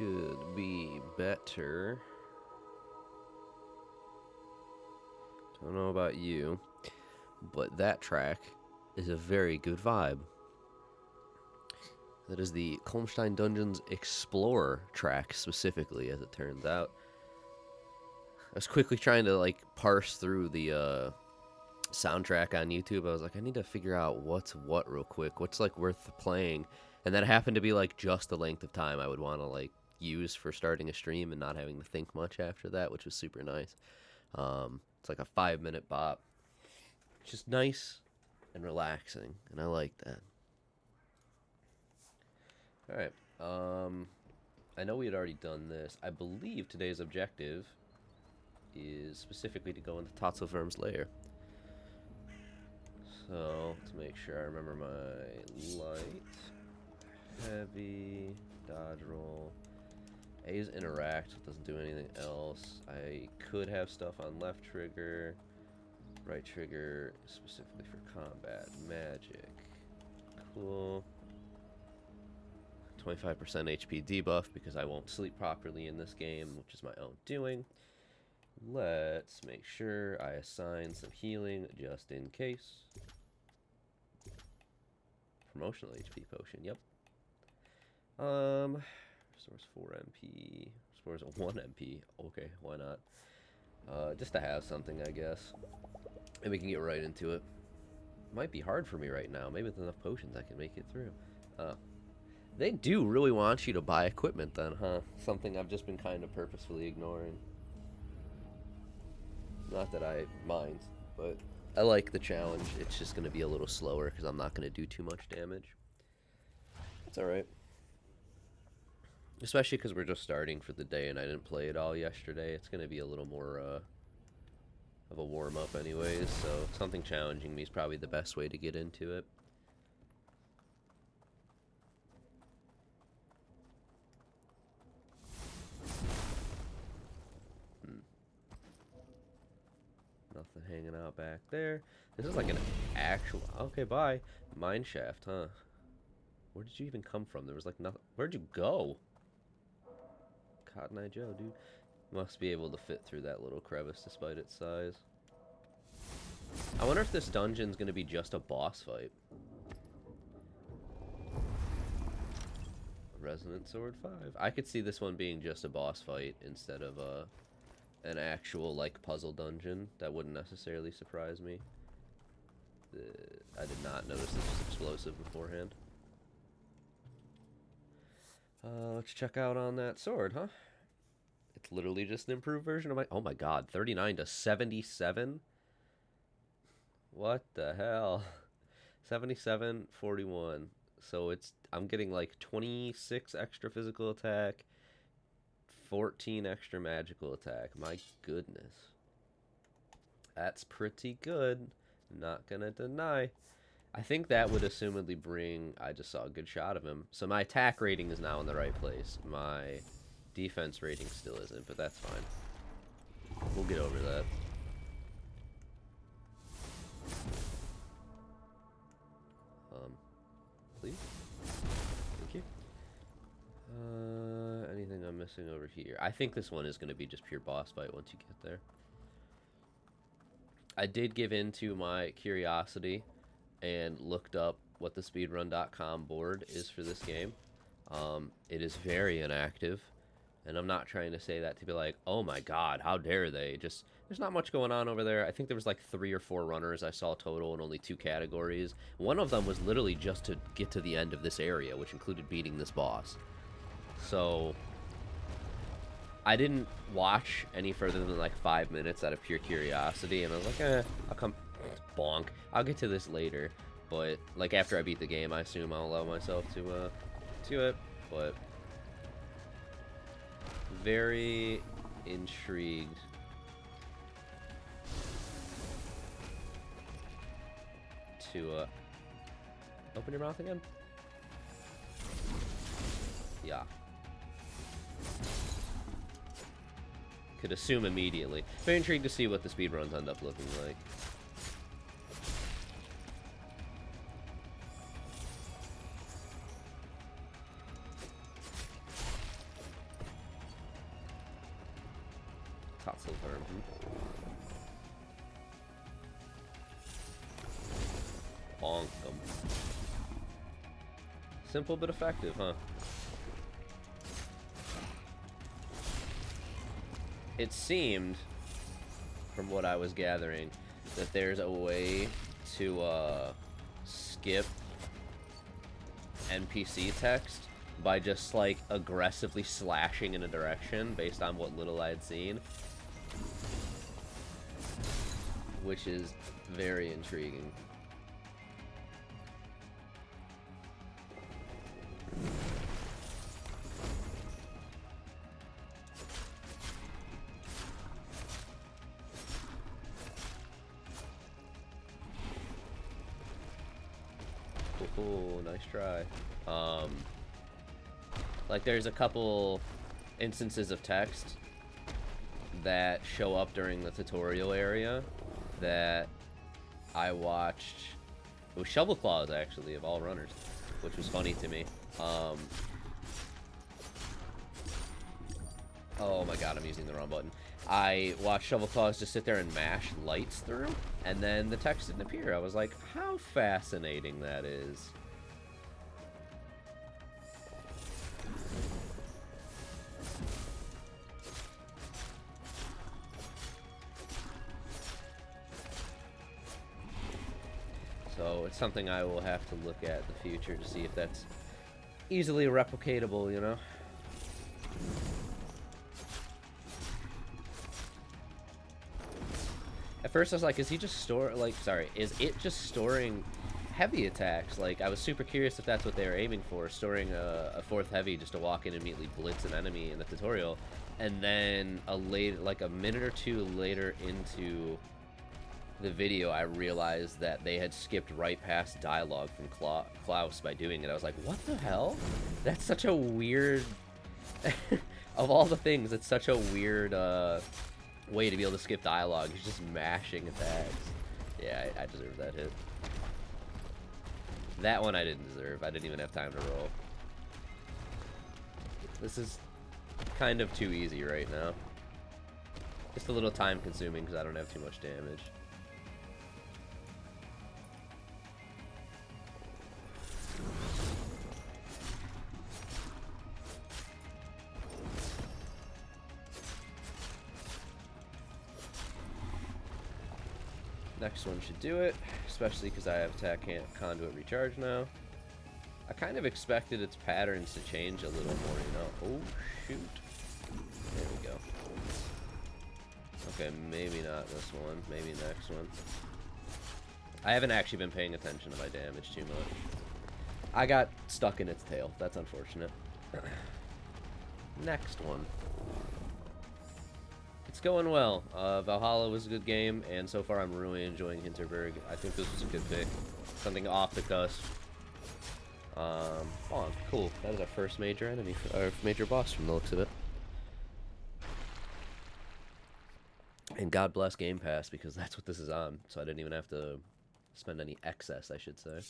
should be better. Don't know about you, but that track is a very good vibe. That is the Kolmstein Dungeons Explorer track specifically, as it turns out. I was quickly trying to like parse through the soundtrack on YouTube. I was like, I need to figure out what's what real quick. What's like worth playing, and that happened to be like just the length of time I would want to like use for starting a stream and not having to think much after that, which was super nice. It's like a 5-minute bop, just nice and relaxing, and I like that. All right. I know we had already done this. I believe today's objective is specifically to go into Tatzelwurm's lair. So, to make sure I remember my light, heavy, dodge roll. A is interact, it doesn't do anything else. I could have stuff on left trigger, right trigger, specifically for combat, magic. Cool. 25% HP debuff because I won't sleep properly in this game, which is my own doing. Let's make sure I assign some healing just in case. Promotional HP potion, yep. Restores 4 MP. Restores 1 MP. Okay, why not? Just to have something, I guess. And we can get right into it. Might be hard for me right now. Maybe with enough potions I can make it through. They do really want you to buy equipment then, huh? Something I've just been kind of purposefully ignoring. Not that I mind, but I like the challenge. It's just going to be a little slower because I'm not going to do too much damage. That's alright. Especially because we're just starting for the day and I didn't play it all yesterday. It's going to be a little more of a warm-up anyways, so something challenging me is probably the best way to get into it. Nothing hanging out back there. This is like an actual... Okay, bye. Mine shaft, huh? Where did you even come from? There was like nothing... Where'd you go? Cotton Eye Joe, dude. Must be able to fit through that little crevice despite its size. I wonder if this dungeon's gonna be just a boss fight. Resonant Sword 5. I could see this one being just a boss fight instead of an actual like puzzle dungeon. That wouldn't necessarily surprise me. I did not notice this was explosive beforehand. Let's check out on that sword, huh? It's literally just an improved version of my... Oh my god, 39 to 77? What the hell? 77, 41. So it's... I'm getting like 26 extra physical attack, 14 extra magical attack. My goodness. That's pretty good. Not gonna deny. I think that would assumedly bring... I just saw a good shot of him. So my attack rating is now in the right place. My defense rating still isn't, but that's fine. We'll get over that. Please? Thank you. Anything I'm missing over here? I think this one is going to be just pure boss fight once you get there. I did give in to my curiosity and looked up what the speedrun.com board is for this game. It is very inactive, and I'm not trying to say that to be like, oh my god, how dare they. Just, there's not much going on over there. I think there was like 3 or 4 runners I saw total in only 2 categories. One of them was literally just to get to the end of this area, which included beating this boss. So I didn't watch any further than like 5 minutes out of pure curiosity, and I was like, I'll come, bonk, I'll get to this later. But like after I beat the game, I assume I'll allow myself to it. But very intrigued to open your mouth again. Yeah. Could assume immediately. Very intrigued to see what the speedruns end up looking like. confirm. Bonk 'em. Simple but effective, huh? It seemed, from what I was gathering, that there's a way to skip NPC text by just like aggressively slashing in a direction based on what little I'd seen, which is very intriguing. Oh, nice try. Like there's a couple instances of text that show up during the tutorial area that I watched. It was Shovel Claws, actually, of all runners, which was funny to me. Oh my god, I'm using the wrong button. I watched Shovel Claws just sit there and mash lights through, and then the text didn't appear. I was like, how fascinating that is. So it's something I will have to look at in the future to see if that's easily replicatable, you know? At first I was like, is it just storing heavy attacks? Like, I was super curious if that's what they were aiming for, storing a fourth heavy just to walk in and immediately blitz an enemy in the tutorial. And then a minute or two later into the video, I realized that they had skipped right past dialogue from Klaus by doing it. I was like, what the hell? That's such a weird... Of all the things, it's such a weird way to be able to skip dialogue. He's just mashing attacks. Yeah, I deserve that hit. That one I didn't deserve. I didn't even have time to roll. This is kind of too easy right now. Just a little time consuming because I don't have too much damage. Next one should do it, especially because I have attack conduit recharge now. I kind of expected its patterns to change a little more, you know. Oh, shoot. There we go. Okay, maybe not this one. Maybe next one. I haven't actually been paying attention to my damage too much. I got stuck in its tail. That's unfortunate. Next one. It's going well. Valhalla was a good game, and so far I'm really enjoying Hinterberg. I think this was a good pick. Something off the cusp. Oh, cool. That is our first major enemy, our major boss from the looks of it. And God bless Game Pass, because that's what this is on, so I didn't even have to spend any excess, I should say.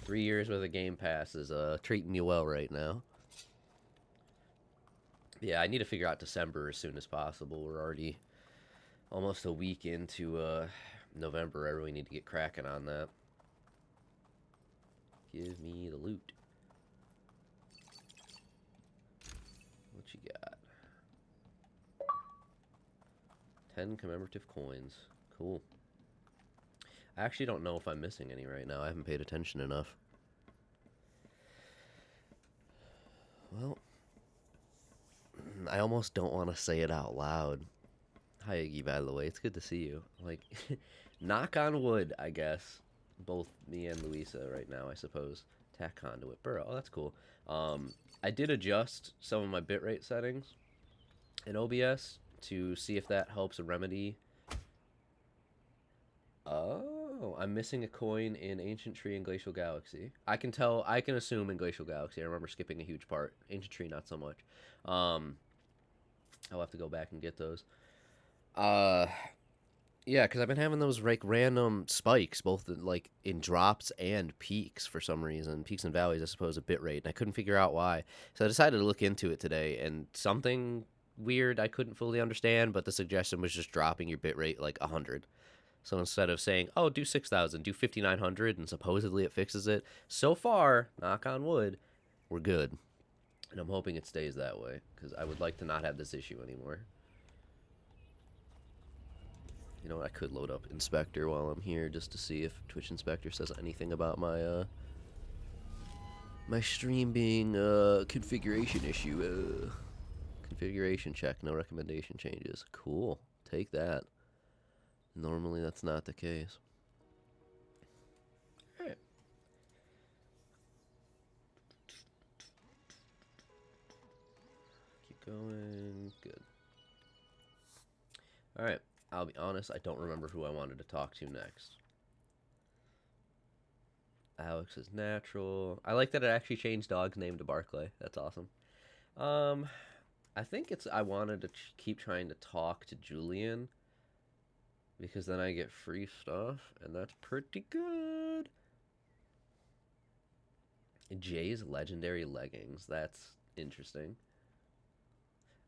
3 years worth of Game Pass is treating me well right now. Yeah, I need to figure out December as soon as possible. We're already almost a week into November. I really need to get cracking on that. Give me the loot. What you got? 10 commemorative coins. Cool. I actually don't know if I'm missing any right now. I haven't paid attention enough. Well, I almost don't want to say it out loud. Hi, Iggy, by the way. It's good to see you. Like, knock on wood, I guess. Both me and Louisa right now, I suppose. Attack conduit. Burrow. Oh, that's cool. I did adjust some of my bitrate settings in OBS to see if that helps remedy. Oh, I'm missing a coin in Ancient Tree and Glacial Galaxy. I can assume in Glacial Galaxy. I remember skipping a huge part. Ancient Tree, not so much. I'll have to go back and get those. Yeah, because I've been having those like random spikes, both in drops and peaks for some reason. Peaks and valleys, I suppose, a bit rate, and I couldn't figure out why. So I decided to look into it today, and something weird. I couldn't fully understand, but the suggestion was just dropping your bitrate like 100. So instead of saying, oh, do 6,000, do 5,900, and supposedly it fixes it. So far, knock on wood, we're good. And I'm hoping it stays that way, because I would like to not have this issue anymore. You know what, I could load up Inspector while I'm here just to see if Twitch Inspector says anything about my my stream being a configuration issue. Configuration check, no recommendation changes. Cool, take that. Normally that's not the case. Alright. Keep going. Good. Alright. I'll be honest, I don't remember who I wanted to talk to next. Alex is natural. I like that it actually changed dog's name to Barclay. That's awesome. I think I wanted to keep trying to talk to Julian, because then I get free stuff, and that's pretty good. Jay's legendary leggings. That's interesting.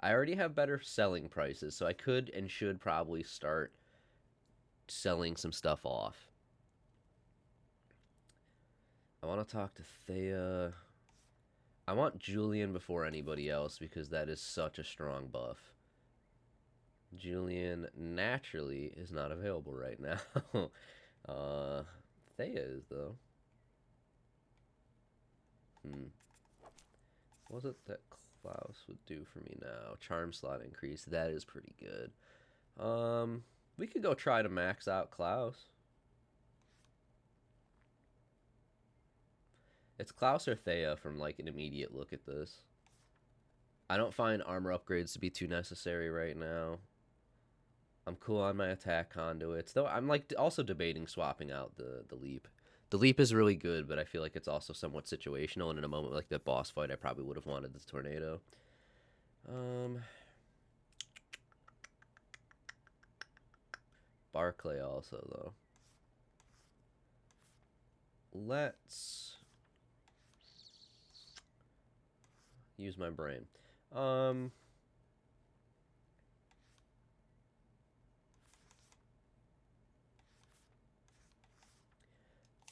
I already have better selling prices, so I could and should probably start selling some stuff off. I want to talk to Thea. I want Julian before anybody else, because that is such a strong buff. Julian naturally is not available right now. Thea is, though. What was it that Klaus would do for me now? Charm slot increase. That is pretty good. We could go try to max out Klaus. It's Klaus or Thea from like an immediate look at this. I don't find armor upgrades to be too necessary right now. I'm cool on my attack conduits, though I'm like also debating swapping out the leap. The leap is really good, but I feel like it's also somewhat situational, and in a moment like that boss fight, I probably would have wanted the tornado. Barclay also, though. Let's use my brain.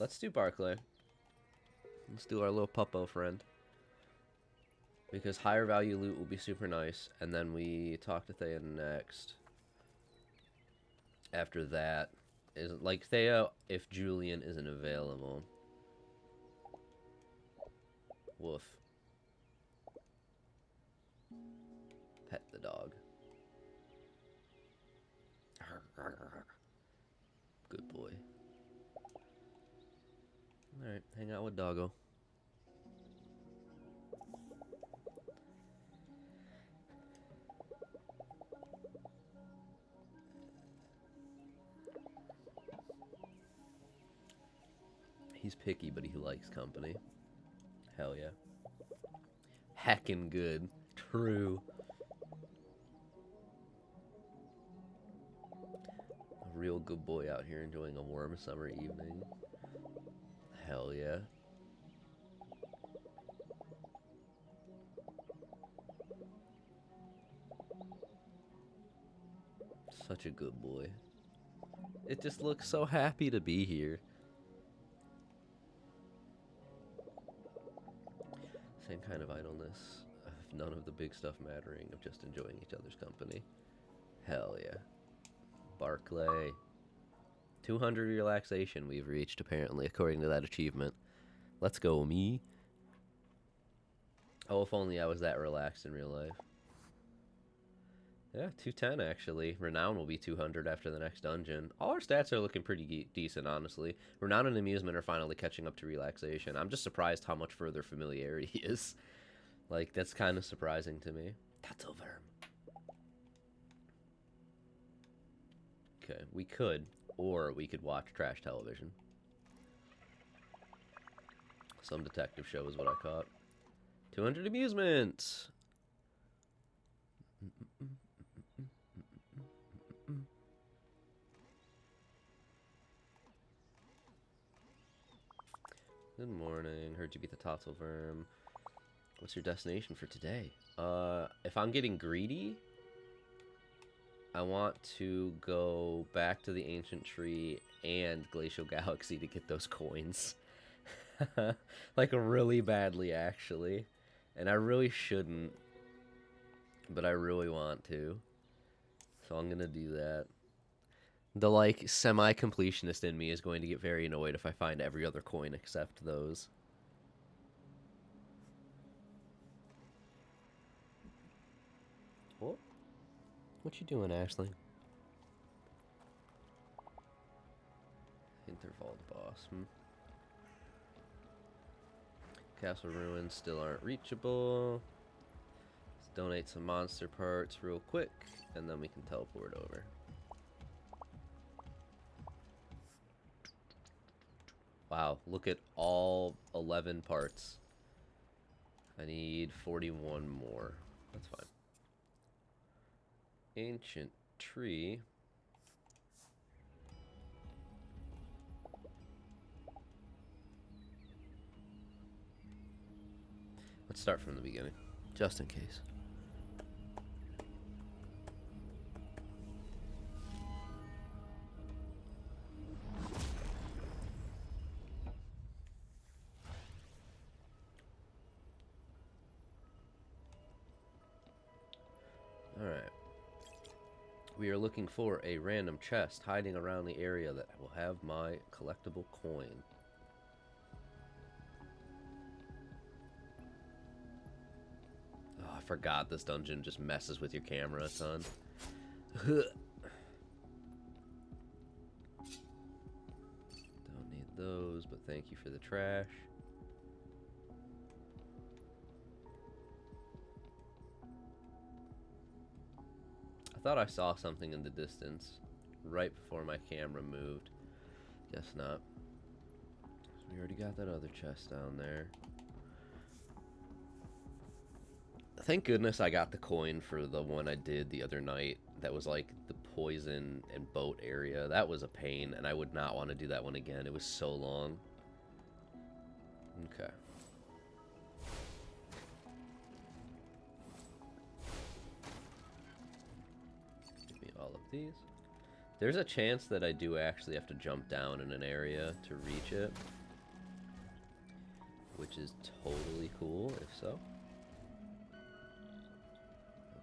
Let's do Barclay. Let's do our little puppo friend. Because higher value loot will be super nice. And then we talk to Thea next. After that, is like Thea if Julian isn't available. Woof. Pet the dog. Good boy. Alright, hang out with Doggo. He's picky, but he likes company. Hell yeah. Heckin' good. True. A real good boy out here enjoying a warm summer evening. Hell yeah. Such a good boy. It just looks so happy to be here. Same kind of idleness, of none of the big stuff mattering, of just enjoying each other's company. Hell yeah. Barclay. 200 relaxation we've reached, apparently, according to that achievement. Let's go, me. Oh, if only I was that relaxed in real life. Yeah, 210, actually. Renown will be 200 after the next dungeon. All our stats are looking pretty decent, honestly. Renown and Amusement are finally catching up to relaxation. I'm just surprised how much further familiarity is. Like, that's kind of surprising to me. That's over. Okay, we could. Or we could watch trash television. Some detective show is what I caught. 200 amusement! Good morning. Heard you beat the Totzelworm. What's your destination for today? If I'm getting greedy, I want to go back to the ancient tree and Glacial Galaxy to get those coins. Like really badly, actually. And I really shouldn't, but I really want to. So I'm gonna do that. The like semi-completionist in me is going to get very annoyed if I find every other coin except those. Oh, what you doing, Ashley? Hinterberg boss. Castle ruins still aren't reachable. Let's donate some monster parts real quick, and then we can teleport over. Wow, look at all 11 parts. I need 41 more. That's fine. Ancient tree. Let's start from the beginning, just in case. Alright. We are looking for a random chest hiding around the area that will have my collectible coin. Oh, I forgot this dungeon just messes with your camera a ton. Don't need those, but thank you for the trash. I thought I saw something in the distance right before my camera moved. Guess not. We already got that other chest down there. Thank goodness I got the coin for the one I did the other night. That was like the poison and boat area. That was a pain, and I would not want to do that one again. It was so long. Okay. Give me all of these. There's a chance that I do actually have to jump down in an area to reach it, which is totally cool if so.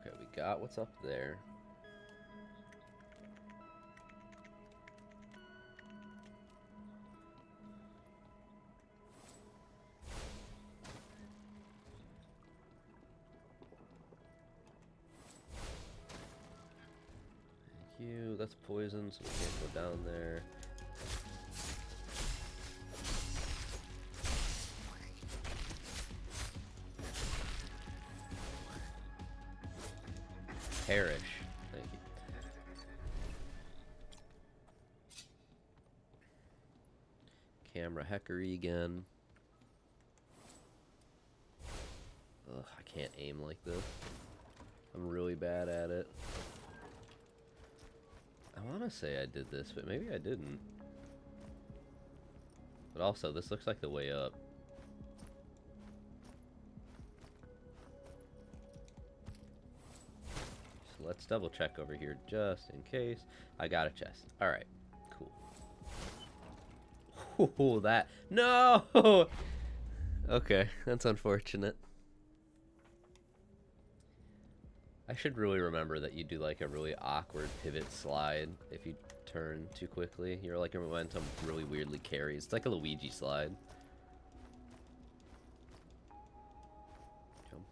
Okay, we got what's up there. Thank you. That's poison, so we can't go down there. Perish. Thank you. Camera hackery again. Ugh, I can't aim like this. I'm really bad at it. I want to say I did this, but maybe I didn't. But also, this looks like the way up. So let's double check over here just in case. I got a chest. Alright, cool. Ooh, that... No! Okay, that's unfortunate. I should really remember that you do like a really awkward pivot slide if you turn too quickly. Your like momentum really weirdly carries. It's like a Luigi slide. Jump.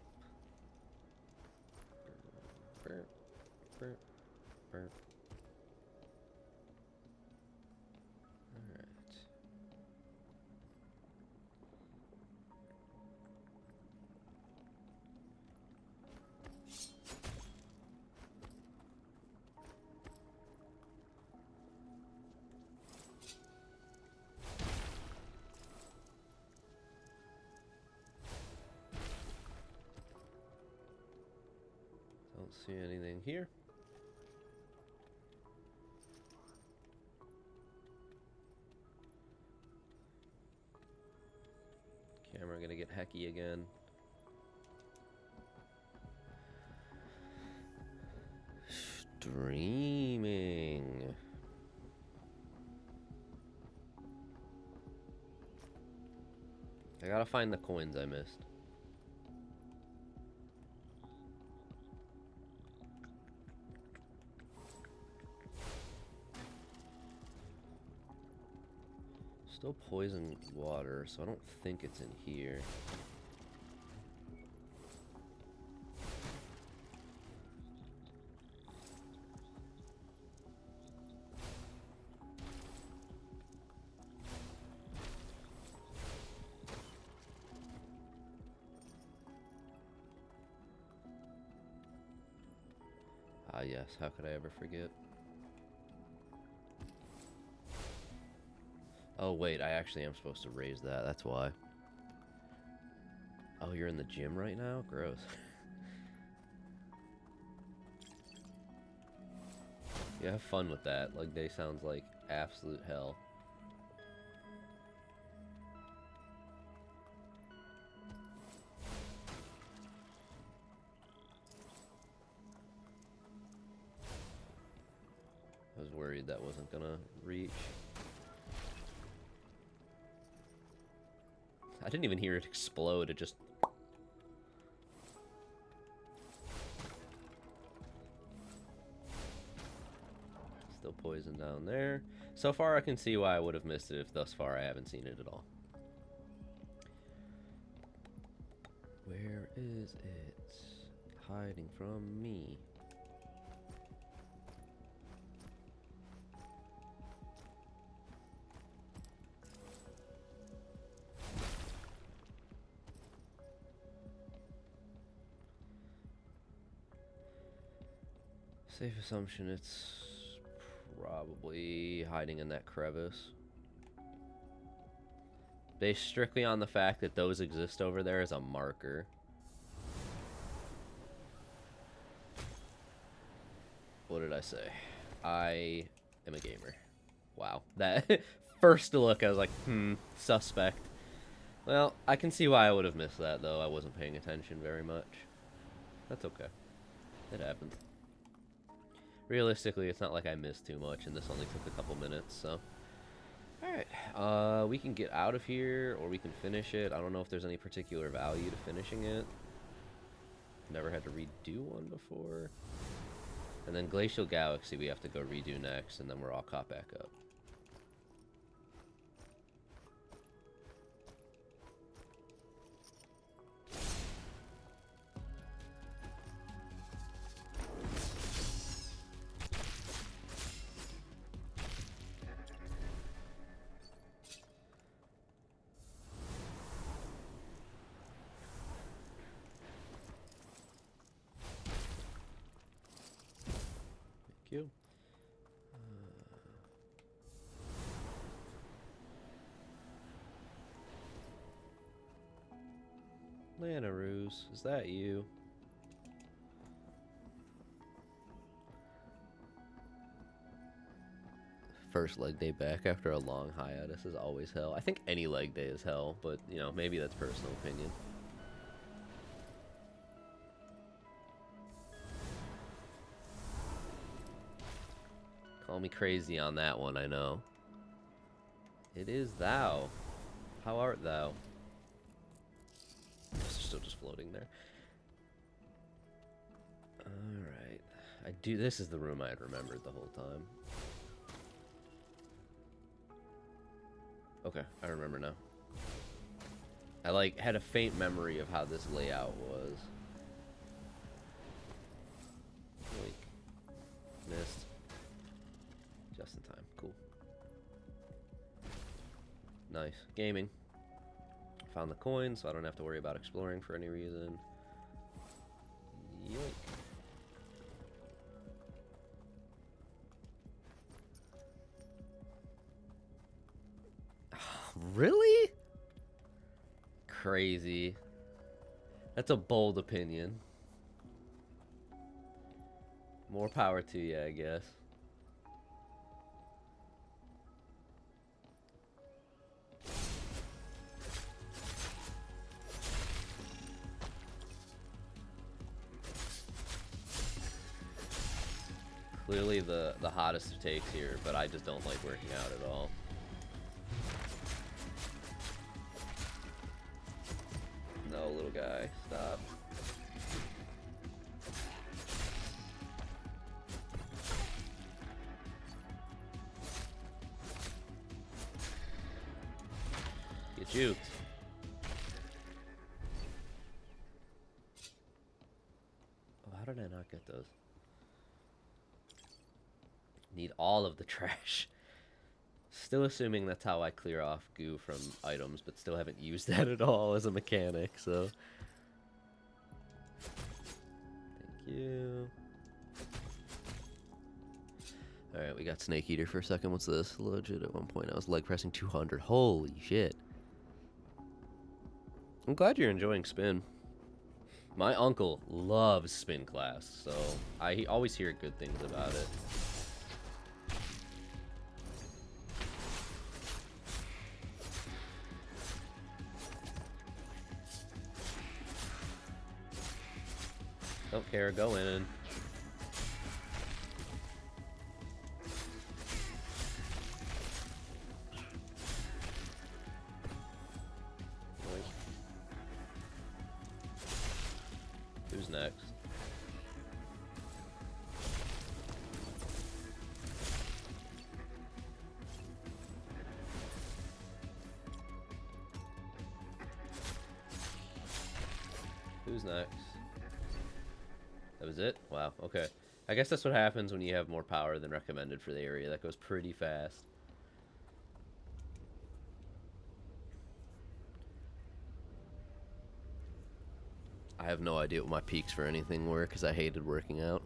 Burp. Burp. Burp. Alright. Don't see anything here. Camera gonna get hecky again. Dreaming. I gotta find the coins I missed. Still poisoned water, so I don't think it's in here. Ah, yes, how could I ever forget? Oh, wait, I actually am supposed to raise that, that's why. Oh, you're in the gym right now? Gross. Yeah, have fun with that. Leg day sounds like absolute hell. I was worried that wasn't gonna reach. I didn't even hear it explode, it just... Still poison down there. So far I can see why I would have missed it if thus far I haven't seen it at all. Where is it? Hiding from me. Safe assumption it's probably hiding in that crevice. Based strictly on the fact that those exist over there as a marker. What did I say? I am a gamer. Wow. That first look, I was like, suspect. Well, I can see why I would have missed that, though. I wasn't paying attention very much. That's okay. It happens. Realistically, it's not like I missed too much, and this only took a couple minutes, so... Alright, we can get out of here, or we can finish it. I don't know if there's any particular value to finishing it. Never had to redo one before. And then Glacial Galaxy we have to go redo next, and then we're all caught back up. Thank you. Lanaroos, is that you? First leg day back after a long hiatus is always hell. I think any leg day is hell, but, you know, maybe that's personal opinion. Call me crazy on that one, I know. It is thou. How art thou? Still just floating there. Alright. This is the room I had remembered the whole time. Okay, I remember now. I had a faint memory of how this layout was. Wait. Missed. Just in time. Cool. Nice. Gaming. Found the coin, so I don't have to worry about exploring for any reason. Yoink. Really? Crazy. That's a bold opinion. More power to you, I guess. clearly the hottest of takes here, but I just don't like working out at all. No, little guy, stop. Get juked. Oh, how did I not get those? Need all of the trash. Still assuming that's how I clear off goo from items, but still haven't used that at all as a mechanic, so. Thank you. Alright, we got Snake Eater for a second. What's this? Legit at one point I was leg pressing 200. Holy shit. I'm glad you're enjoying spin. My uncle loves spin class, so I always hear good things about it. Don't care, go in. Who's next? Who's next? That was it? Wow, okay. I guess that's what happens when you have more power than recommended for the area. That goes pretty fast. I have no idea what my peaks for anything were because I hated working out.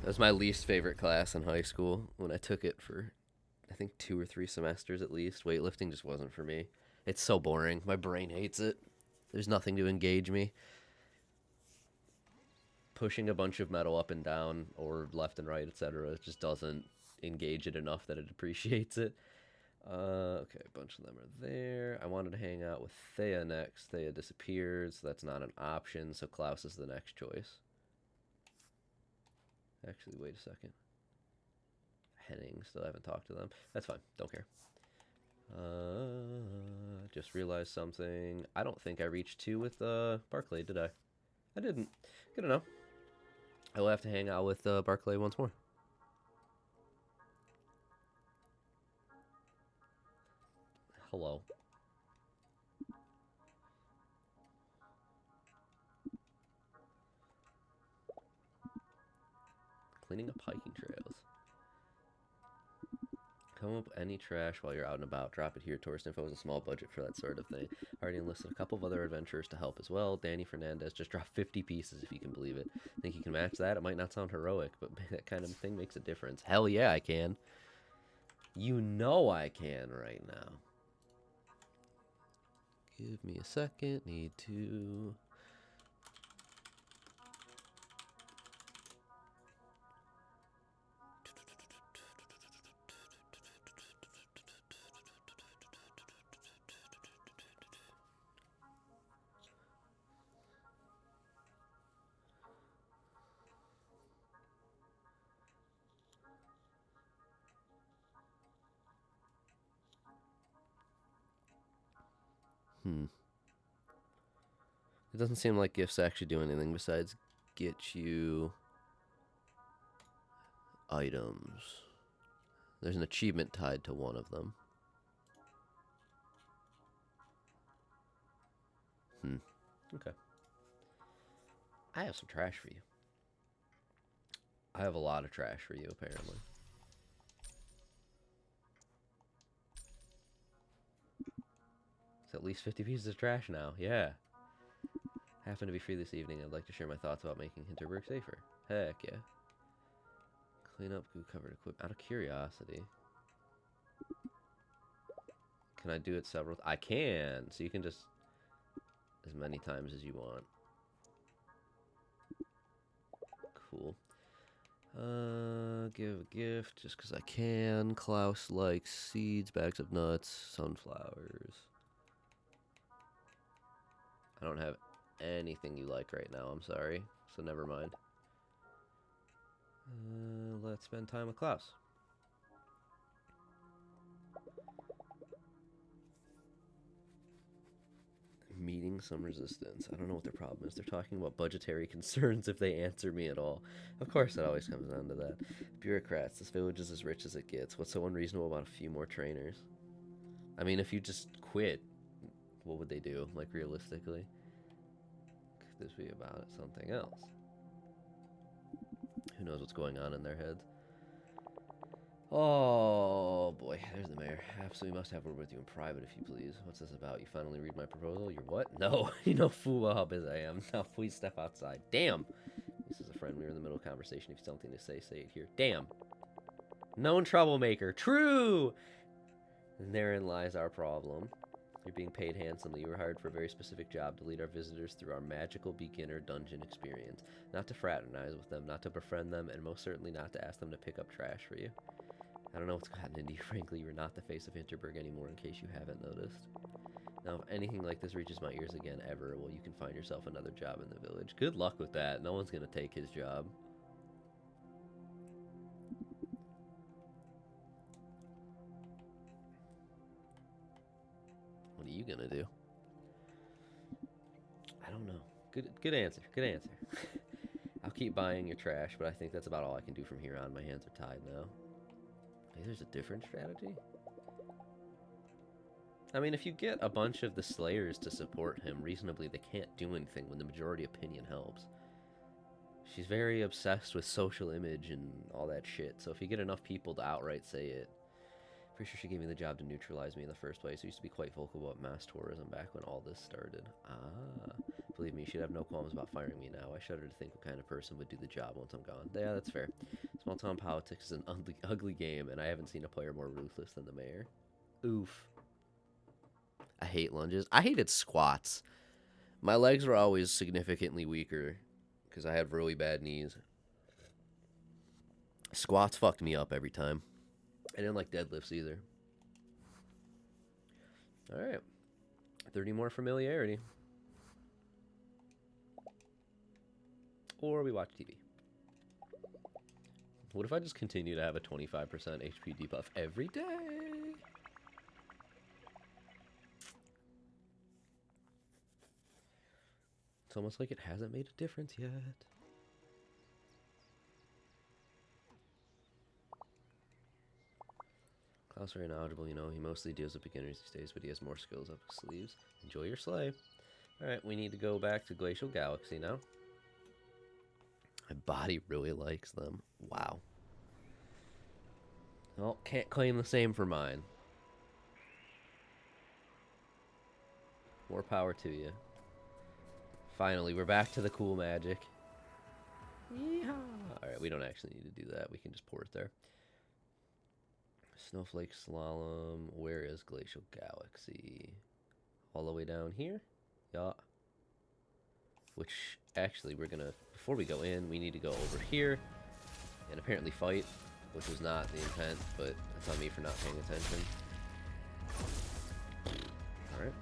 That was my least favorite class in high school when I took it for, I think, 2 or 3 semesters at least. Weightlifting just wasn't for me. It's so boring. My brain hates it. There's nothing to engage me. Pushing a bunch of metal up and down or left and right, etc. just doesn't engage it enough that it appreciates it. Okay, a bunch of them are there. I wanted to hang out with Thea next. Thea disappeared, so that's not an option, so Klaus is the next choice. Actually, wait a second. Henning, still haven't talked to them. That's fine, don't care. Just realized something. I don't think I reached 2 with Barclay, did I? I didn't. Good to know. I will have to hang out with Barclay once more. Hello. Cleaning up hiking trails. Come up any trash while you're out and about. Drop it here. Tourist info is a small budget for that sort of thing. Already enlisted a couple of other adventurers to help as well. Danny Fernandez just dropped 50 pieces if you can believe it. Think you can match that? It might not sound heroic, but that kind of thing makes a difference. Hell yeah, I can. You know I can right now. Give me a second. Need to... It doesn't seem like gifts actually do anything besides get you items. There's an achievement tied to one of them. Okay. I have some trash for you. I have a lot of trash for you, apparently. It's at least 50 pieces of trash now. Yeah. Happen to be free this evening. I'd like to share my thoughts about making Hinterberg safer. Heck yeah. Clean up goo-covered equipment. Out of curiosity. Can I do it several... I can! So you can just... as many times as you want. Cool. Give a gift just because I can. Klaus likes seeds, bags of nuts, sunflowers. I don't have anything you like right now, I'm sorry. So never mind. Let's spend time with Klaus. Meeting some resistance. I don't know what their problem is. They're talking about budgetary concerns if they answer me at all. Of course, it always comes down to that. Bureaucrats. This village is as rich as it gets. What's so unreasonable about a few more trainers? I mean, if you just quit, what would they do? Like, realistically? Could this be about something else? Who knows what's going on in their heads? Oh boy, there's the mayor. Absolutely must have a word with you in private, if you please. What's this about? You finally read my proposal? You're what? No, you know fool how busy I am. Now please step outside. Damn! This is a friend. We were in the middle of a conversation. If you have something to say it here. Damn! Known troublemaker. True! And therein lies our problem. You're being paid handsomely. You were hired for a very specific job to lead our visitors through our magical beginner dungeon experience. Not to fraternize with them, not to befriend them, and most certainly not to ask them to pick up trash for you. I don't know what's gotten into you. Frankly, you're not the face of Hinterberg anymore, in case you haven't noticed. Now, if anything like this reaches my ears again ever, well, you can find yourself another job in the village. Good luck with that. No one's going to take his job. What are you going to do? I don't know. Good answer. Good answer. I'll keep buying your trash, but I think that's about all I can do from here on. My hands are tied now. Maybe there's a different strategy? I mean, if you get a bunch of the Slayers to support him, reasonably they can't do anything when the majority opinion helps. She's very obsessed with social image and all that shit, so if you get enough people to outright say it... Pretty sure she gave me the job to neutralize me in the first place. I used to be quite vocal about mass tourism back when all this started. Ah, believe me, she'd have no qualms about firing me now. I shudder to think what kind of person would do the job once I'm gone. Yeah, that's fair. Small town politics is an ugly game, and I haven't seen a player more ruthless than the mayor. Oof. I hate lunges. I hated squats. My legs were always significantly weaker because I had really bad knees. Squats fucked me up every time. I didn't like deadlifts either. Alright. 30 more familiarity. Or we watch TV. What if I just continue to have a 25% HP debuff every day? It's almost like it hasn't made a difference yet. Klaus very knowledgeable, you know. He mostly deals with beginners these days, but he has more skills up his sleeves. Enjoy your sleigh. Alright, we need to go back to Glacial Galaxy now. My body really likes them. Wow. Well, can't claim the same for mine. More power to you. Finally, we're back to the cool magic. Yeehaw! Alright, we don't actually need to do that. We can just pour it there. Snowflake Slalom. Where is Glacial Galaxy? All the way down here? Yeah. Which, actually, we're gonna... Before we go in, we need to go over here and apparently fight, which was not the intent, but it's on me for not paying attention. Alright.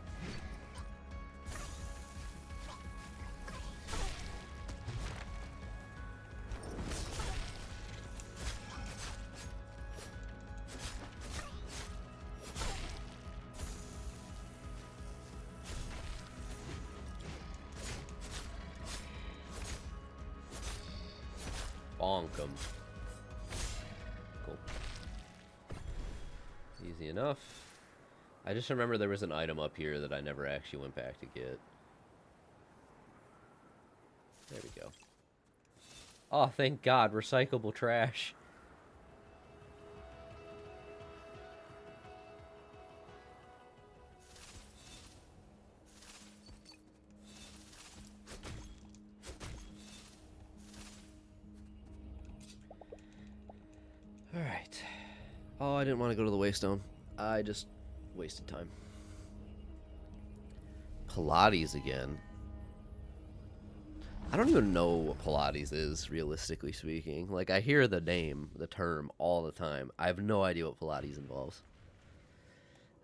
Bonk 'em. Cool. Easy enough. I just remember there was an item up here that I never actually went back to get. There we go. Oh, thank God. Recyclable trash. Alright. Oh, I didn't want to go to the Waystone. I just wasted time. Pilates again. I don't even know what Pilates is, realistically speaking. Like, I hear the name, the term, all the time. I have no idea what Pilates involves.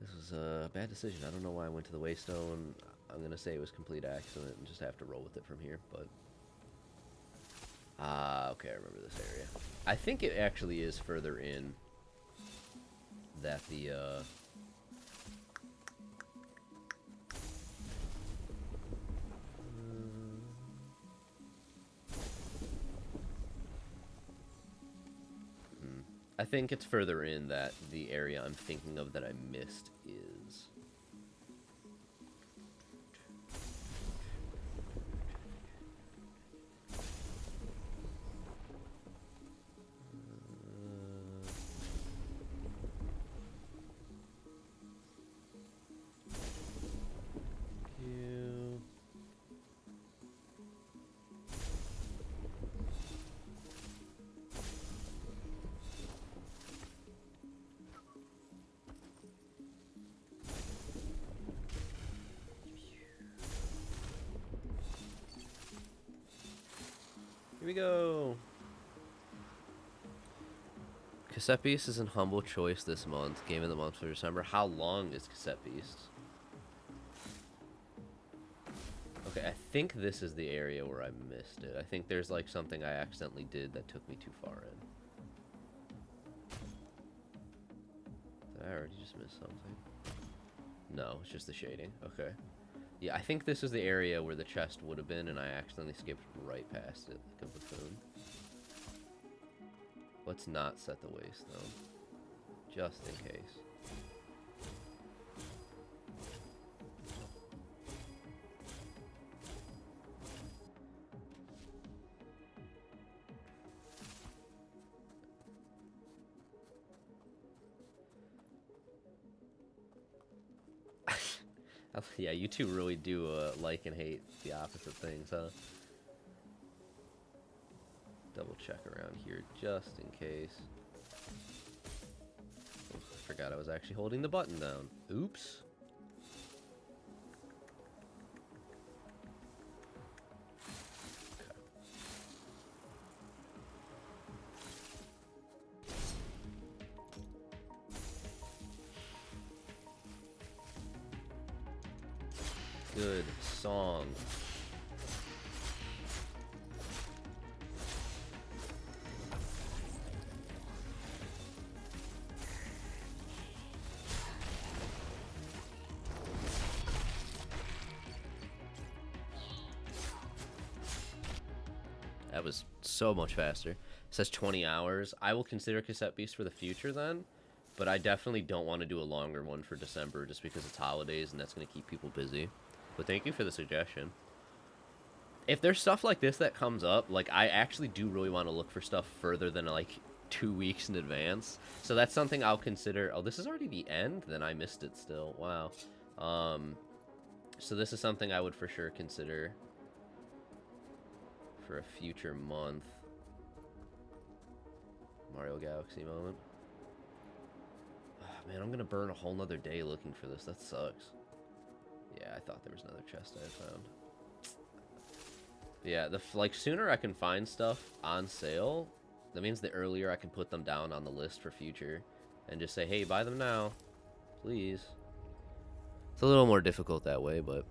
This was a bad decision. I don't know why I went to the Waystone. I'm going to say it was complete accident and just have to roll with it from here, but... Ah, okay, I remember this area. I think it actually is further in that the, I think it's further in that the area I'm thinking of that I missed is. You. Here we go. Cassette Beast is in Humble Choice this month. Game of the month for December. How long is Cassette Beast? Okay, I think this is the area where I missed it. I think there's like something I accidentally did that took me too far in. Did I already just miss something? No, it's just the shading. Okay. Yeah, I think this is the area where the chest would have been, and I accidentally skipped right past it like a buffoon. Let's not set the waste, though. Just in case. Yeah, you two really do like and hate the opposite things, huh? Double check around here just in case. Oh, I forgot I was actually holding the button down. Oops. Good song. That was so much faster. It says 20 hours. I will consider Cassette Beast for the future then, but I definitely don't want to do a longer one for December just because it's holidays and that's going to keep people busy. But thank you for the suggestion. If there's stuff like this that comes up, like I actually do really want to look for stuff further than like 2 weeks in advance. So that's something I'll consider. Oh, this is already the end? Then I missed it still. Wow. So this is something I would for sure consider for a future month. Mario Galaxy moment. Oh, man, I'm gonna burn a whole nother day looking for this. That sucks. Yeah, I thought there was another chest I had found. Yeah, like sooner I can find stuff on sale, that means the earlier I can put them down on the list for future and just say, hey, buy them now, please. It's a little more difficult that way, but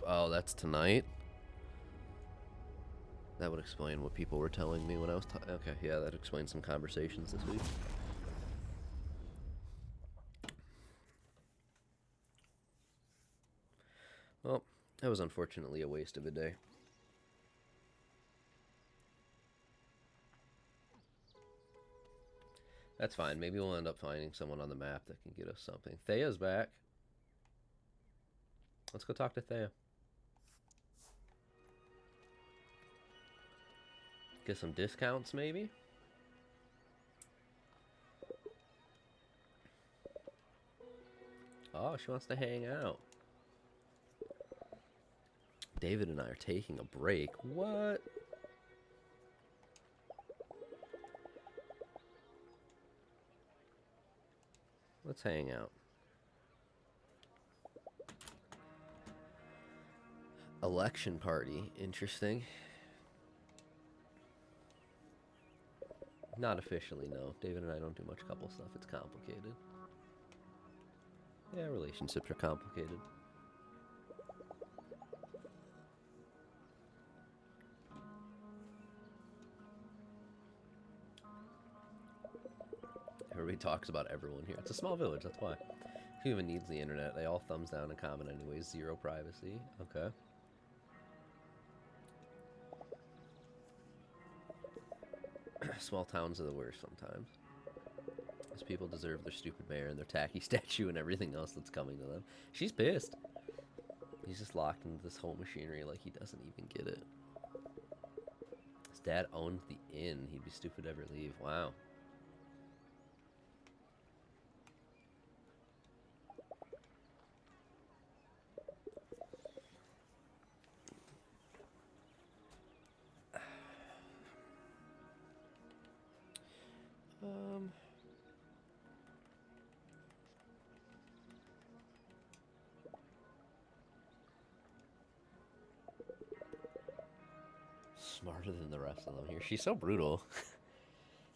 oh, that's tonight. That would explain what people were telling me when I was okay, yeah, that explains some conversations this week. Well, that was unfortunately a waste of a day. That's fine. Maybe we'll end up finding someone on the map that can get us something. Thea's back. Let's go talk to Thea. Get some discounts, maybe? Oh, she wants to hang out. David and I are taking a break. What? Let's hang out. Election party. Interesting. Not officially, no. David and I don't do much couple stuff. It's complicated. Yeah, relationships are complicated. Everybody talks about everyone here. It's a small village, that's why. Who even needs the internet? They all thumbs down in common anyways. Zero privacy. Okay. Small towns are the worst sometimes. These people deserve their stupid mayor and their tacky statue and everything else that's coming to them. She's pissed. He's just locked into this whole machinery like he doesn't even get it. His dad owned the inn. He'd be stupid to ever leave. Wow. Smarter than the rest of them here. She's so brutal.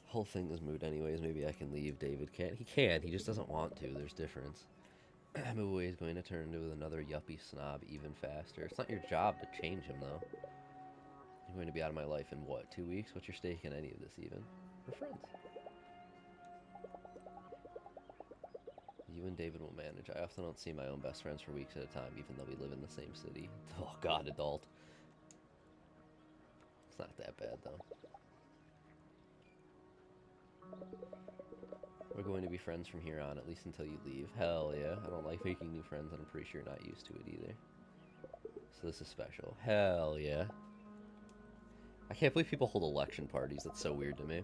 Whole thing is moot anyways. Maybe I can leave. David can't. He can. He just doesn't want to. There's difference. Move away is going to turn into another yuppie snob even faster. It's not your job to change him, though. You're going to be out of my life in, what, 2 weeks? What's your stake in any of this, even? We're friends. You and David will manage. I often don't see my own best friends for weeks at a time, even though we live in the same city. Oh, God, adult. It's not that bad, though. We're going to be friends from here on, at least until you leave. Hell yeah. I don't like making new friends, and I'm pretty sure you're not used to it either. So this is special. Hell yeah. I can't believe people hold election parties. That's so weird to me.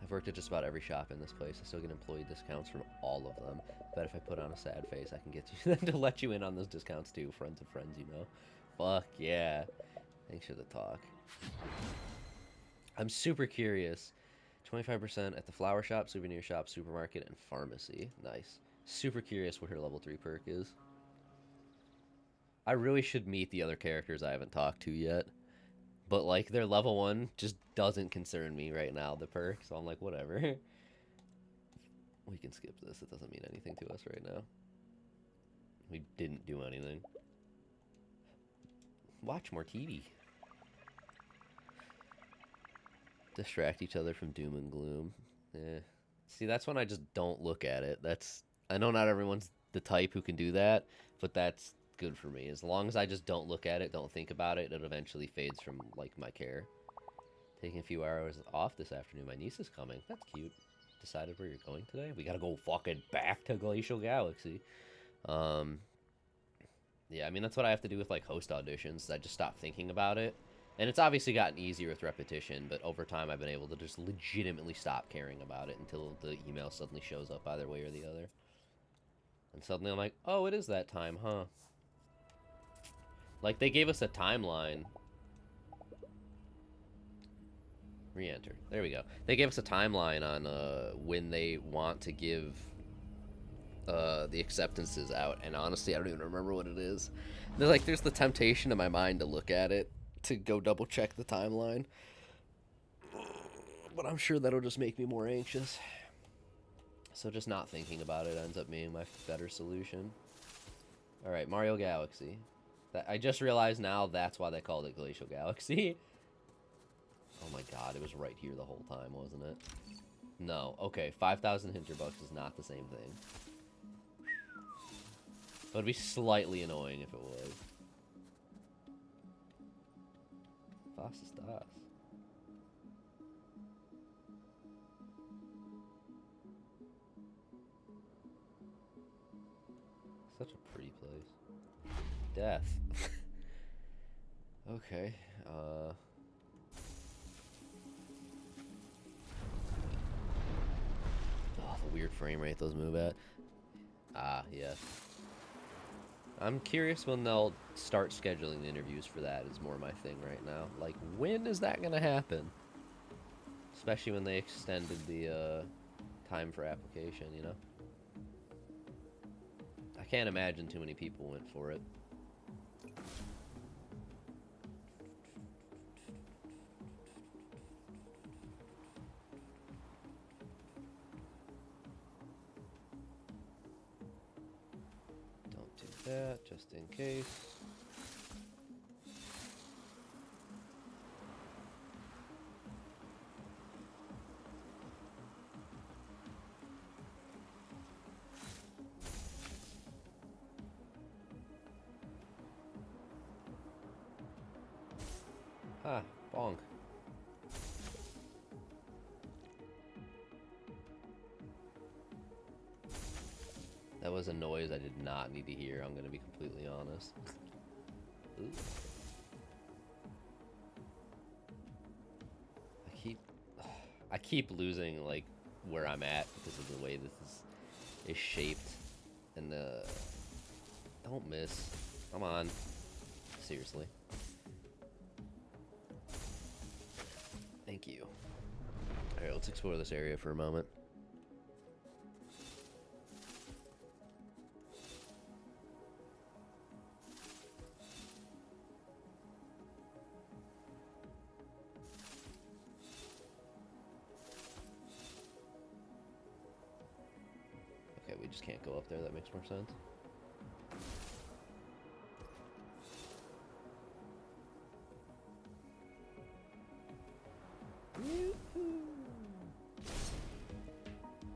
I've worked at just about every shop in this place. I still get employee discounts from all of them. Bet if I put on a sad face, I can get you them to let you in on those discounts too. Friends of friends, you know. Fuck yeah. Thanks for the talk. I'm super curious. 25% at the flower shop, souvenir shop, supermarket, and pharmacy. Nice. Super curious what her level 3 perk is. I really should meet the other characters I haven't talked to yet. But, like, their level 1 just doesn't concern me right now, the perk. So I'm like, whatever. We can skip this. It doesn't mean anything to us right now. We didn't do anything. Watch more TV. Distract each other from doom and gloom. Eh. See, that's when I just don't look at it. I know not everyone's the type who can do that, but that's good for me. As long as I just don't look at it, don't think about it, it eventually fades from, like, my care. Taking a few hours off this afternoon. My niece is coming. That's cute. Decided where you're going today? We gotta go fucking back to Glacial Galaxy. Yeah, I mean, that's what I have to do with, like, host auditions. I just stop thinking about it. And it's obviously gotten easier with repetition, but over time I've been able to just legitimately stop caring about it until the email suddenly shows up either way or the other. And suddenly I'm like, oh, it is that time, huh? Like, they gave us a timeline. Re-enter. There we go. They gave us a timeline on when they want to give the acceptances out, and honestly, I don't even remember what it is. There's the temptation in my mind to look at it, to go double check the timeline, but I'm sure that'll just make me more anxious. So just not thinking about it ends up being my better solution. All right, Mario Galaxy. I just realized now that's why they called it Glacial Galaxy. Oh my god, it was right here the whole time, wasn't it? No. Okay, 5,000 Hinterbucks is not the same thing. But it'd be slightly annoying if it was. Was ist das? Such a pretty place. Death. Okay. Oh, the weird frame rate those move at. Ah, yes. I'm curious when they'll start scheduling the interviews for that is more my thing right now. Like, when is that going to happen? Especially when they extended the time for application, you know? I can't imagine too many people went for it. That just in case. Bonk. That was a noise I did not need to hear, I'm gonna be completely honest. Ooh. I keep losing, like, where I'm at because of the way this is shaped. And, don't miss. Come on. Seriously. Thank you. Alright, let's explore this area for a moment. Okay, we just can't go up there. That makes more sense.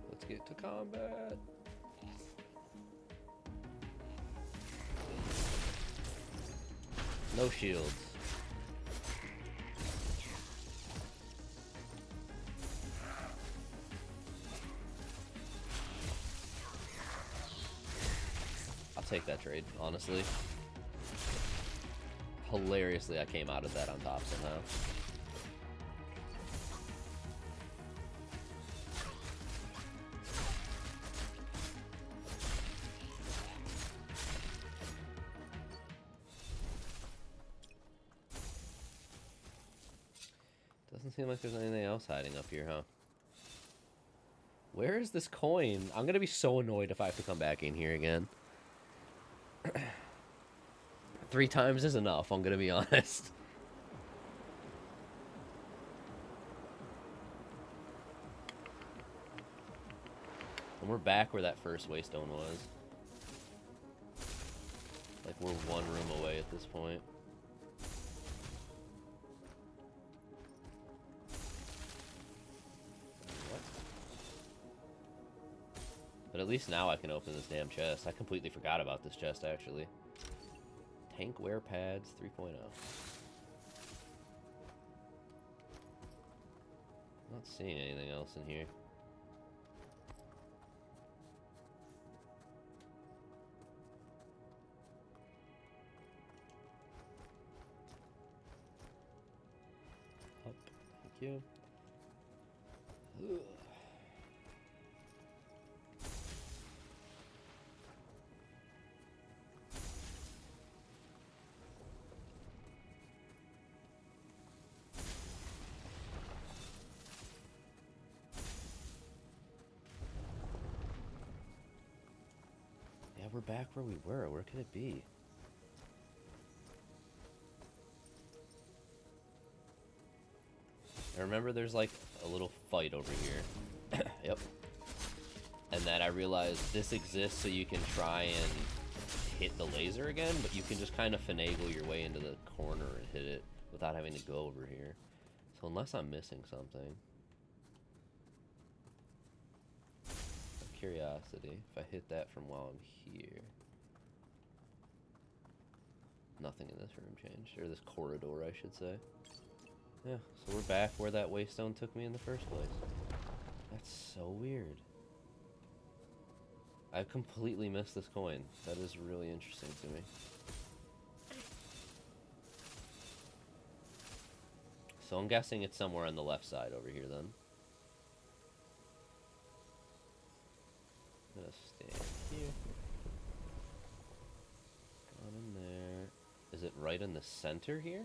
Let's get to combat. No shields. I'll take that trade, honestly. Hilariously, I came out of that on top somehow. Doesn't seem like there's anything else hiding up here, huh? Where is this coin? I'm gonna be so annoyed if I have to come back in here again. 3 times is enough, I'm gonna be honest. And we're back where that first waystone was. Like, we're 1 room away at this point. What? But at least now I can open this damn chest. I completely forgot about this chest, actually. Tank wear pads 3.0. Not seeing anything else in here. Up. Thank you. Ugh. Yeah, we're back where we were. Where could it be? I remember there's like a little fight over here. Yep. And then I realized this exists so you can try and hit the laser again, but you can just kind of finagle your way into the corner and hit it without having to go over here. So unless I'm missing something. Curiosity, if I hit that from while I'm here. Nothing in this room changed, or this corridor I should say. Yeah, so we're back where that waystone took me in the first place. That's so weird. I've completely missed this coin. That is really interesting to me. So I'm guessing it's somewhere on the left side over here then. I'm gonna stand here. Got in there. Is it right in the center here?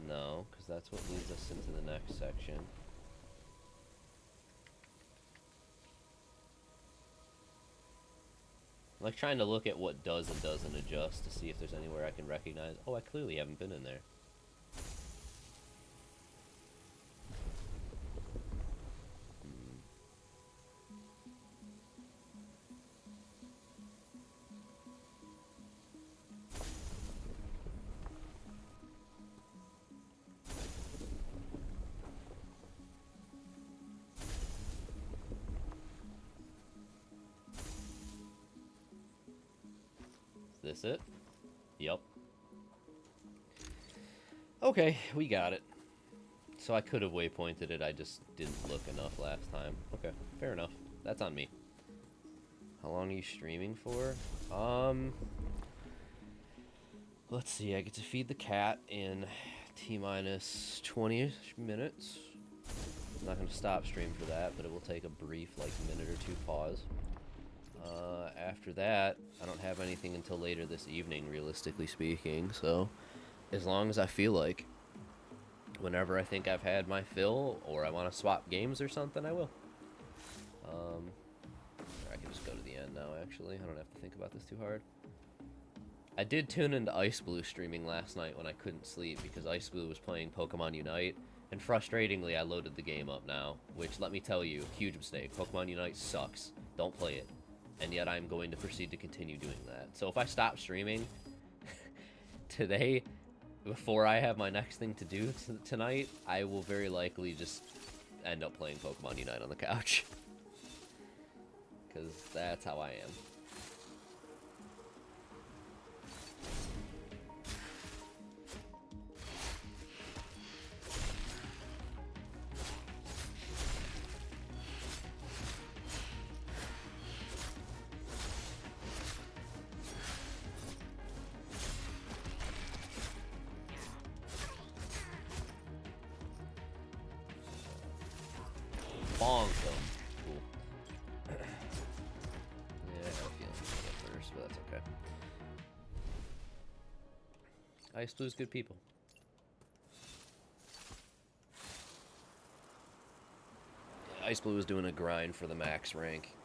No, because that's what leads us into the next section. I'm like trying to look at what does and doesn't adjust to see if there's anywhere I can recognize. Oh, I clearly haven't been in there. This it? Yep. Okay, we got it. So I could have waypointed it, I just didn't look enough last time. Okay, fair enough. That's on me. How long are you streaming for? Let's see, I get to feed the cat in T-minus 20 minutes. I'm not going to stop stream for that, but it will take a brief, like, minute or two pause. After that, I don't have anything until later this evening, realistically speaking, so as long as I feel like, whenever I think I've had my fill, or I want to swap games or something, I will. I can just go to the end now, actually. I don't have to think about this too hard. I did tune into Ice Blue streaming last night when I couldn't sleep because Ice Blue was playing Pokemon Unite, and frustratingly, I loaded the game up now, which, let me tell you, huge mistake. Pokemon Unite sucks. Don't play it. And yet I'm going to proceed to continue doing that. So if I stop streaming today, before I have my next thing to do tonight, I will very likely just end up playing Pokemon Unite on the couch. Because that's how I am. Bonk them. Cool. Yeah, I have a feeling I'll get first, but that's okay. Ice Blue's good people. Yeah, Ice Blue was doing a grind for the max rank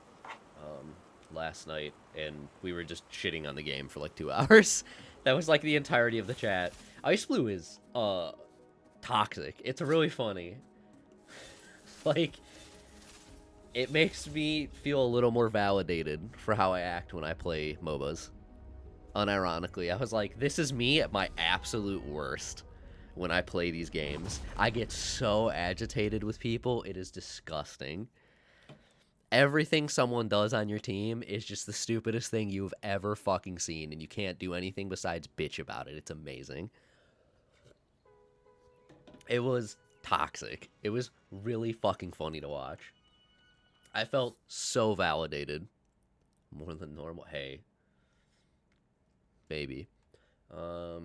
last night, and we were just shitting on the game for like 2 hours. That was like the entirety of the chat. Ice Blue is toxic. It's really funny. Like, it makes me feel a little more validated for how I act when I play MOBAs. Unironically, I was like, this is me at my absolute worst when I play these games. I get so agitated with people, it is disgusting. Everything someone does on your team is just the stupidest thing you've ever fucking seen, and you can't do anything besides bitch about it. It's amazing. It was toxic. It was really fucking funny to watch. I felt so validated. More than normal. Hey. Baby. Let's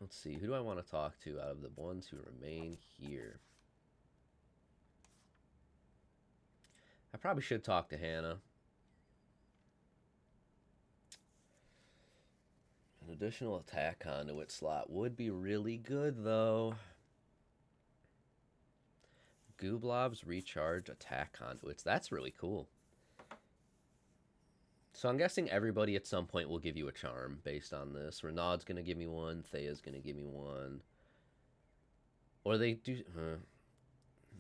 see. Who do I want to talk to out of the ones who remain here? I probably should talk to Hannah. An additional attack conduit slot would be really good, though. Gooblobs recharge attack conduits. That's really cool. So I'm guessing everybody at some point will give you a charm based on this. Renaud's going to give me one. Thea's going to give me one. Or they do...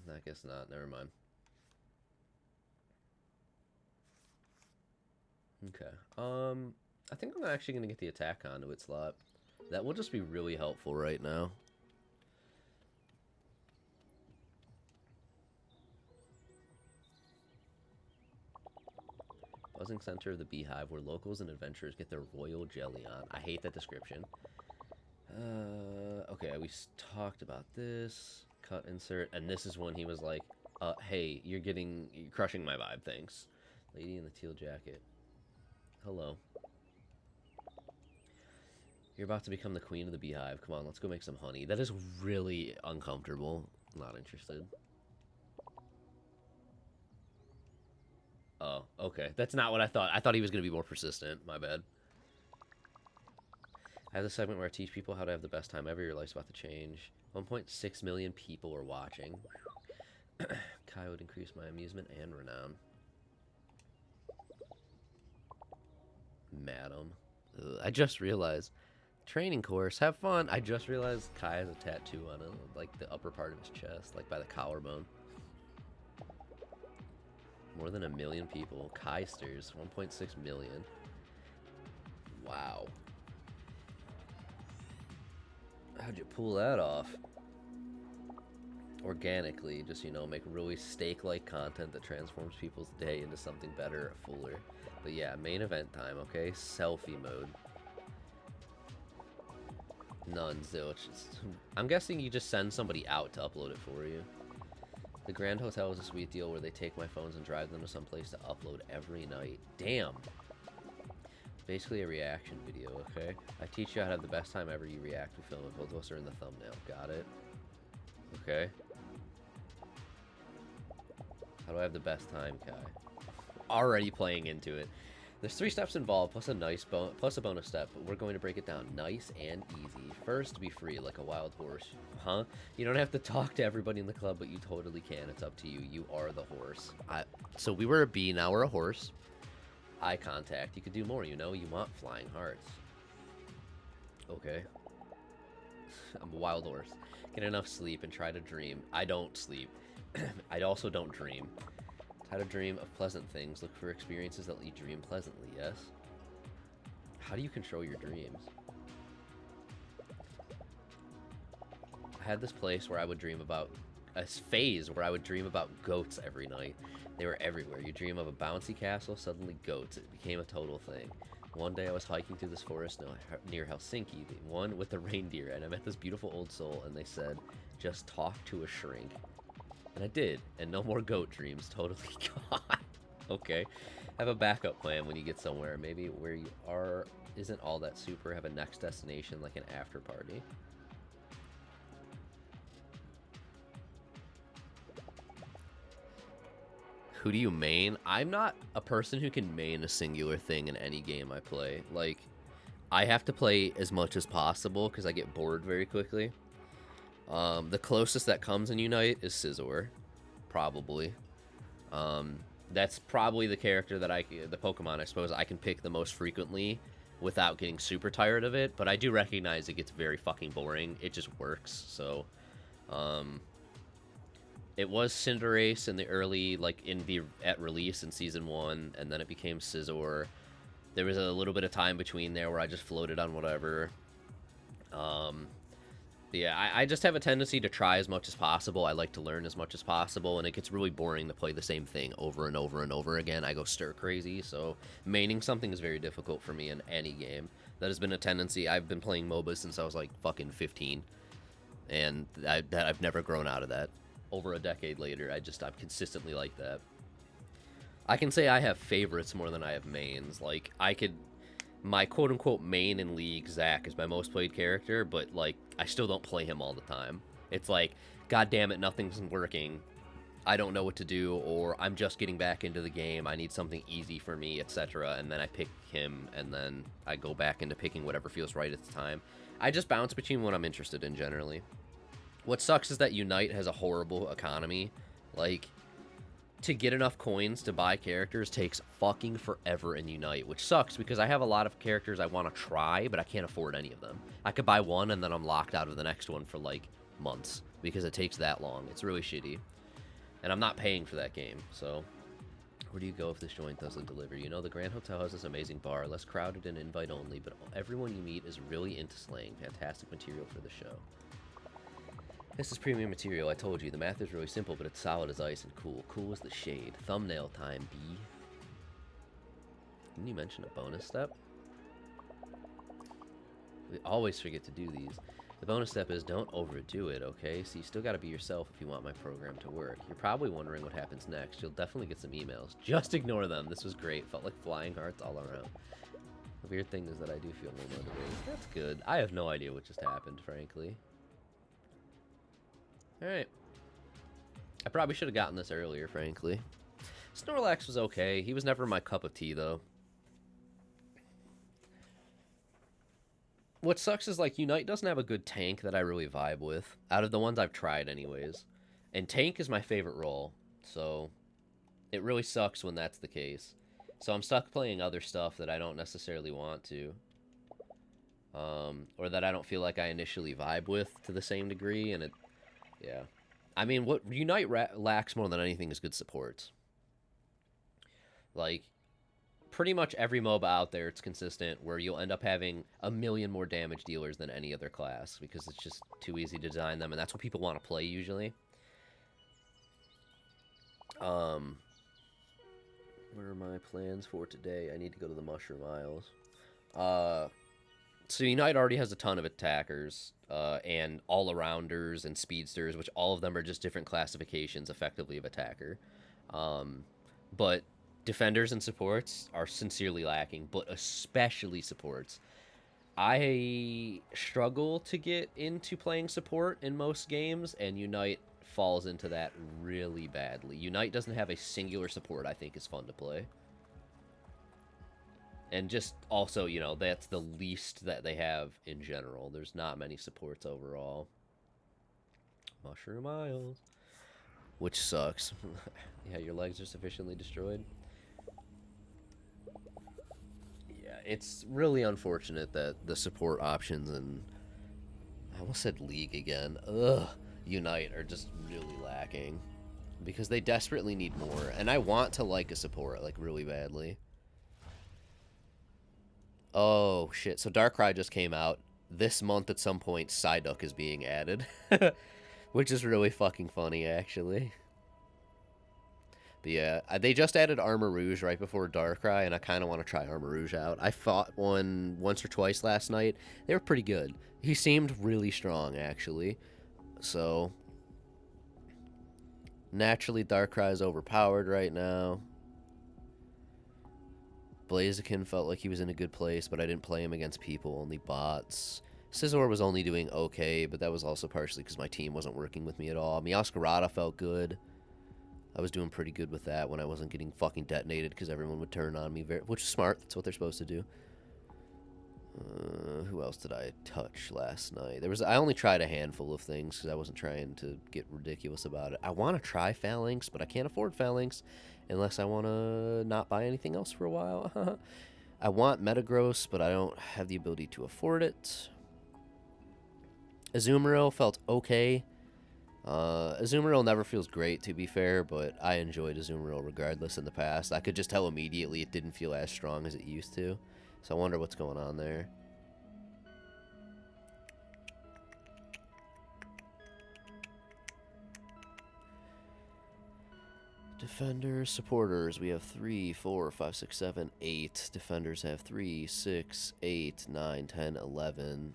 I guess not. Never mind. Okay. I think I'm actually going to get the attack conduit slot. That will just be really helpful right now. Buzzing center of the beehive where locals and adventurers get their royal jelly on. I hate that description. Okay, we talked about this. Cut insert. And this is when he was like, hey, you're crushing my vibe, thanks. Lady in the teal jacket. Hello. You're about to become the queen of the beehive. Come on, let's go make some honey. That is really uncomfortable. Not interested. Oh, okay. That's not what I thought. I thought he was going to be more persistent. My bad. I have this segment where I teach people how to have the best time ever. Your life's about to change. 1.6 million people are watching. Kai would increase my amusement and renown. Madam. Ugh, I just realized. Training course. Have fun. I just realized Kai has a tattoo on it. Like the upper part of his chest. Like by the collarbone. More than 1 million people. Kaisters. 1.6 million. Wow. How'd you pull that off? organically just, you know, make really steak-like content that transforms people's day into something better, fuller. But yeah, main event time, okay? Selfie mode. None, zilch. I'm guessing you just send somebody out to upload it for you. The Grand Hotel is a sweet deal where they take my phones and drive them to some place to upload every night. Damn. Basically a reaction video, okay? I teach you how to have the best time ever you react to film it. Both of us are in the thumbnail. Got it? Okay. How do I have the best time, Kai? Already playing into it. There's 3 steps involved, plus a bonus step, but we're going to break it down nice and easy. First, be free like a wild horse. Huh? You don't have to talk to everybody in the club, but you totally can. It's up to you. You are the horse. So we were a bee, now we're a horse. Eye contact. You could do more, you know? You want flying hearts. Okay. I'm a wild horse. Get enough sleep and try to dream. I don't sleep. I also don't dream. Try to dream of pleasant things. Look for experiences that let you dream pleasantly, yes? How do you control your dreams? I had this place where I would dream about... a phase where I would dream about goats every night. They were everywhere. You dream of a bouncy castle, suddenly goats. It became a total thing. One day I was hiking through this forest near Helsinki, the one with the reindeer, and I met this beautiful old soul, and they said, just talk to a shrink. And I did, and no more goat dreams. Totally gone. Okay. Have a backup plan when you get somewhere. Maybe where you are isn't all that super. Have a next destination like an after party. Who do you main? I'm not a person who can main a singular thing in any game I play. Like, I have to play as much as possible because I get bored very quickly. The closest that comes in Unite is Scizor, probably. That's probably the character that the Pokemon I suppose I can pick the most frequently without getting super tired of it. But I do recognize it gets very fucking boring. It just works. So, it was Cinderace in the early, like at release in Season 1, and then it became Scizor. There was a little bit of time between there where I just floated on whatever. Yeah, I just have a tendency to try as much as possible. I like to learn as much as possible, and it gets really boring to play the same thing over and over and over again. I go stir crazy, so maining something is very difficult for me in any game. That has been a tendency. I've been playing MOBA since I was like fucking 15, and I've never grown out of that. Over a decade later, I'm consistently like that. I can say I have favorites more than I have mains. Like, my quote-unquote main in League, Zac, is my most played character, but, like, I still don't play him all the time. It's like, god damn it, nothing's working. I don't know what to do, or I'm just getting back into the game, I need something easy for me, etc., and then I pick him, and then I go back into picking whatever feels right at the time. I just bounce between what I'm interested in, generally. What sucks is that Unite has a horrible economy. Like, to get enough coins to buy characters takes fucking forever in Unite, which sucks because I have a lot of characters I want to try, but I can't afford any of them. I could buy one and then I'm locked out of the next one for like months because it takes that long. It's really shitty. And I'm not paying for that game, so where do you go if this joint doesn't deliver? You know, the Grand Hotel has this amazing bar, less crowded and invite only, but everyone you meet is really into slang. Fantastic material for the show. This is premium material, I told you. The math is really simple, but it's solid as ice and cool. Cool as the shade. Thumbnail time, B. Didn't you mention a bonus step? We always forget to do these. The bonus step is don't overdo it, okay? So you still gotta be yourself if you want my program to work. You're probably wondering what happens next. You'll definitely get some emails. Just ignore them. This was great. Felt like flying hearts all around. The weird thing is that I do feel more motivated. That's good. I have no idea what just happened, frankly. Alright. I probably should have gotten this earlier, frankly. Snorlax was okay. He was never my cup of tea, though. What sucks is, like, Unite doesn't have a good tank that I really vibe with. Out of the ones I've tried, anyways. And tank is my favorite role. So, it really sucks when that's the case. So I'm stuck playing other stuff that I don't necessarily want to. Or that I don't feel like I initially vibe with to the same degree, and it... Yeah. I mean, what Unite lacks more than anything is good supports. Like, pretty much every MOBA out there, it's consistent, where you'll end up having a million more damage dealers than any other class, because it's just too easy to design them, and that's what people want to play, usually. Um, what are my plans for today? I need to go to the Mushroom Isles. Uh, so Unite already has a ton of attackers, and all-arounders and speedsters, which all of them are just different classifications, effectively, of attacker. Um, but defenders and supports are sincerely lacking, but especially supports. I struggle to get into playing support in most games, and Unite falls into that really badly. Unite doesn't have a singular support I think is fun to play. And just also, you know, that's the least that they have in general. There's not many supports overall. Mushroom Isles. Which sucks. Yeah, your legs are sufficiently destroyed. Yeah, it's really unfortunate that the support options and I almost said League again. Ugh. Unite are just really lacking. Because they desperately need more. And I want to like a support, like, really badly. Oh, shit. So Darkrai just came out. This month at some point, Psyduck is being added. Which is really fucking funny, actually. But yeah, they just added Armor Rouge right before Darkrai, and I kind of want to try Armor Rouge out. I fought one once or twice last night. They were pretty good. He seemed really strong, actually. So, naturally, Darkrai is overpowered right now. Blaziken felt like he was in a good place, but I didn't play him against people, only bots. Scizor was only doing okay, but that was also partially because my team wasn't working with me at all. Meowscarada felt good. I was doing pretty good with that when I wasn't getting fucking detonated because everyone would turn on me, which is smart. That's what they're supposed to do. Who else did I touch last night? I only tried a handful of things because I wasn't trying to get ridiculous about it. I want to try Phalanx, but I can't afford Phalanx unless I want to not buy anything else for a while. I want Metagross, but I don't have the ability to afford it. Azumarill felt okay. Azumarill never feels great, to be fair, but I enjoyed Azumarill regardless in the past. I could just tell immediately it didn't feel as strong as it used to. So I wonder what's going on there. Defenders, supporters, we have 3, 4, 5, 6, 7, 8. Defenders have 3, 6, 8, 9, 10, 11.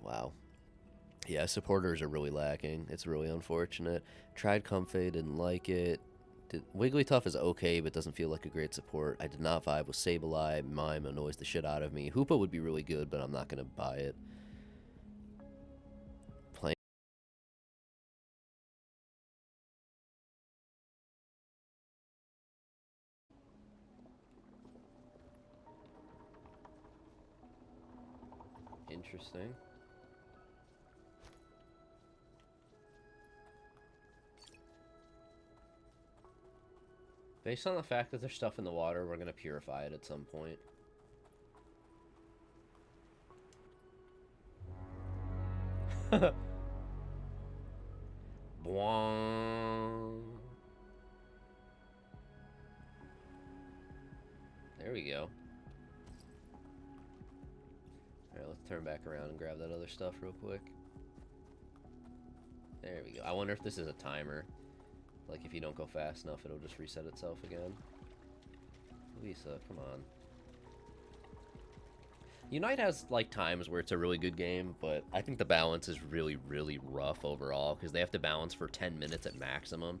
Wow. Yeah, supporters are really lacking. It's really unfortunate. Tried Comfey, didn't like it. Wigglytuff is okay, but doesn't feel like a great support. I did not vibe with Sableye. Mime annoys the shit out of me. Hoopa would be really good, but I'm not going to buy it. Playing. Interesting. Based on the fact that there's stuff in the water, we're going to purify it at some point. Bwong. There we go. Alright, let's turn back around and grab that other stuff real quick. There we go. I wonder if this is a timer. Like, if you don't go fast enough, it'll just reset itself again. Lisa, come on. Unite has, like, times where it's a really good game, but I think the balance is really, really rough overall, because they have to balance for 10 minutes at maximum.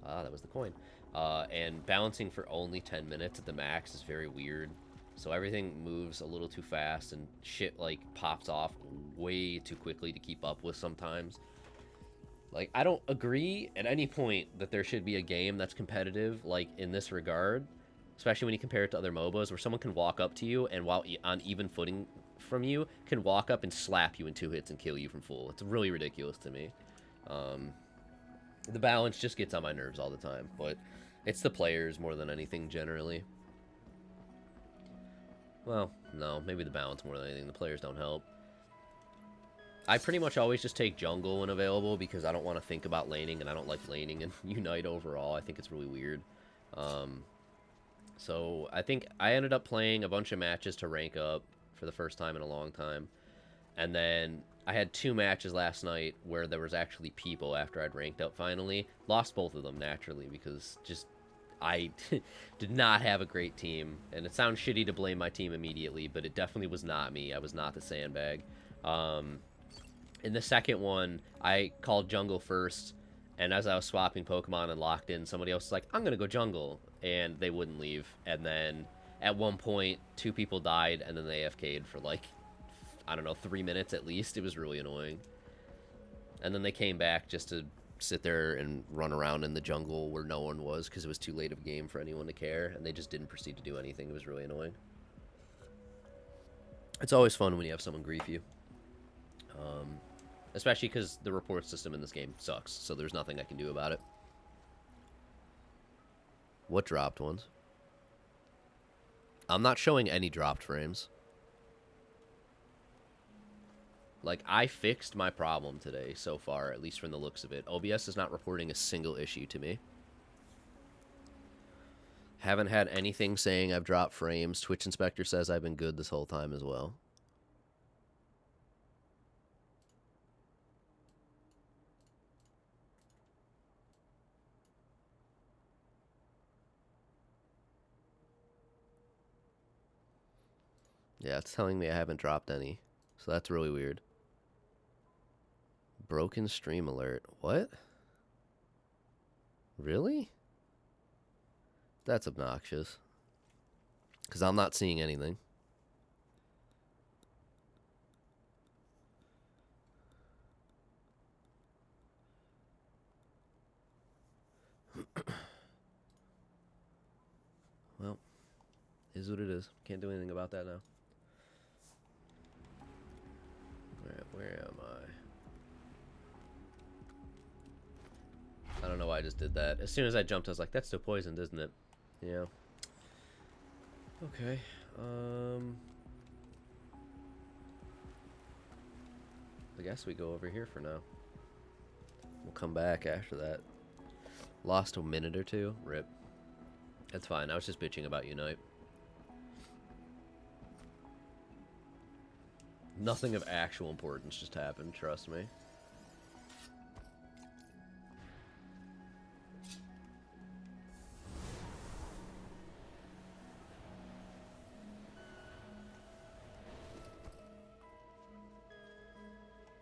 Ah, that was the coin. And balancing for only 10 minutes at the max is very weird. So everything moves a little too fast, and shit, like, pops off way too quickly to keep up with sometimes. Like, I don't agree at any point that there should be a game that's competitive, like, in this regard. Especially when you compare it to other MOBAs, where someone can walk up to you and while on even footing from you, can walk up and slap you in 2 hits and kill you from full. It's really ridiculous to me. The balance just gets on my nerves all the time, but it's the players more than anything generally. Well, no, maybe the balance more than anything. The players don't help. I pretty much always just take jungle when available because I don't want to think about laning, and I don't like laning in Unite overall. I think it's really weird. So I think I ended up playing a bunch of matches to rank up for the first time in a long time. And then I had 2 matches last night where there was actually people after I'd ranked up finally. Lost both of them naturally because just I did not have a great team. And it sounds shitty to blame my team immediately, but it definitely was not me. I was not the sandbag. In the second one, I called jungle first, and as I was swapping Pokemon and locked in, somebody else was like, I'm going to go jungle, and they wouldn't leave. And then at one point, 2 people died, and then they AFK'd for like, I don't know, 3 minutes at least. It was really annoying. And then they came back just to sit there and run around in the jungle where no one was because it was too late of a game for anyone to care, and they just didn't proceed to do anything. It was really annoying. It's always fun when you have someone grief you. Especially because the report system in this game sucks, so there's nothing I can do about it. What dropped ones? I'm not showing any dropped frames. Like, I fixed my problem today so far, at least from the looks of it. OBS is not reporting a single issue to me. Haven't had anything saying I've dropped frames. Twitch Inspector says I've been good this whole time as well. Yeah, it's telling me I haven't dropped any. So that's really weird. Broken stream alert. What? Really? That's obnoxious. Because I'm not seeing anything. Well, is what it is. Can't do anything about that now. Where am I? I don't know why I just did that. As soon as I jumped, I was like, that's still poisoned, isn't it? Yeah. Okay. I guess we go over here for now. We'll come back after that. Lost a minute or two. Rip. That's fine. I was just bitching about Unite. Nothing of actual importance just happened, trust me.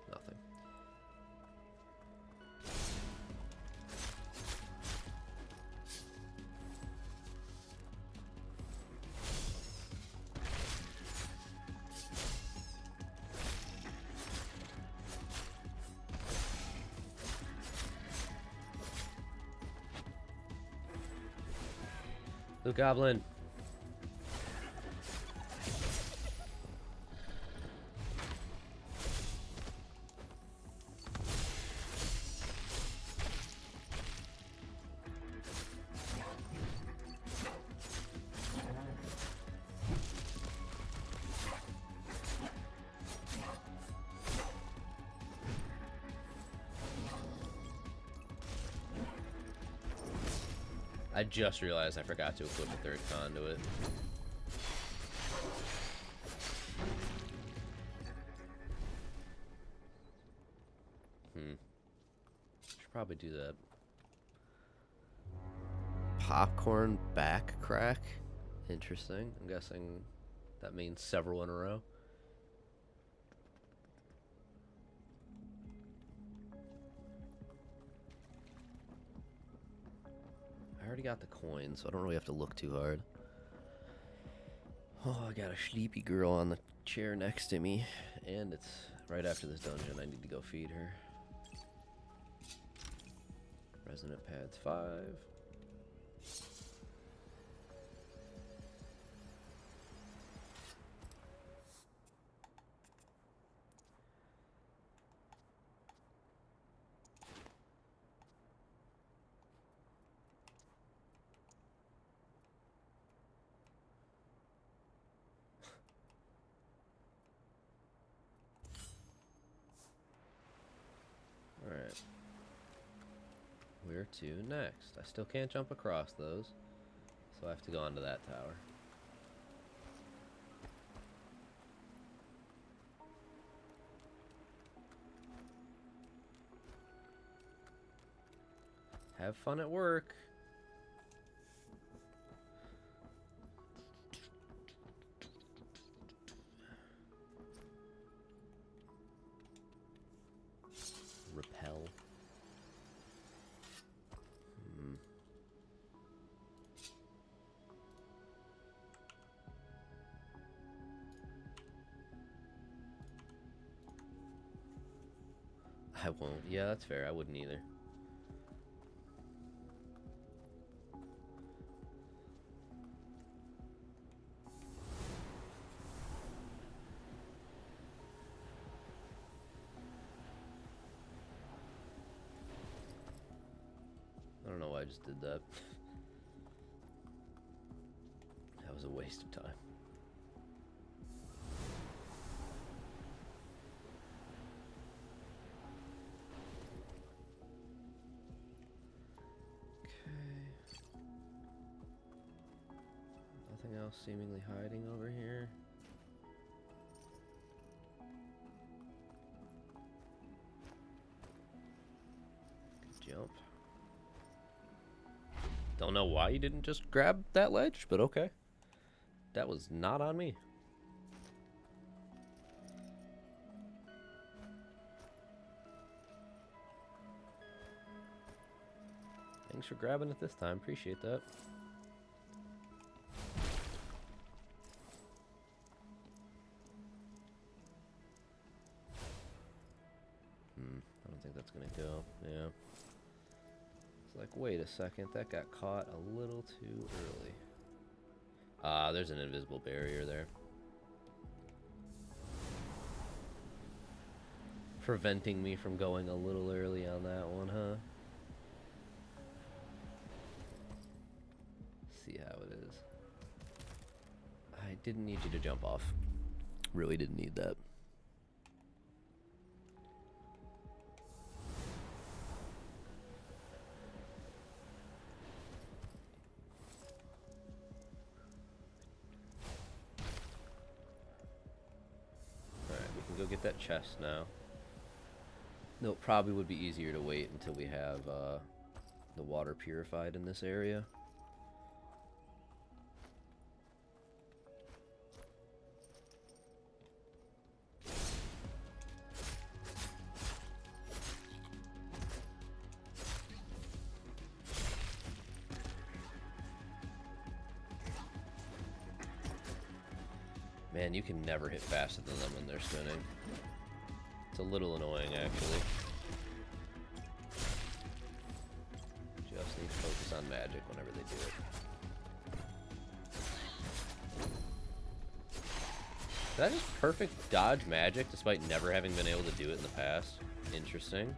Nothing. Blue Goblin. I just realized I forgot to equip a third conduit. Should probably do that. Popcorn back crack? Interesting. I'm guessing that means several in a row. I already got the coin, so I don't really have to look too hard. Oh, I got a sleepy girl on the chair next to me, and it's right after this dungeon. I need to go feed her. Resonant pads 5. Alright. Where to next? I still can't jump across those, so I have to go onto that tower. Have fun at work. Repel. I won't. Yeah, that's fair. I wouldn't either. I don't know why I just did that. That was a waste of time. Nothing else seemingly hiding over here. Good jump. Don't know why you didn't just grab that ledge, but okay. That was not on me. Thanks for grabbing it this time. Appreciate that. I don't think that's gonna go. Yeah. It's like, wait a second, that got caught a little too early. Ah, there's an invisible barrier there. Preventing me from going a little early on that one, huh? See how it is. I didn't need you to jump off. Really didn't need that. Go get that chest now. No, it probably would be easier to wait until we have the water purified in this area. Man, you can never hit faster than them when they're spinning. It's a little annoying, actually. Just need to focus on magic whenever they do it. Did I just perfect dodge magic despite never having been able to do it in the past? Interesting.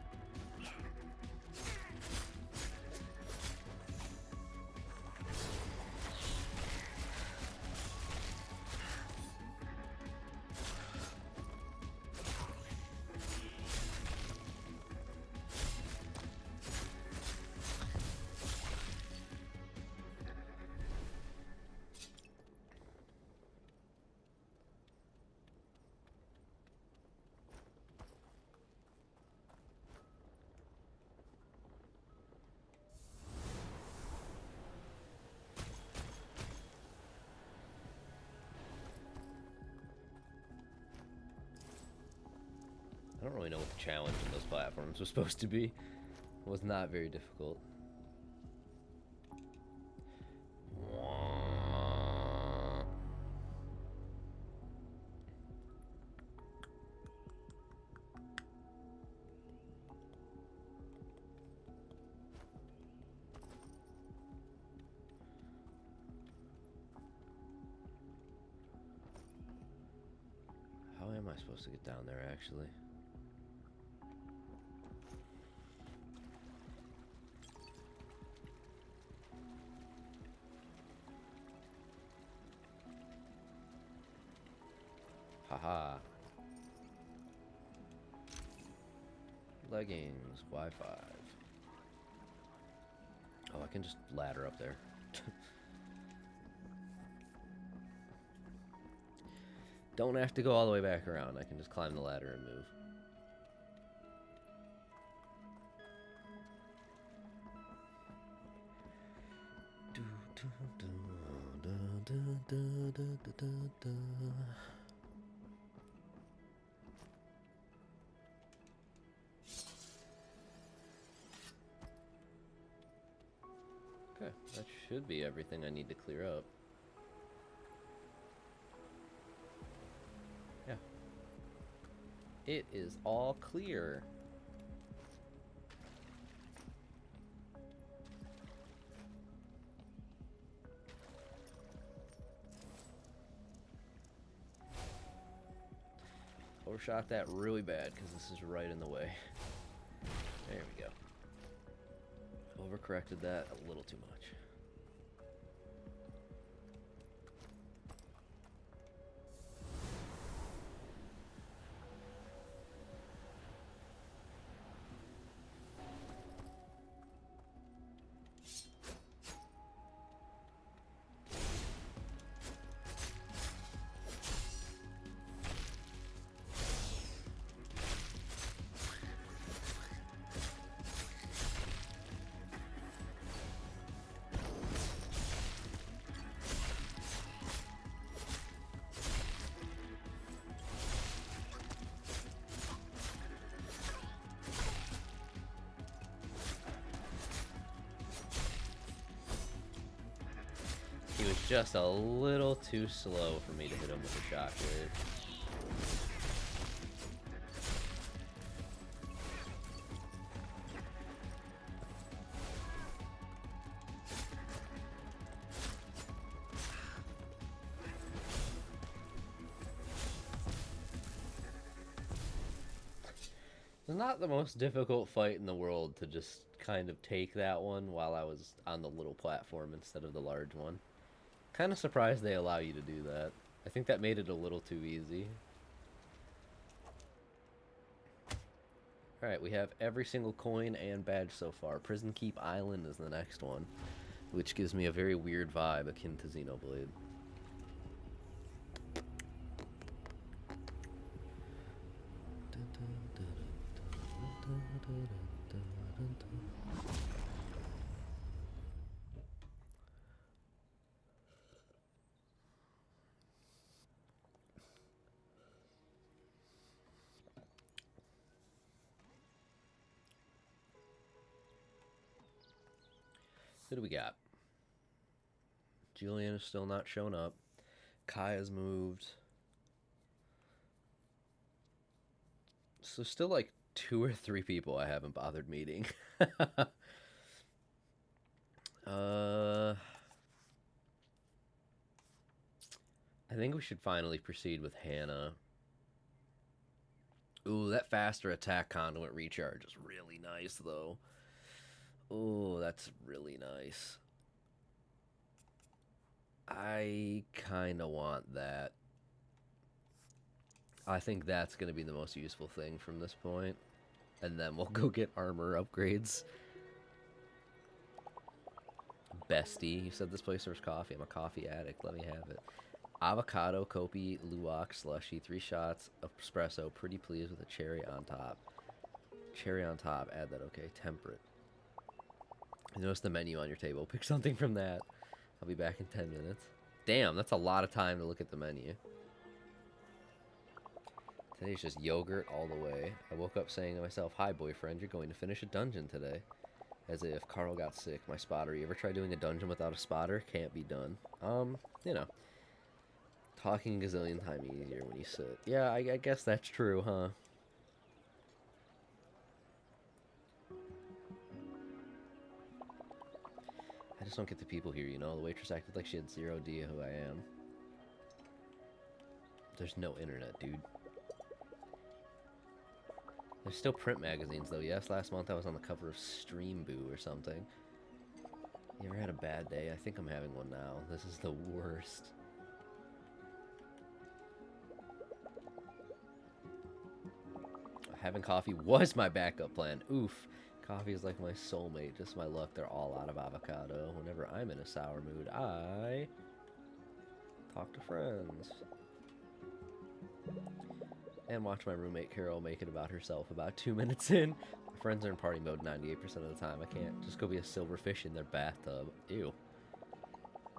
I don't really know what the challenge in those platforms was supposed to be. It was not very difficult. How am I supposed to get down there, actually? Haha. Leggings, Y5. Oh, I can just ladder up there. Don't have to go all the way back around. I can just climb the ladder and move. Okay, that should be everything I need to clear up. Yeah. It is all clear. Overshot that really bad because this is right in the way. There we go. Overcorrected that a little too much. He was just a little too slow for me to hit him with a shockwave. It's not the most difficult fight in the world to just kind of take that one while I was on the little platform instead of the large one. Kind of surprised they allow you to do that. I think that made it a little too easy. Alright, we have every single coin and badge so far. Prison Keep Island is the next one, which gives me a very weird vibe akin to Xenoblade. Who do we got? Julian is still not shown up. Kaya's moved. So still like 2 or 3 people I haven't bothered meeting. I think we should finally proceed with Hannah. Ooh, that faster attack conduit recharge is really nice, though. Ooh, that's really nice. I kind of want that. I think that's going to be the most useful thing from this point. And then we'll go get armor upgrades. Bestie, you said this place serves coffee. I'm a coffee addict. Let me have it. Avocado, Kopi, Luwak, slushy, 3 shots of espresso. Pretty pleased with a cherry on top. Cherry on top. Add that. Okay. Temperate. Notice the menu on your table. Pick something from that. I'll be back in 10 minutes. Damn, that's a lot of time to look at the menu. Today's just yogurt all the way. I woke up saying to myself, "Hi, boyfriend, you're going to finish a dungeon today." As if Carl got sick. My spotter. You ever try doing a dungeon without a spotter? Can't be done. You know. Talking a gazillion times easier when you sit. Yeah, I guess that's true, huh? I just don't get the people here, you know? The waitress acted like she had 0 idea who I am. There's no internet, dude. There's still print magazines, though. Yes, last month I was on the cover of Stream Boo or something. You ever had a bad day? I think I'm having one now. This is the worst. Having coffee was my backup plan. Oof. Coffee is like my soulmate. Just my luck, they're all out of avocado. Whenever I'm in a sour mood, I talk to friends. And watch my roommate Carol make it about herself about 2 minutes in. My friends are in party mode 98% of the time. I can't just go be a silverfish in their bathtub. Ew.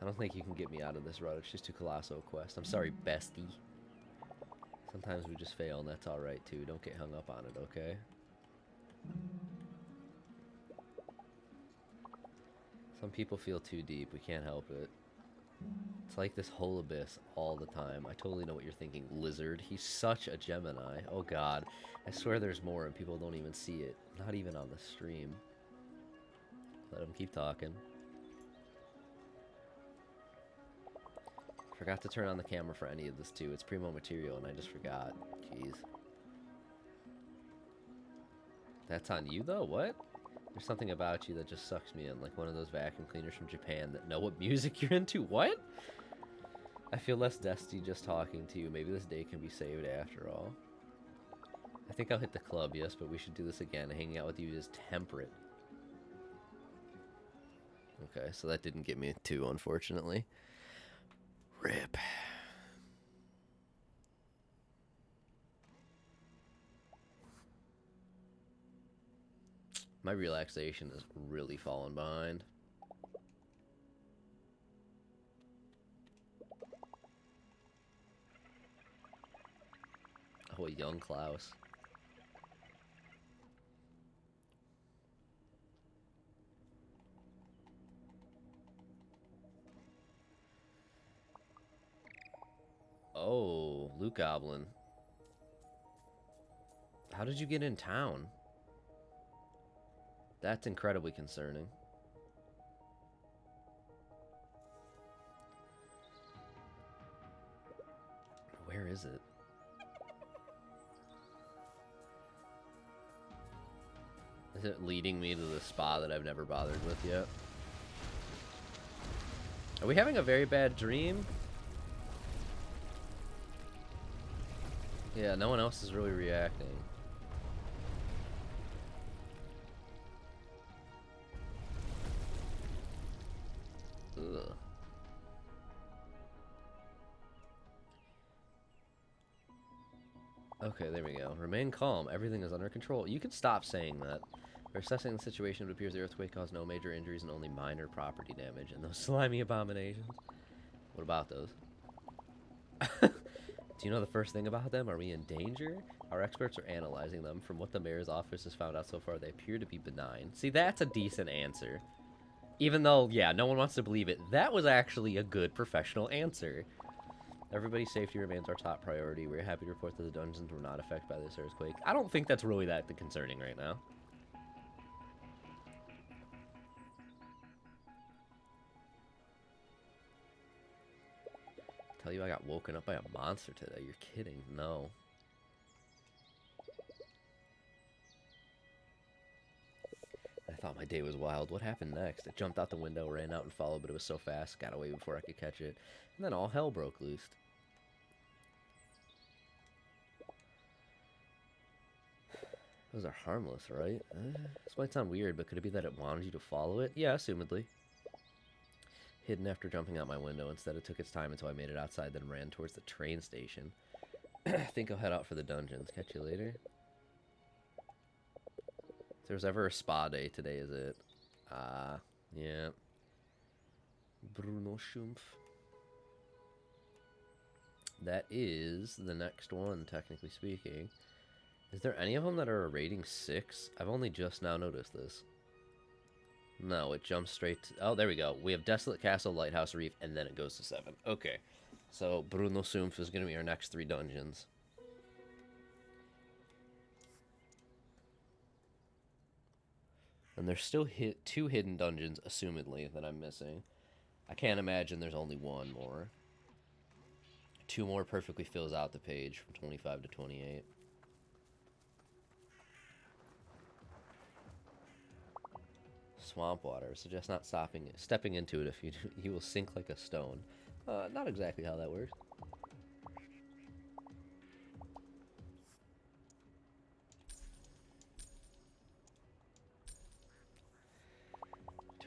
I don't think you can get me out of this route. It's just too colossal a quest. I'm sorry, bestie. Sometimes we just fail, and that's alright, too. Don't get hung up on it, okay? Some people feel too deep. We can't help it. It's like this whole abyss all the time. I totally know what you're thinking. Lizard. He's such a Gemini. Oh, God. I swear there's more, and people don't even see it. Not even on the stream. Let him keep talking. Forgot to turn on the camera for any of this, too. It's primo material, and I just forgot. Jeez. That's on you, though? What? There's something about you that just sucks me in, like one of those vacuum cleaners from Japan that know what music you're into. What? I feel less dusty just talking to you. Maybe this day can be saved after all. I think I'll hit the club, yes, but we should do this again. Hanging out with you is temperate. Okay, so that didn't get me too, unfortunately. Rip. My relaxation is really falling behind. Oh, a young Klaus. Oh, Luke Goblin. How did you get in town? That's incredibly concerning. Where is it? Is it leading me to the spa that I've never bothered with yet? Are we having a very bad dream? Yeah, no one else is really reacting. Ugh. Okay, there we go. Remain calm. Everything is under control. You can stop saying that. We're assessing the situation. It appears the earthquake caused no major injuries and only minor property damage. And those slimy abominations? What about those? Do you know the first thing about them? Are we in danger? Our experts are analyzing them. From what the mayor's office has found out so far, they appear to be benign. See, that's a decent answer. Even though, yeah, no one wants to believe it. That was actually a good professional answer. Everybody's safety remains our top priority. We're happy to report that the dungeons were not affected by this earthquake. I don't think that's really that concerning right now. Tell you I got woken up by a monster today. You're kidding. No. I thought my day was wild. What happened next? I jumped out the window, ran out and followed, but it was so fast, got away before I could catch it. And then all hell broke loose. Those are harmless, right? This might sound weird, but could it be that it wanted you to follow it? Yeah, assumedly. Hidden after jumping out my window. Instead, it took its time until I made it outside, then ran towards the train station. I think I'll head out for the dungeons. Catch you later. If there's ever a spa day, today is it. Yeah. Bruno Schumpf. That is the next one, technically speaking. Is there any of them that are a rating 6? I've only just now noticed this. No, it jumps straight to... Oh, there we go. We have Desolate Castle, Lighthouse Reef, and then it goes to 7. Okay. So, Bruno Sumpf is going to be our next 3 dungeons. And there's still 2 hidden dungeons, assumedly, that I'm missing. I can't imagine there's only 1 more. 2 more perfectly fills out the page from 25 to 28. Swamp water. Suggest not stepping into it. If you do, you will sink like a stone. Not exactly how that works.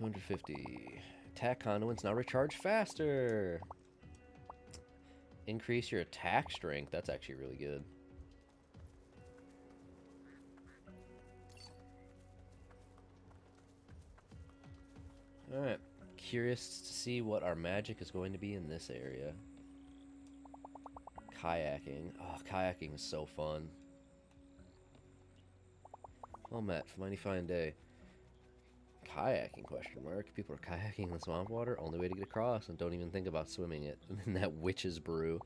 $250. Attack conduits now recharge faster. Increase your attack strength. That's actually really good. Alright. curious to see what our magic is going to be in this area. Kayaking. Oh, kayaking is so fun. Well met, mighty fine day. Kayaking, question mark. People are kayaking in the swamp water. Only way to get across, and don't even think about swimming it. In that witch's brew.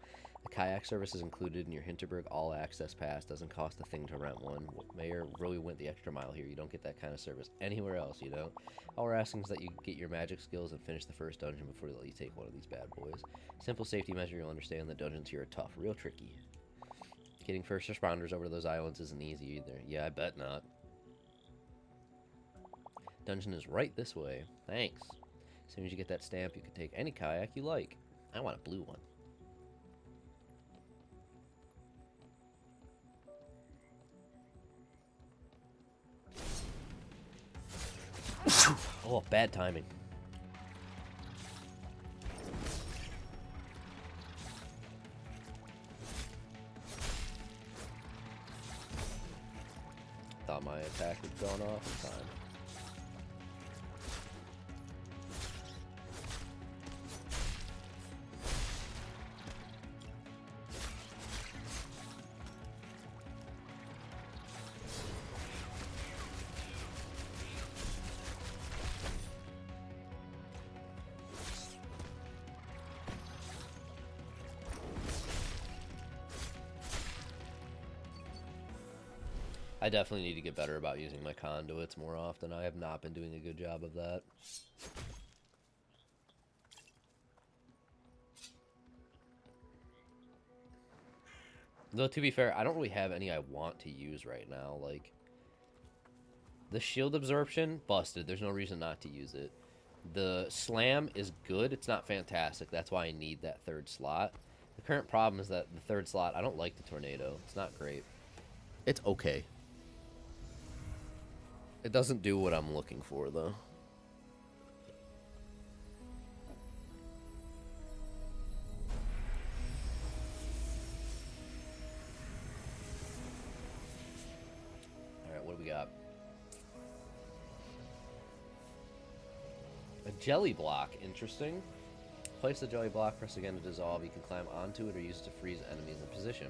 The kayak service is included in your Hinterberg all-access pass. Doesn't cost a thing to rent one. Mayor really went the extra mile here. You don't get that kind of service anywhere else, you know? All we're asking is that you get your magic skills and finish the first dungeon before they let you take one of these bad boys. Simple safety measure, you'll understand the dungeons here are tough. Real tricky. Getting first responders over to those islands isn't easy either. Yeah, I bet not. Dungeon is right this way. Thanks. As soon as you get that stamp, you can take any kayak you like. I want a blue one. Oh, bad timing. Thought my attack had gone off in time. I definitely need to get better about using my conduits more often. I have not been doing a good job of that. Though, to be fair, I don't really have any I want to use right now. Like, the shield absorption, busted. There's no reason not to use it. The slam is good. It's not fantastic. That's why I need that third slot. The current problem is that the third slot, I don't like the tornado. It's not great. It's okay. It doesn't do what I'm looking for, though. Alright, what do we got? A jelly block. Interesting. Place the jelly block, press again to dissolve. You can climb onto it or use it to freeze enemies in position.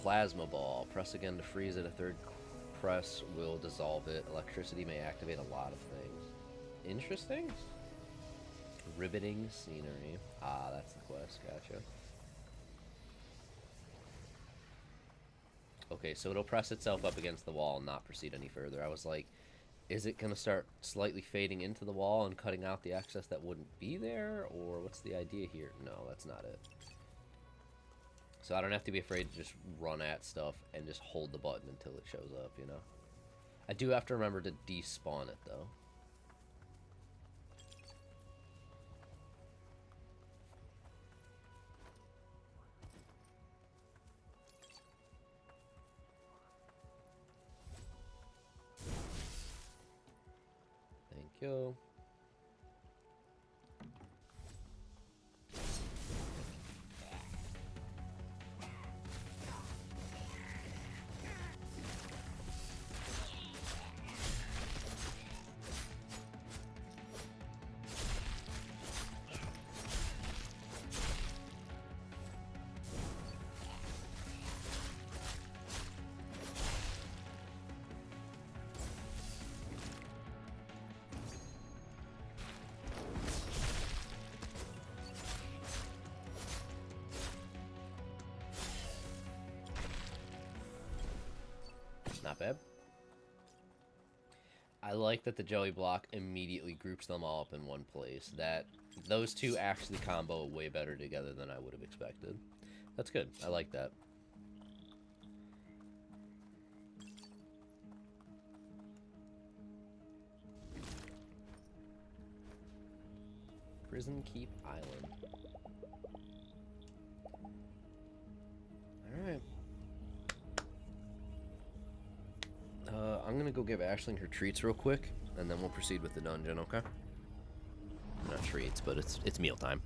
Plasma ball. Press again to freeze it. A third press will dissolve it. Electricity may activate a lot of things. Interesting. Riveting scenery. Ah, that's the quest. Gotcha. Okay, so it'll press itself up against the wall and not proceed any further. I was like, is it going to start slightly fading into the wall and cutting out the excess that wouldn't be there? Or what's the idea here? No, that's not it. So I don't have to be afraid to just run at stuff and just hold the button until it shows up, you know? I do have to remember to despawn it, though. Thank you. Not bad. I like that the jelly block immediately groups them all up in one place. Those two actually combo way better together than I would have expected. That's good. I like that. Prison Keep Island. Alright. I'm gonna go give Aisling her treats real quick, and then we'll proceed with the dungeon, okay? Not treats, but it's mealtime.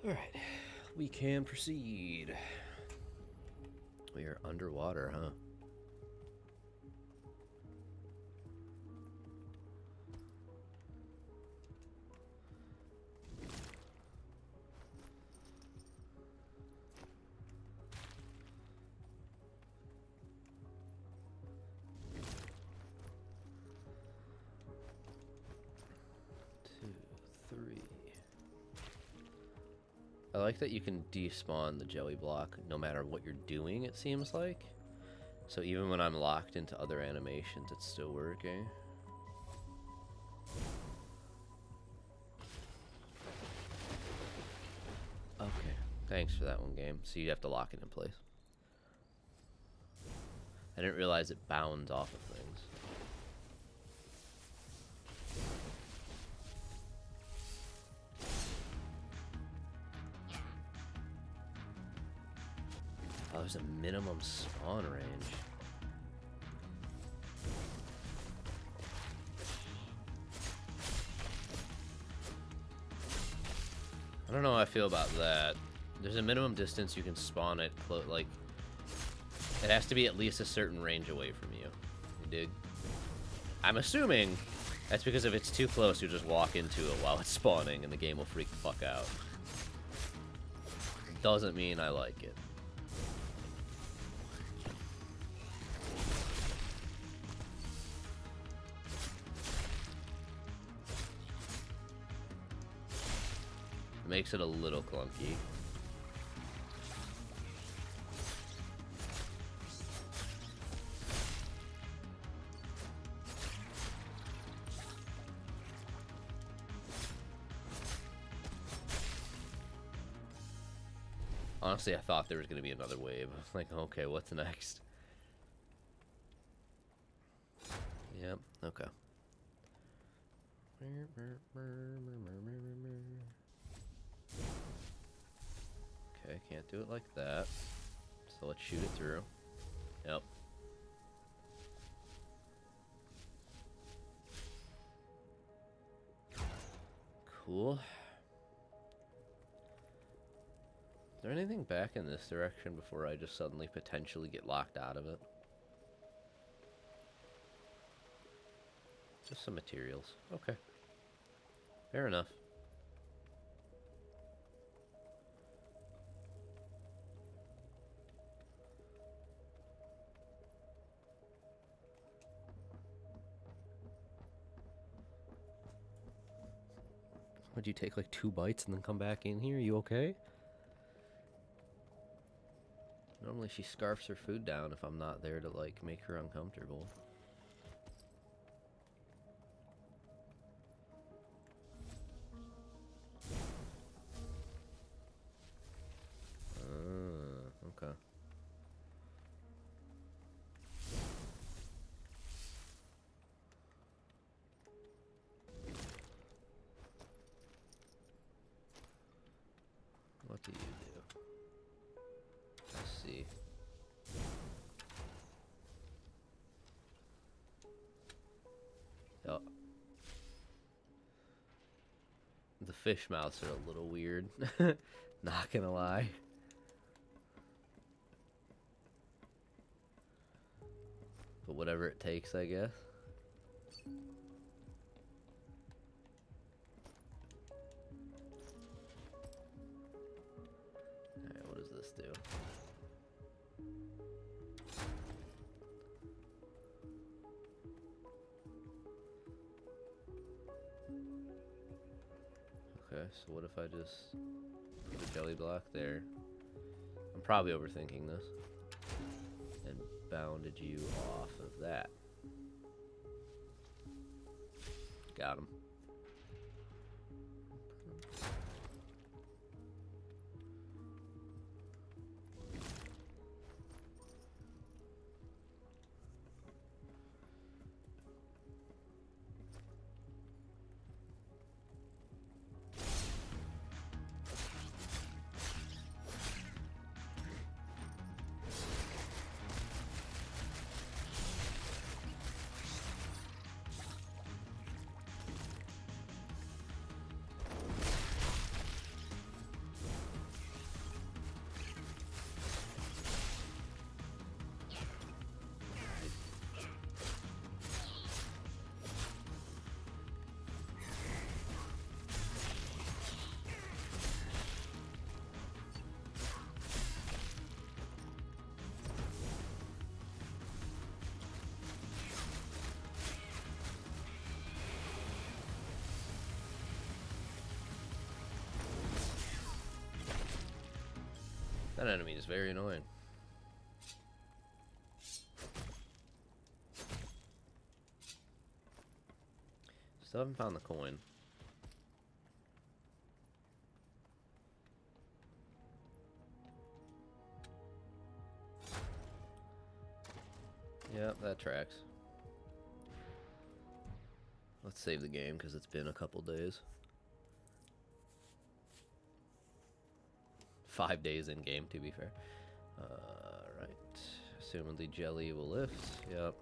Alright, we can proceed. We are underwater, huh? I like that you can despawn the jelly block no matter what you're doing, it seems like. So even when I'm locked into other animations, it's still working. Okay, thanks for that one, game. So you have to lock it in place. I didn't realize it bounds off of things. Oh, there's a minimum spawn range. I don't know how I feel about that. There's a minimum distance you can spawn it, like, it has to be at least a certain range away from you. You dig? I'm assuming that's because if it's too close, you just walk into it while it's spawning and the game will freak the fuck out. Doesn't mean I like it. Makes it a little clunky. Honestly, I thought there was going to be another wave. I was like, okay, what's next? Yep, okay. Okay, can't do it like that. So let's shoot it through. Yep. Cool. Is there anything back in this direction before I just suddenly potentially get locked out of it? Just some materials. Okay. Fair enough. Would you take like 2 bites and then come back in here? You okay? Normally she scarfs her food down if I'm not there to like make her uncomfortable. Okay. What do you do? Let's see. Oh. The fish mouths are a little weird. Not gonna lie. But whatever it takes, I guess. Alright, what does this do? Okay, so what if I just put a jelly block there? I'm probably overthinking this. And bounded you off of that. Got him. That enemy is very annoying. Still haven't found the coin. Yep, that tracks. Let's save the game because it's been a couple days. 5 days in game, to be fair. Right. Assumedly jelly will lift. Yep.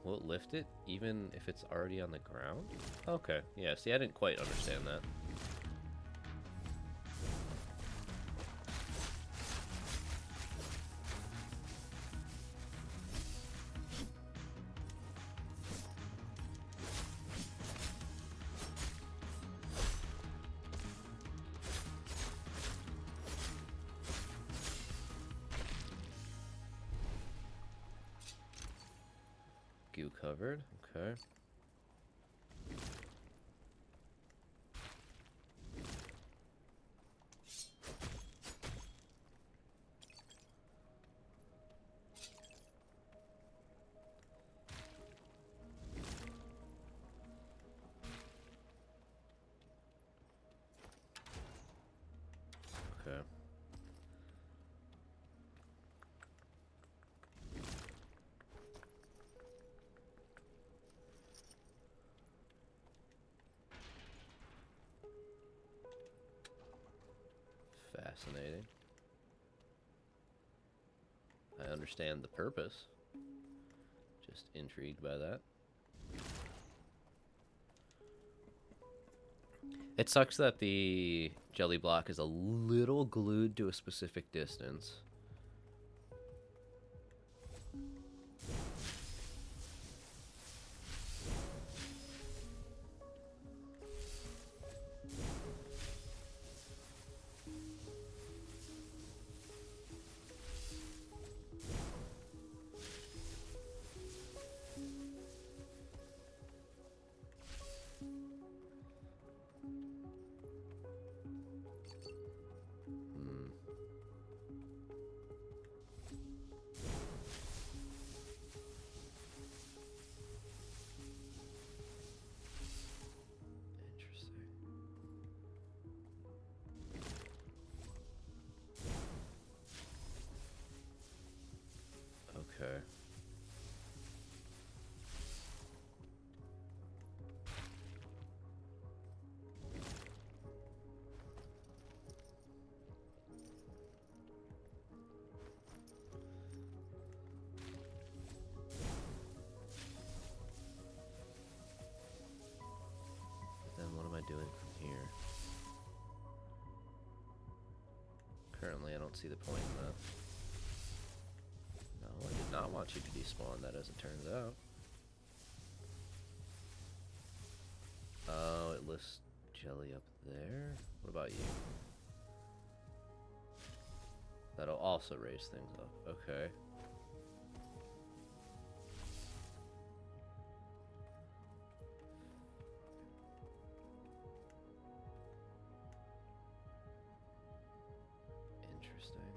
Will it lift it even if it's already on the ground? Okay. Yeah, see, I didn't quite understand that. Goo covered. Okay. Okay. Fascinating. I understand the purpose. Just intrigued by that. It sucks that the jelly block is a little glued to a specific distance. Okay. Then what am I doing from here? Currently, I don't see the point in that. No, I did not want you to despawn that, as it turns out. Oh, it lists jelly up there. What about you? That'll also raise things up. Okay. Interesting.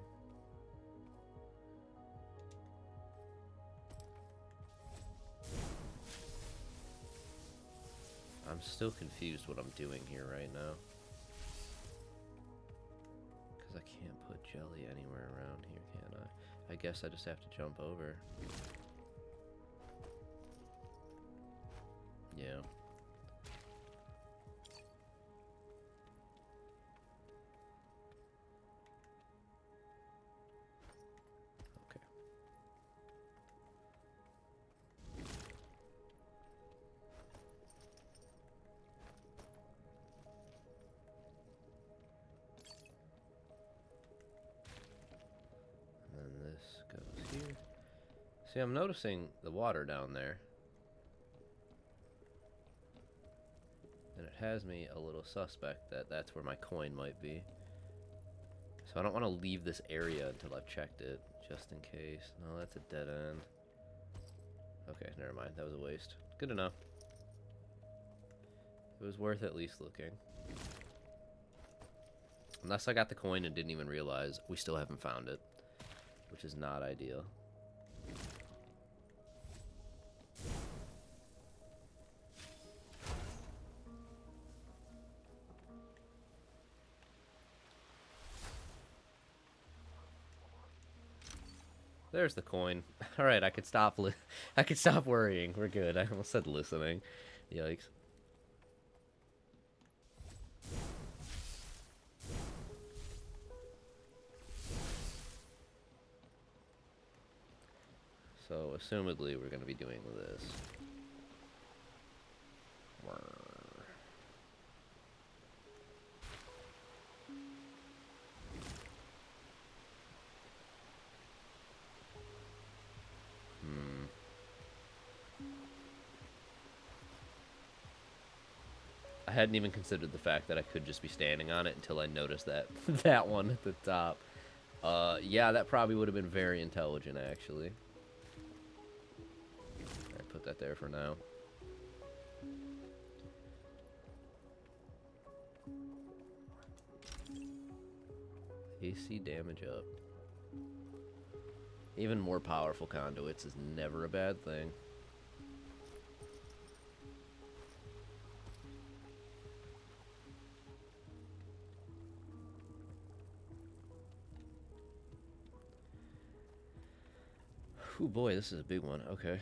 I'm still confused what I'm doing here right now. Because I can't put jelly anywhere around here, can I? I guess I just have to jump over. Yeah. Okay. And then this goes here. See, I'm noticing the water down there. And it has me a little suspect that that's where my coin might be. So I don't want to leave this area until I've checked it, just in case. No, that's a dead end. Okay, never mind. That was a waste. Good enough. It was worth at least looking. Unless I got the coin and didn't even realize, we still haven't found it, which is not ideal. There's the coin. All right, I could stop. I could stop worrying. We're good. I almost said listening. Yikes. So, assumedly, we're going to be doing this. I hadn't even considered the fact that I could just be standing on it until I noticed that that one at the top. Yeah, that probably would have been very intelligent, actually. I put that there for now. AC damage up. Even more powerful conduits is never a bad thing. Oh boy, this is a big one. Okay.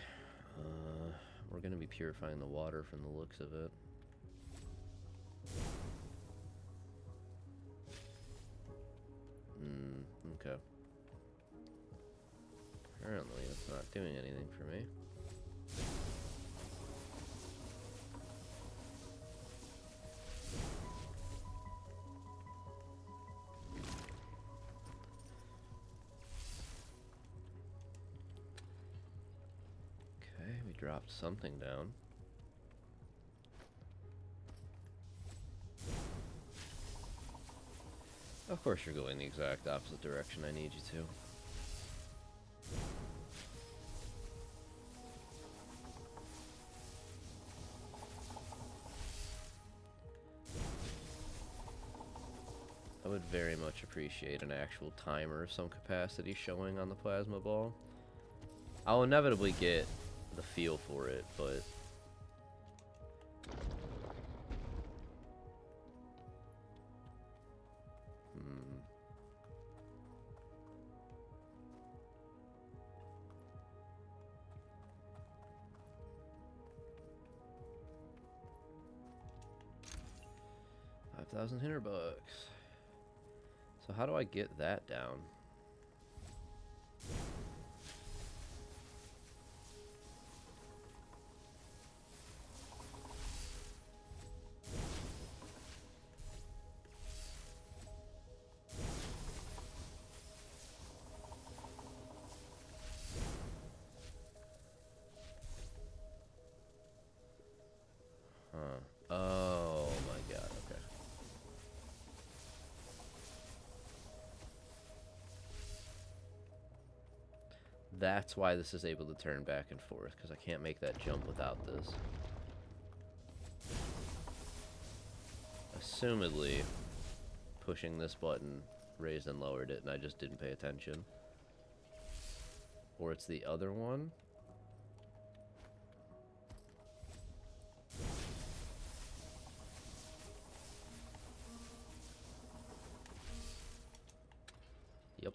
We're going to be purifying the water from the looks of it. Okay. Apparently, it's not doing anything for me. Okay, we dropped something down. Of course you're going the exact opposite direction I need you to. I would very much appreciate an actual timer of some capacity showing on the plasma ball. I'll inevitably get the feel for it, but... 5,000 Hinterbugs. So how do I get that down? Oh my god, okay. That's why this is able to turn back and forth, because I can't make that jump without this. Assumedly, pushing this button raised and lowered it, and I just didn't pay attention. Or it's the other one. Yep.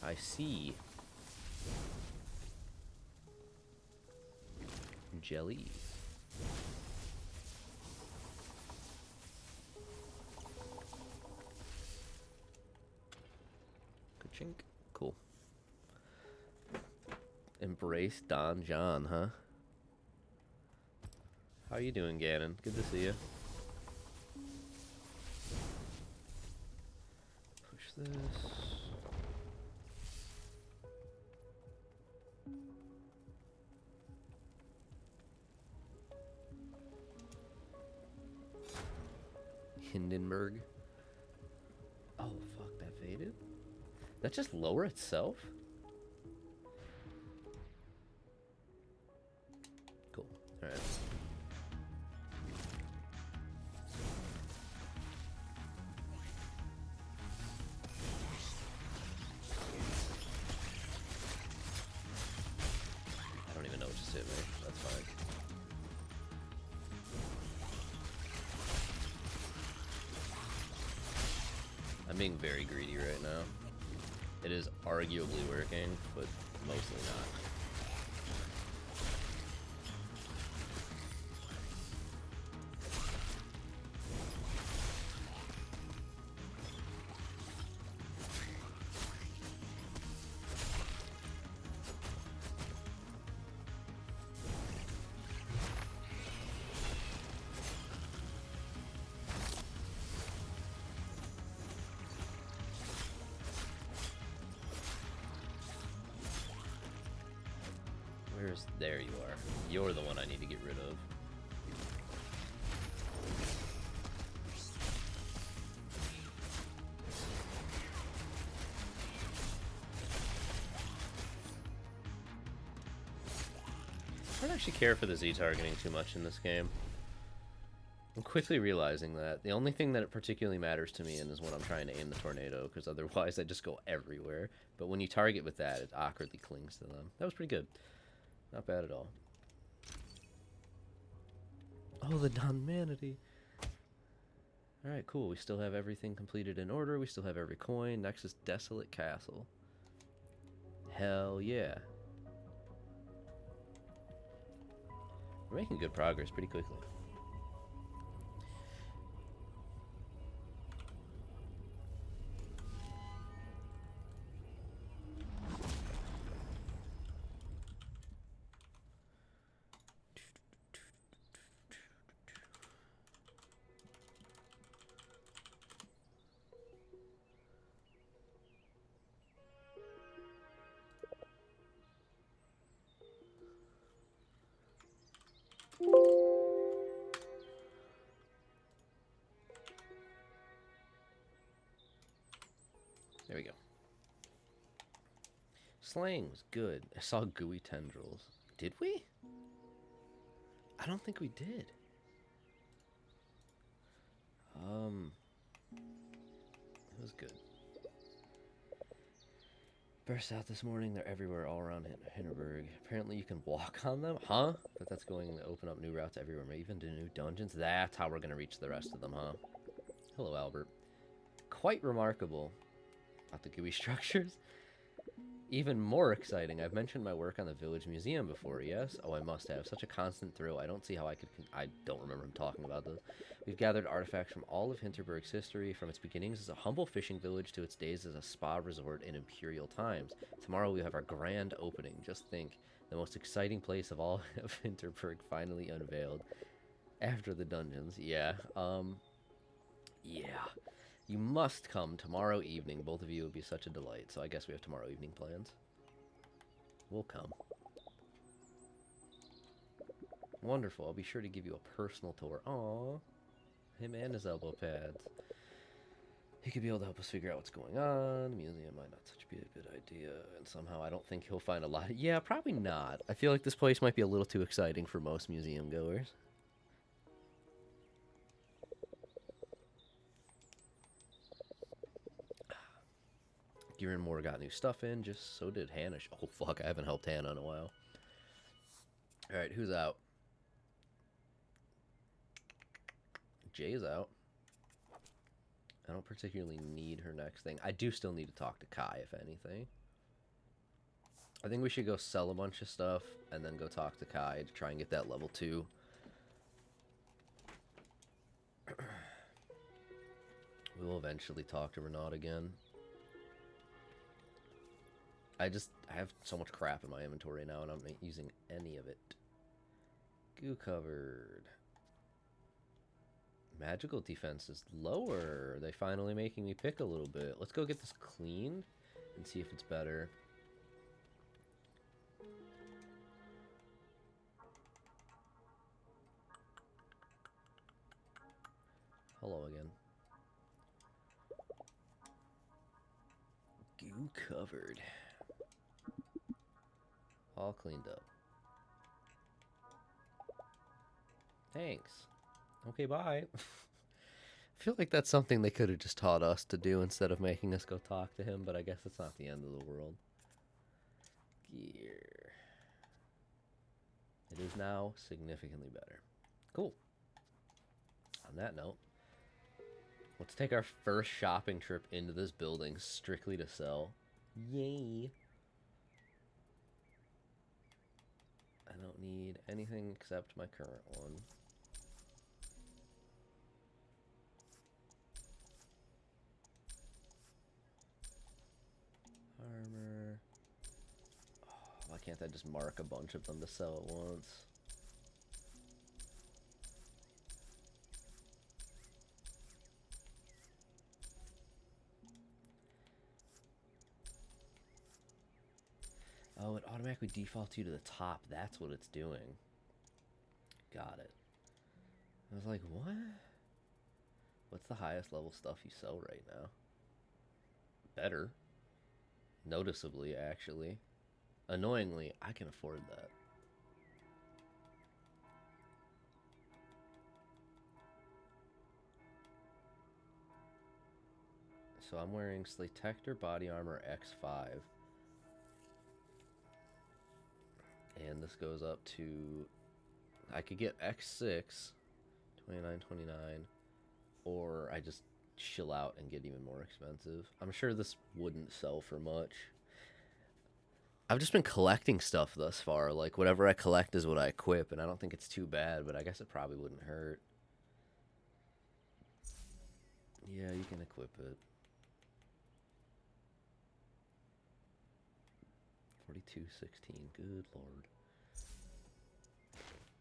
I see. Jelly. Ka-chink. Cool. Embrace Don John, huh? How you doing, Ganon? Good to see you. Push this. Hindenburg. Oh, fuck, that faded? That just lower itself? Cool. Alright. I don't even know what just hit me. That's fine. I'm being very greedy right now. It is arguably working, but mostly not. There you are. You're the one I need to get rid of. I don't actually care for the Z targeting too much in this game. I'm quickly realizing that the only thing that it particularly matters to me in is when I'm trying to aim the tornado, because otherwise I just go everywhere. But when you target with that, it awkwardly clings to them. That was pretty good. Not bad at all. Oh, the non-manity. Alright, cool. We still have everything completed in order. We still have every coin. Next is Desolate Castle. Hell yeah. We're making good progress pretty quickly. There we go. Slaying was good. I saw gooey tendrils. Did we? I don't think we did. It was good. Burst out this morning. They're everywhere, all around Hinterberg. Apparently you can walk on them. Huh? But that's going to open up new routes everywhere, maybe even to new dungeons. That's how we're going to reach the rest of them, huh? Hello, Albert. Quite remarkable. About the GUI structures. Even more exciting, I've mentioned my work on the Village Museum before, yes? Oh, I must have. Such a constant thrill. I don't see how I could... I don't remember him talking about this. We've gathered artifacts from all of Hinterberg's history, from its beginnings as a humble fishing village to its days as a spa resort in imperial times. Tomorrow we have our grand opening. Just think, the most exciting place of all of Hinterberg finally unveiled. After the dungeons, yeah. Yeah. You must come tomorrow evening. Both of you would be such a delight. So I guess we have tomorrow evening plans. We'll come. Wonderful. I'll be sure to give you a personal tour. Aww. Him and his elbow pads. He could be able to help us figure out what's going on. The museum might not such be a good idea. And somehow I don't think he'll find a lot. Yeah, probably not. I feel like this place might be a little too exciting for most museum goers. Gear and Moore got new stuff in, just so did Hannah. Oh, fuck, I haven't helped Hannah in a while. Alright, who's out? Jay's out. I don't particularly need her next thing. I do still need to talk to Kai, if anything. I think we should go sell a bunch of stuff, and then go talk to Kai to try and get that level 2. We'll eventually talk to Renaud again. I have so much crap in my inventory now, and I'm not using any of it. Goo covered. Magical defense is lower. Are they finally making me pick a little bit? Let's go get this cleaned and see if it's better. Hello again. Goo covered. All cleaned up. Thanks. Okay, bye. I feel like that's something they could have just taught us to do instead of making us go talk to him, but I guess it's not the end of the world. Gear. It is now significantly better. Cool. On that note, let's take our first shopping trip into this building strictly to sell. Yay. I don't need anything except my current one. Armor. Oh, why can't I just mark a bunch of them to sell at once? Oh, it automatically defaults you to the top. That's what it's doing. Got it. I was like, what? What's the highest level stuff you sell right now? Better. Noticeably, actually. Annoyingly, I can afford that. So I'm wearing Slatector Body Armor X5. And this goes up to... I could get X6, $29.29, or I just chill out and get even more expensive. I'm sure this wouldn't sell for much. I've just been collecting stuff thus far. Like, whatever I collect is what I equip, and I don't think it's too bad, but I guess it probably wouldn't hurt. Yeah, you can equip it. 42.16, good lord.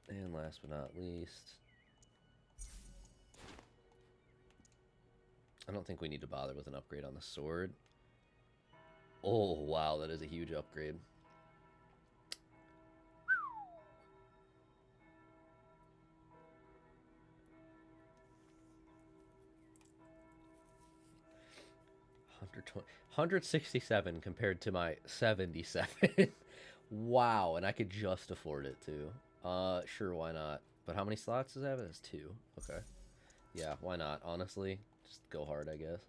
And last but not least, I don't think we need to bother with an upgrade on the sword. Oh, wow, that is a huge upgrade. $167 compared to my 77. Wow, and I could just afford it too. Sure, why not? But how many slots does it have? It has 2. Okay. Yeah, why not? Honestly, just go hard, I guess.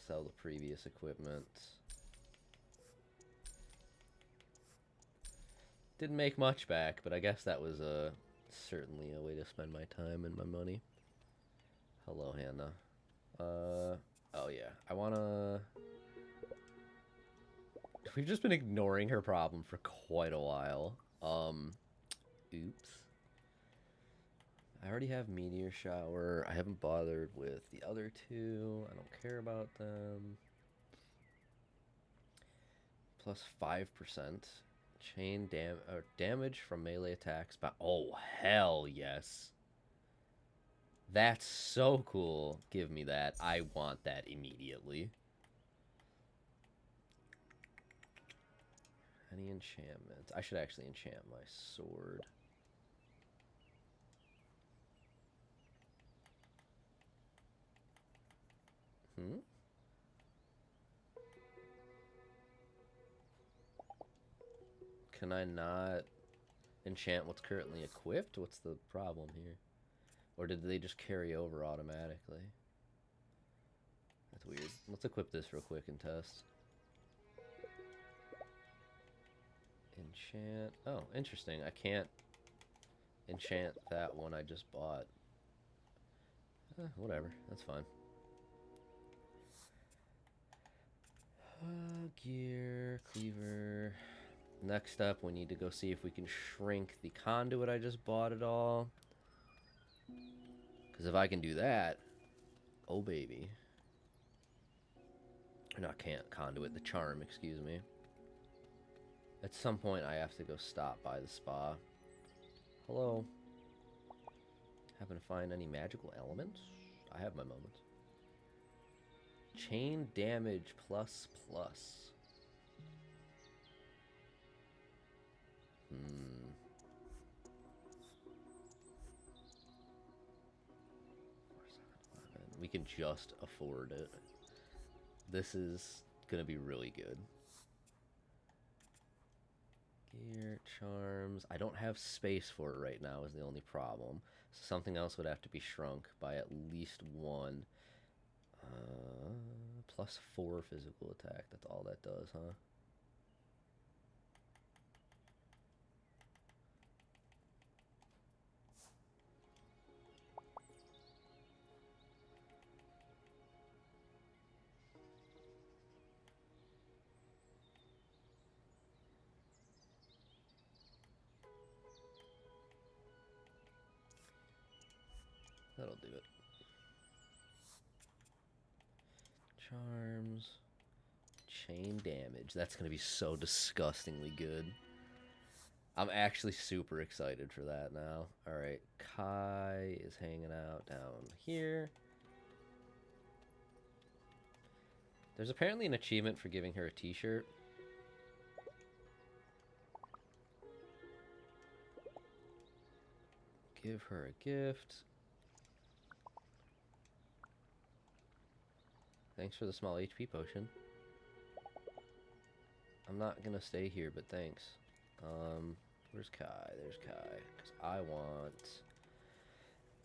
Sell the previous equipment. Didn't make much back, but I guess that was certainly a way to spend my time and my money. Hello, Hannah. Oh yeah, I wanna... We've just been ignoring her problem for quite a while. Oops. I already have Meteor Shower. I haven't bothered with the other 2. I don't care about them. Plus 5%. Chain damage from melee attacks. Oh, hell yes. That's so cool. Give me that. I want that immediately. Any enchantments? I should actually enchant my sword. Can I not enchant what's currently equipped? What's the problem here? Or did they just carry over automatically? That's weird. Let's equip this real quick and test. Enchant. Oh, interesting. I can't enchant that one I just bought. Whatever. That's fine. Gear, cleaver. Next up, we need to go see if we can shrink the conduit I just bought at all. Because if I can do that, oh baby. Not can't conduit, the charm, excuse me. At some point, I have to go stop by the spa. Hello. Happen to find any magical elements? I have my moments. Chain damage plus plus. can just afford it. This is gonna be really good. Gear, charms. I don't have space for it right now is the only problem. So something else would have to be shrunk by at least one. Plus 4 physical attack. That's all that does, huh? That'll do it. Charms. Chain damage. That's going to be so disgustingly good. I'm actually super excited for that now. Alright, Kai is hanging out down here. There's apparently an achievement for giving her a t-shirt. Give her a gift. Thanks for the small HP potion. I'm not gonna stay here, but thanks. Where's Kai? There's Kai. Because I want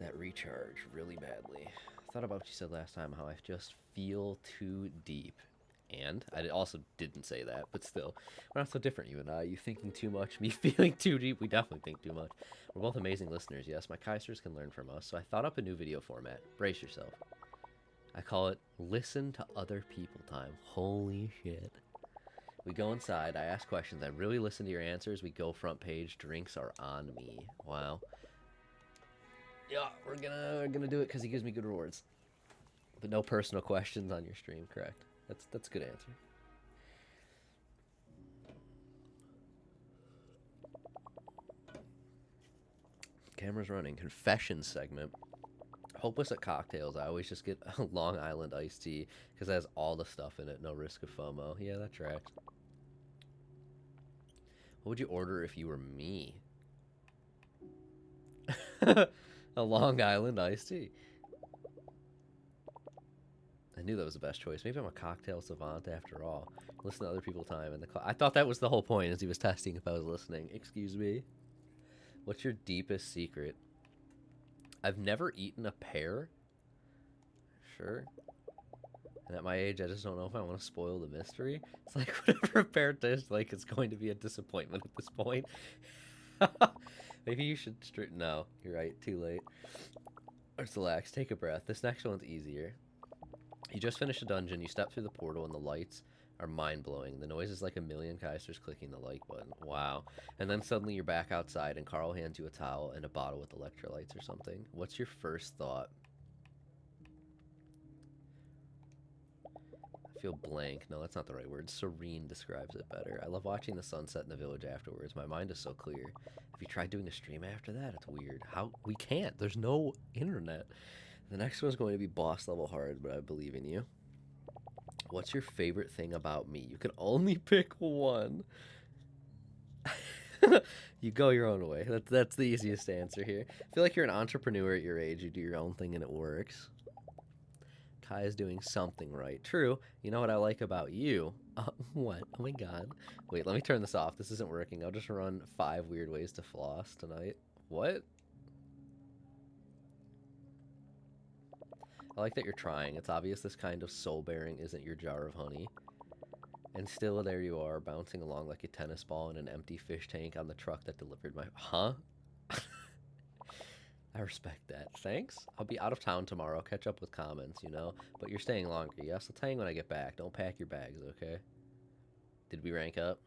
that recharge really badly. I thought about what you said last time, how I just feel too deep. And I also didn't say that, but still. We're not so different, you and I. You thinking too much, me feeling too deep. We definitely think too much. We're both amazing listeners, yes. My Kaisers can learn from us, so I thought up a new video format. Brace yourself. I call it Listen to Other People Time. Holy shit. We go inside, I ask questions, I really listen to your answers, we go front page, drinks are on me. Wow. Yeah, we're gonna do it because he gives me good rewards. But no personal questions on your stream, correct? That's a good answer. Camera's running. Confession segment. Hopeless at cocktails. I always just get a Long Island iced tea because it has all the stuff in it. No risk of FOMO. Yeah, that tracks. What would you order if you were me? A Long Island iced tea. I knew that was the best choice. Maybe I'm a cocktail savant after all. Listen to other people's time in the I thought that was the whole point as he was testing if I was listening. Excuse me. What's your deepest secret? I've never eaten a pear. Sure. And at my age, I just don't know if I want to spoil the mystery. It's like whatever a pear tastes like, it's going to be a disappointment at this point. Maybe you should no, you're right. Too late. Let's relax. Take a breath. This next one's easier. You just finished a dungeon. You step through the portal, and the lights are mind-blowing. The noise is like a million Kaisers clicking the like button. Wow. And then suddenly you're back outside, and Carl hands you a towel and a bottle with electrolytes or something. What's your first thought? I feel blank. No, that's not the right word. Serene describes it better. I love watching the sunset in the village afterwards. My mind is so clear. Have you tried doing a stream after that? It's weird. How? We can't. There's no internet. The next one's going to be boss level hard, but I believe in you. What's your favorite thing about me? You can only pick one. You go your own way. That's the easiest answer here. I feel like you're an entrepreneur at your age. You do your own thing and it works. Kai is doing something right. True. You know what I like about you? What? Oh my god. Wait, let me turn this off. This isn't working. I'll just run 5 weird ways to floss tonight. What? I like that you're trying. It's obvious this kind of soul-bearing isn't your jar of honey. And still there you are, bouncing along like a tennis ball in an empty fish tank on the truck that delivered my... Huh? I respect that. Thanks. I'll be out of town tomorrow. Catch up with comments, you know? But you're staying longer, yes? I'll tell you when I get back. Don't pack your bags, okay? Did we rank up?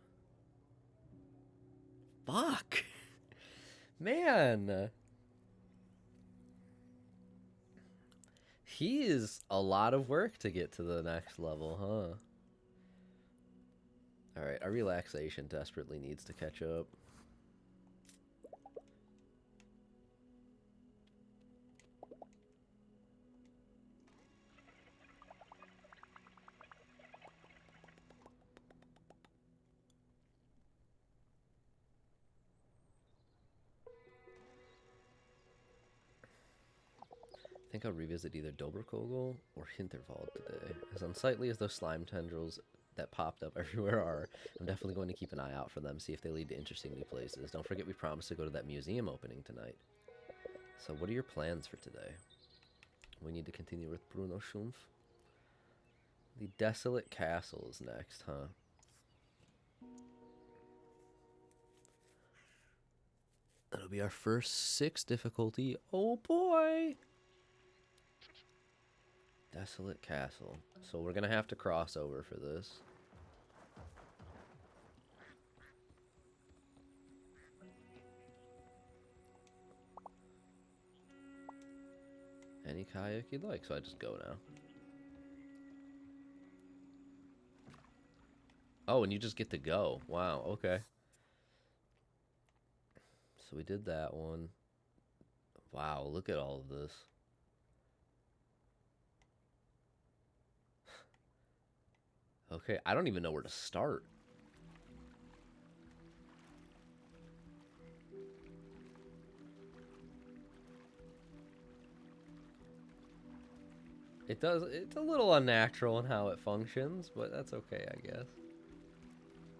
Fuck! Man! He is a lot of work to get to the next level, huh? Alright, our relaxation desperately needs to catch up. think I'll revisit either Doberkogel or Hinterwald today. As unsightly as those slime tendrils that popped up everywhere are, I'm definitely going to keep an eye out for them, see if they lead to interesting new places. Don't forget we promised to go to that museum opening tonight. So what are your plans for today? We need to continue with Bruno Schumpf. The Desolate Castle is next, huh? That'll be our first 6 difficulty. Oh boy! Desolate Castle. So we're gonna have to cross over for this. Any kayak you'd like, so I just go now. Oh, and you just get to go. Wow, okay. So we did that one. Wow, look at all of this. Okay, I don't even know where to start. It's a little unnatural in how it functions, but that's okay, I guess.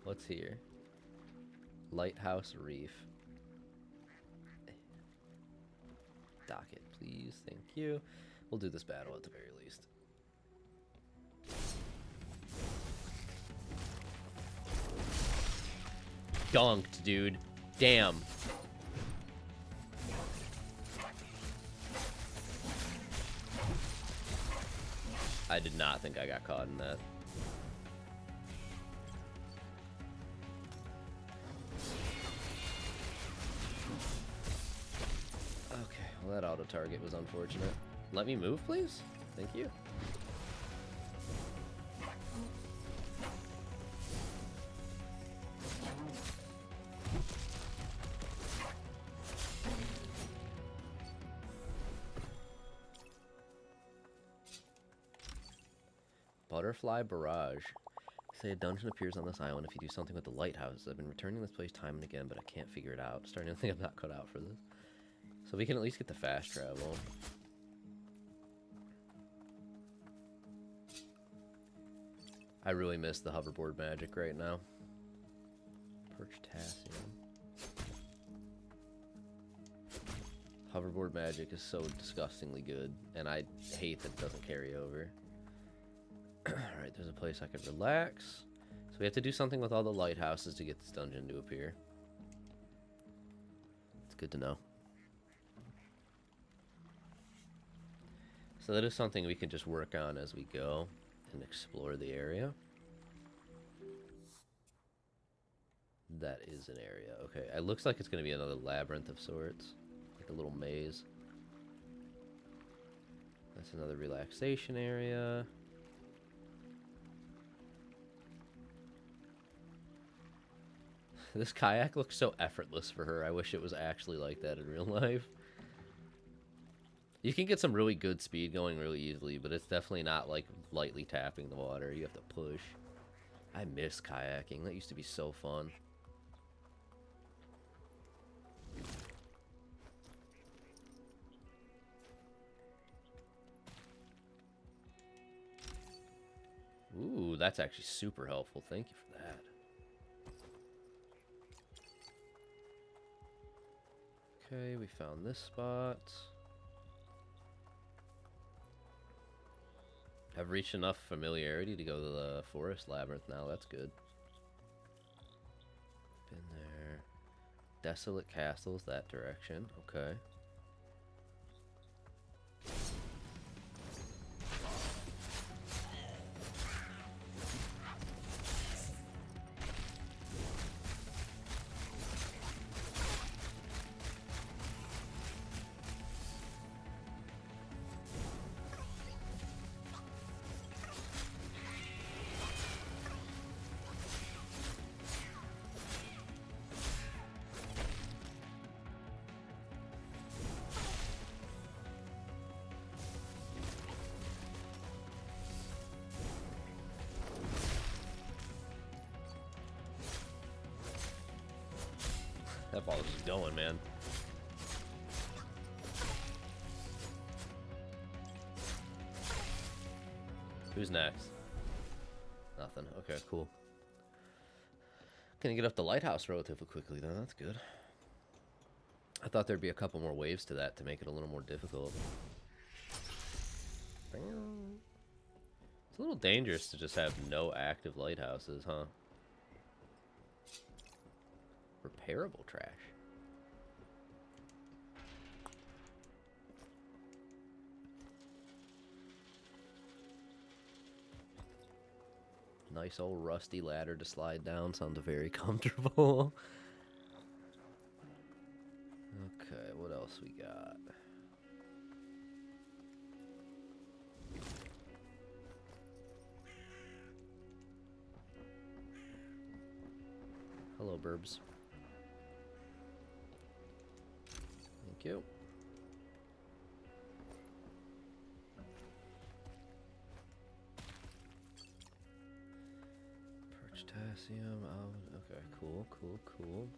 What's here? Lighthouse Reef. Docket, please. Thank you. We'll do this battle at the very least. Dunked, dude. Damn. I did not think I got caught in that. Okay, well that auto target was unfortunate. Let me move, please. Thank you. Butterfly Barrage. Say a dungeon appears on this island if you do something with the lighthouse. I've been returning this place time and again, but I can't figure it out. Starting to think I'm not cut out for this. So we can at least get the fast travel. I really miss the hoverboard magic right now. Perchtassium. Hoverboard magic is so disgustingly good, and I hate that it doesn't carry over. Alright, there's a place I could relax. So we have to do something with all the lighthouses to get this dungeon to appear. It's good to know. So that is something we can just work on as we go and explore the area. That is an area. Okay, it looks like it's going to be another labyrinth of sorts. Like a little maze. That's another relaxation area. This kayak looks so effortless for her. I wish it was actually like that in real life. You can get some really good speed going really easily, but it's definitely not like lightly tapping the water. You have to push. I miss kayaking. That used to be so fun. Ooh, that's actually super helpful. Thank you for that. Okay, we found this spot. I've reached enough familiarity to go to the forest labyrinth now. That's good. Been there. Desolate Castles, that direction. Okay. That ball is just going, man. Who's next? Nothing. Okay, cool. Gonna get up the lighthouse relatively quickly, though. That's good. I thought there'd be a couple more waves to that to make it a little more difficult. It's a little dangerous to just have no active lighthouses, huh? Repairable trash. Nice old rusty ladder to slide down. Sounds very comfortable. Okay, what else we got? Hello, burbs. Thank you. Potassium. Okay, cool.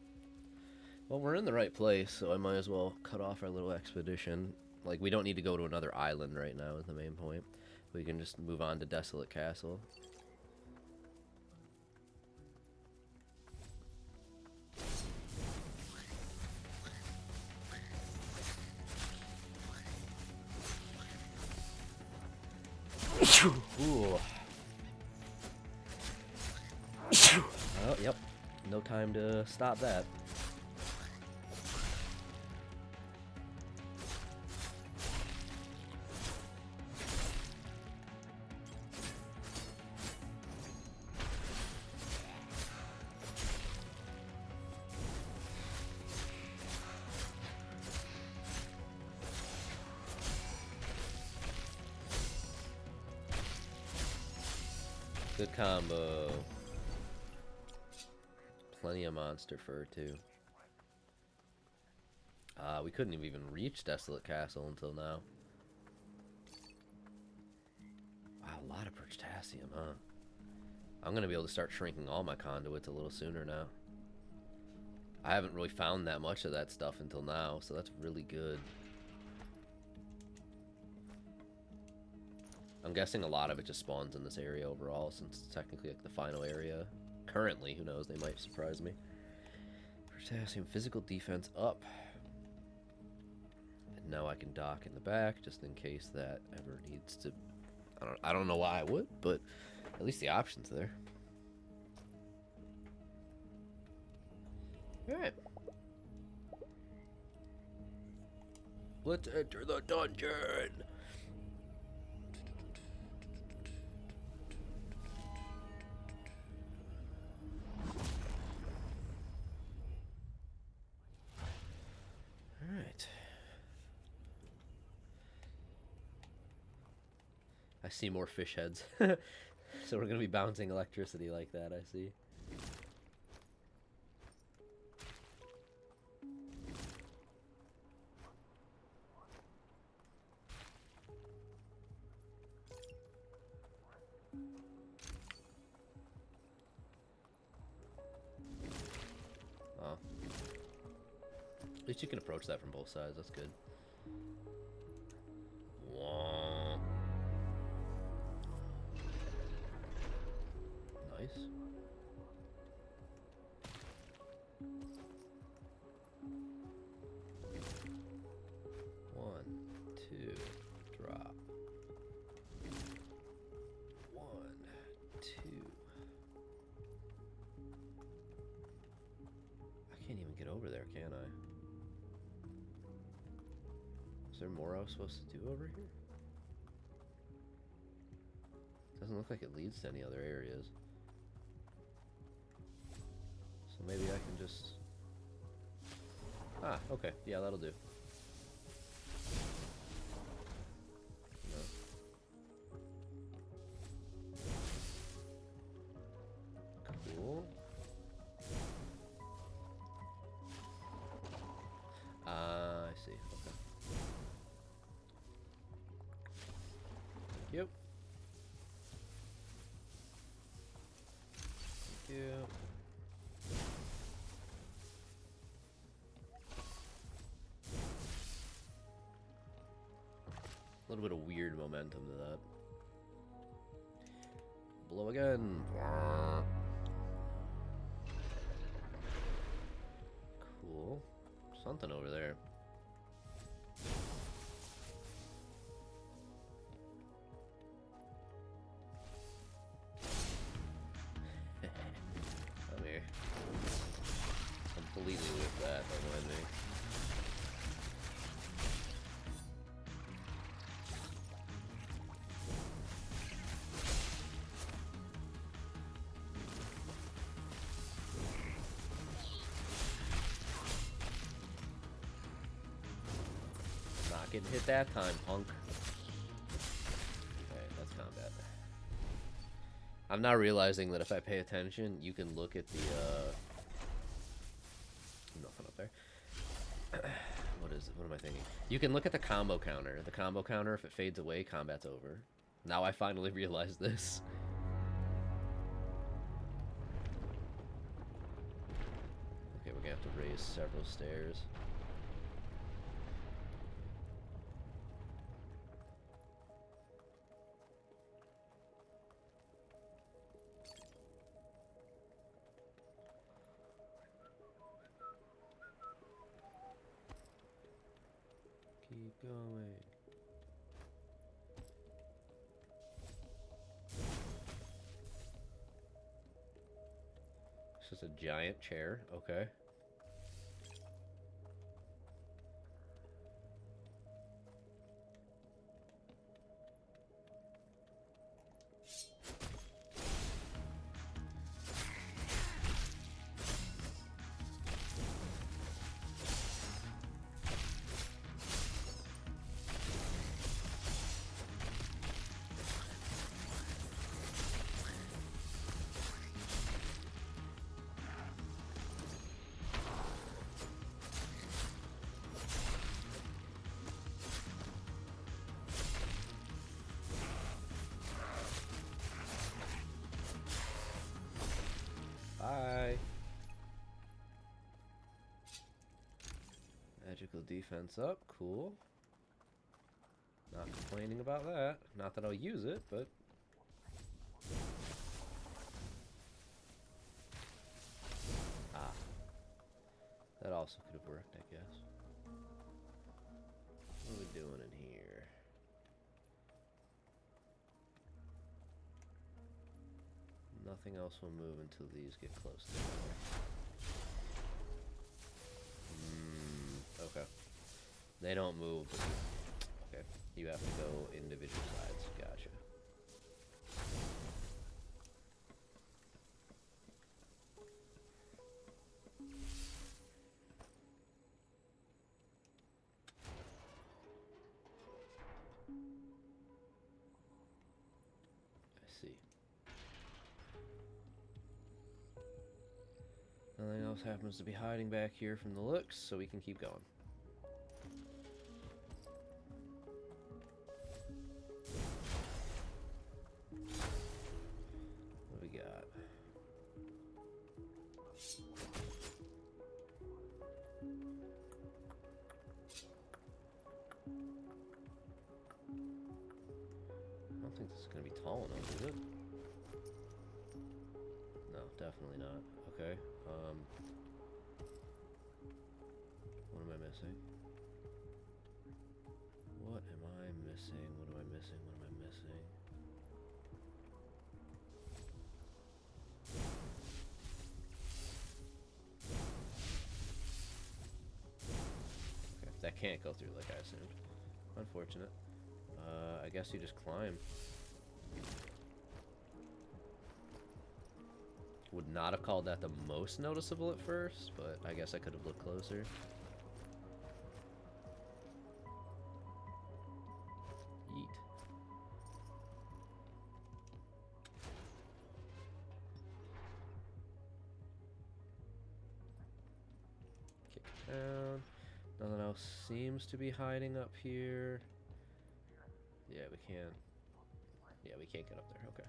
Well, we're in the right place, so I might as well cut off our little expedition. Like, we don't need to go to another island right now is the main point. We can just move on to Desolate Castle. Ooh. Oh, yep. No time to stop that. Good combo. Plenty of monster fur, too. We couldn't have even reached Desolate Castle until now. Wow, a lot of potassium, huh? I'm gonna be able to start shrinking all my conduits a little sooner now. I haven't really found that much of that stuff until now, so that's really good. I'm guessing a lot of it just spawns in this area overall, since it's technically like the final area. Currently, who knows, they might surprise me. Potassium, physical defense up. And now I can dock in the back, just in case that ever needs to... I don't know why I would, but at least the option's there. Alright. Let's enter the dungeon! Alright. I see more fish heads. So we're gonna be bouncing electricity like that, I see. Oh. At least you can approach that from both sides, that's good. Whoa. Nice. One, two, drop. One, two. I can't even get over there, can I? Is there more I was supposed to do over here? Doesn't look like it leads to any other areas. So maybe I can just... Ah, okay. Yeah, that'll do. No. Cool. I see. Okay. Yep. Thank you. A little bit of weird momentum to that. Buffalo again. Cool. Something over there. Come here. Completely with that, don't mind me. Not getting hit that time, punk. Okay, that's combat. I'm now realizing that if I pay attention, you can look at the, nothing up there. What am I thinking? You can look at the combo counter. The combo counter, if it fades away, combat's over. Now I finally realized this. Okay, we're gonna have to raise several stairs. Keep going. This is a giant chair, okay. Bye. Magical defense up, cool. Not complaining about that. Not that I'll use it, but... Ah. That also could have worked, I guess. What are we doing in here? Nothing else will move until these get close together. Okay. They don't move, but okay. You have to go individual sides. Gotcha. I see. Nothing else happens to be hiding back here from the looks, so we can keep going. What do we got? I don't think this is going to be tall enough, is it? No, definitely not. Okay. What am I missing? What am I missing? What am I missing? What am I missing? Okay, that can't go through like I assumed. Unfortunate. I guess you just climb. Would not have called that the most noticeable at first, but I guess I could have looked closer. Yeet. Kick down. Nothing else seems to be hiding up here. Yeah, we can't. Yeah, we can't get up there. Okay.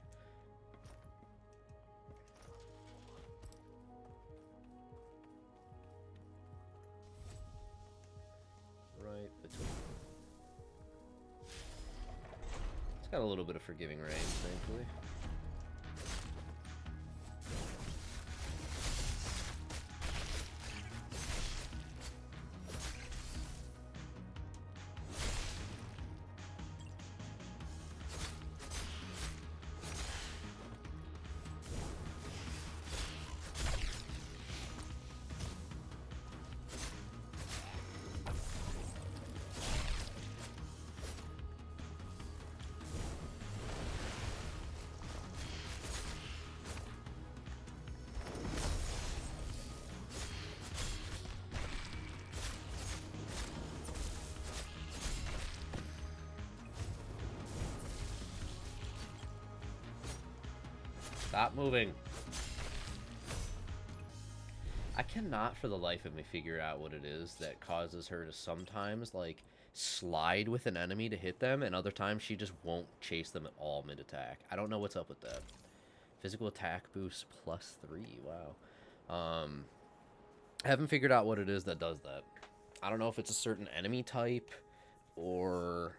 Right between. It's got a little bit of forgiving range, thankfully. Stop moving. I cannot for the life of me figure out what it is that causes her to sometimes, like, slide with an enemy to hit them, and other times she just won't chase them at all mid-attack. I don't know what's up with that. Physical attack boost +3. Wow. I haven't figured out what it is that does that. I don't know if it's a certain enemy type, or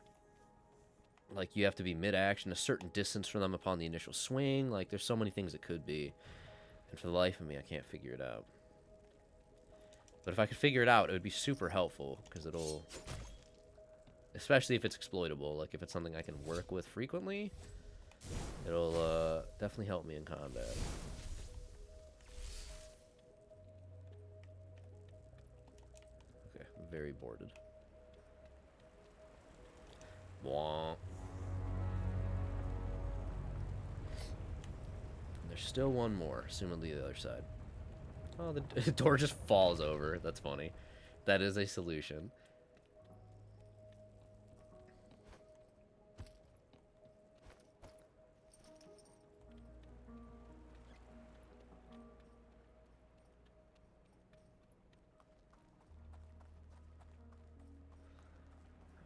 like you have to be mid-action, a certain distance from them upon the initial swing. Like, there's so many things it could be. And for the life of me, I can't figure it out. But if I could figure it out, it would be super helpful, because it'll... Especially if it's exploitable. Like, if it's something I can work with frequently, it'll definitely help me in combat. Okay, I'm very boarded. Wah. There's still one more, assumedly the other side. Oh, the door just falls over. That's funny. That is a solution.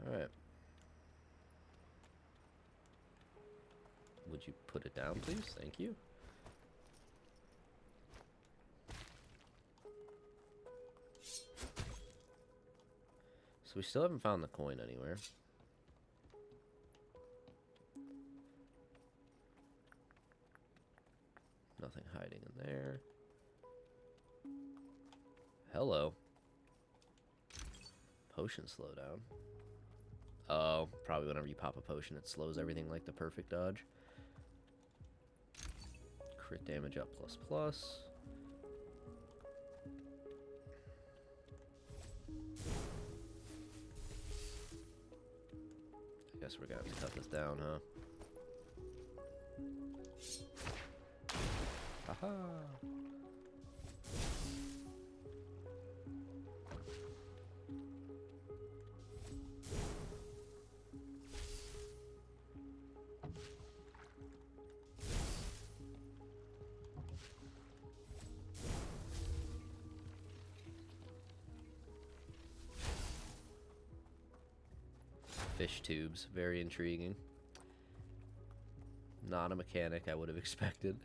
Alright. Would you put it down, please? Thank you. So we still haven't found the coin anywhere. Nothing hiding in there. Hello. Potion slowdown. Oh, probably whenever you pop a potion, it slows everything like the perfect dodge. Crit damage up ++. I guess we're gonna have to cut this down, huh? Aha! Fish tubes, very intriguing. Not a mechanic I would have expected.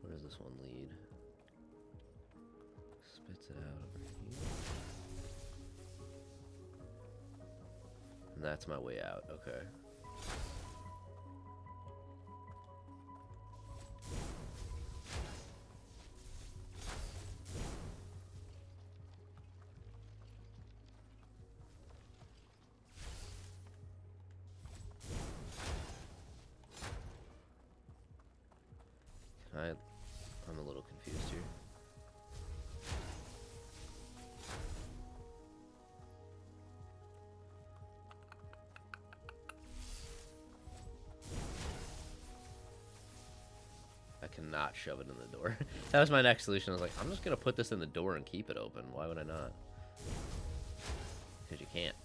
Where does this one lead? Spits it out over here. And that's my way out, okay. I'm a little confused here. I cannot shove it in the door. That was my next solution. I was like, I'm just going to put this in the door and keep it open. Why would I not? Because you can't.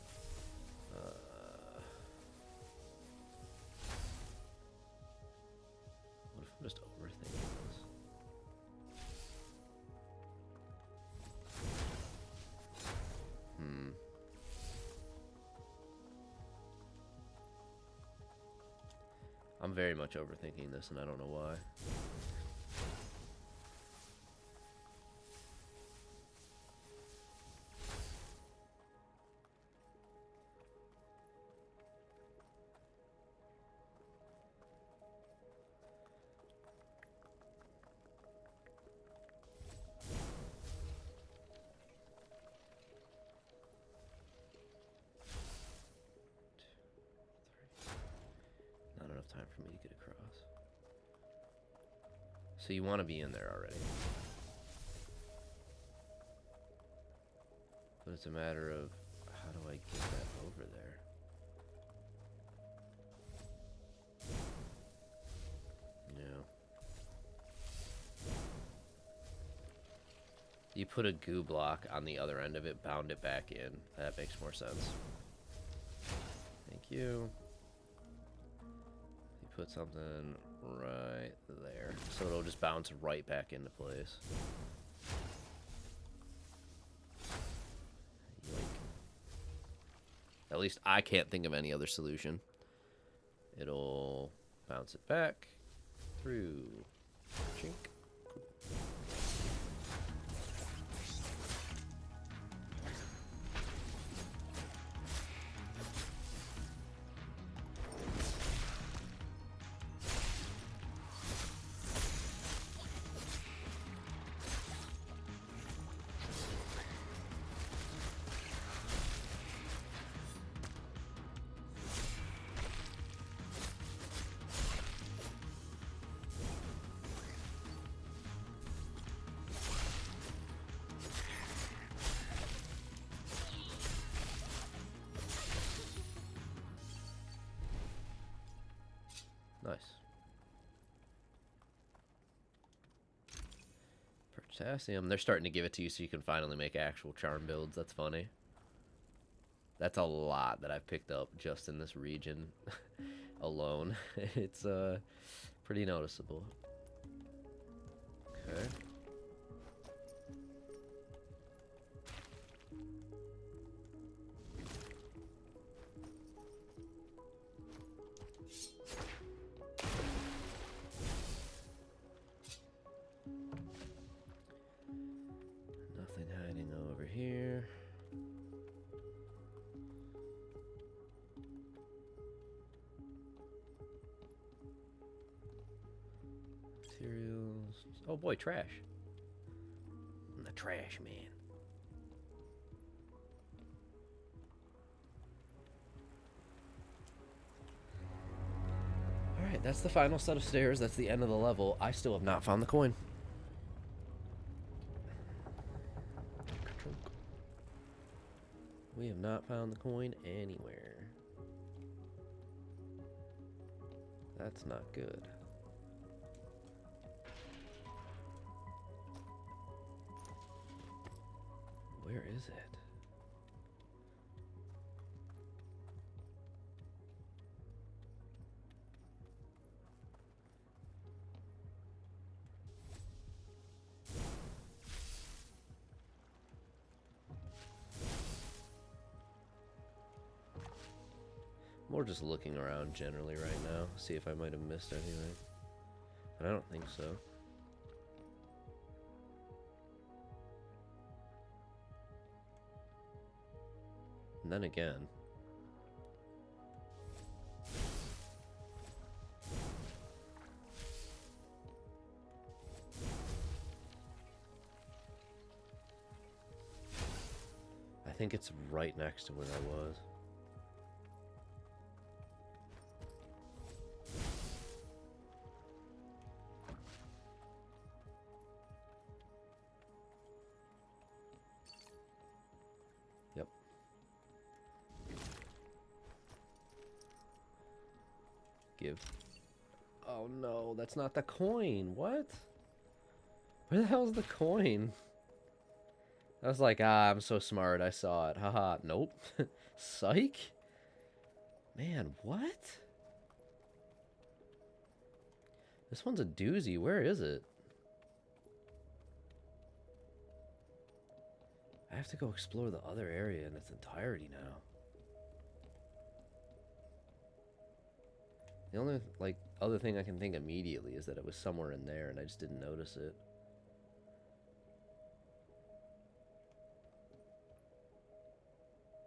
What if I'm just overthinking this? I'm very much overthinking this, and I don't know why. Not enough time for me to get across. So you want to be in there already. But it's a matter of, how do I get that over there? Yeah. You put a goo block on the other end of it, bound it back in. That makes more sense. Thank you. You put something right there. So it'll just bounce right back into place. Yoink. At least I can't think of any other solution. It'll bounce it back through. Chink. Nice. Potassium. They're starting to give it to you so you can finally make actual charm builds. That's funny. That's a lot that I've picked up just in this region alone. It's pretty noticeable. Okay. Nothing hiding over here. Materials. Oh boy, trash. I'm the trash man. Alright, that's the final set of stairs. That's the end of the level. I still have not found the coin. We have not found the coin anywhere. That's not good. Where is it? More just looking around generally right now, see if I might have missed anything. But I don't think so. And then again, I think it's right next to where I was. Yep. Give. Oh no, that's not the coin. What? Where the hell's the coin? I was like, I'm so smart. I saw it. Haha. Nope. Psych? Man, what? This one's a doozy. Where is it? I have to go explore the other area in its entirety now. The only, like, other thing I can think immediately is that it was somewhere in there and I just didn't notice it.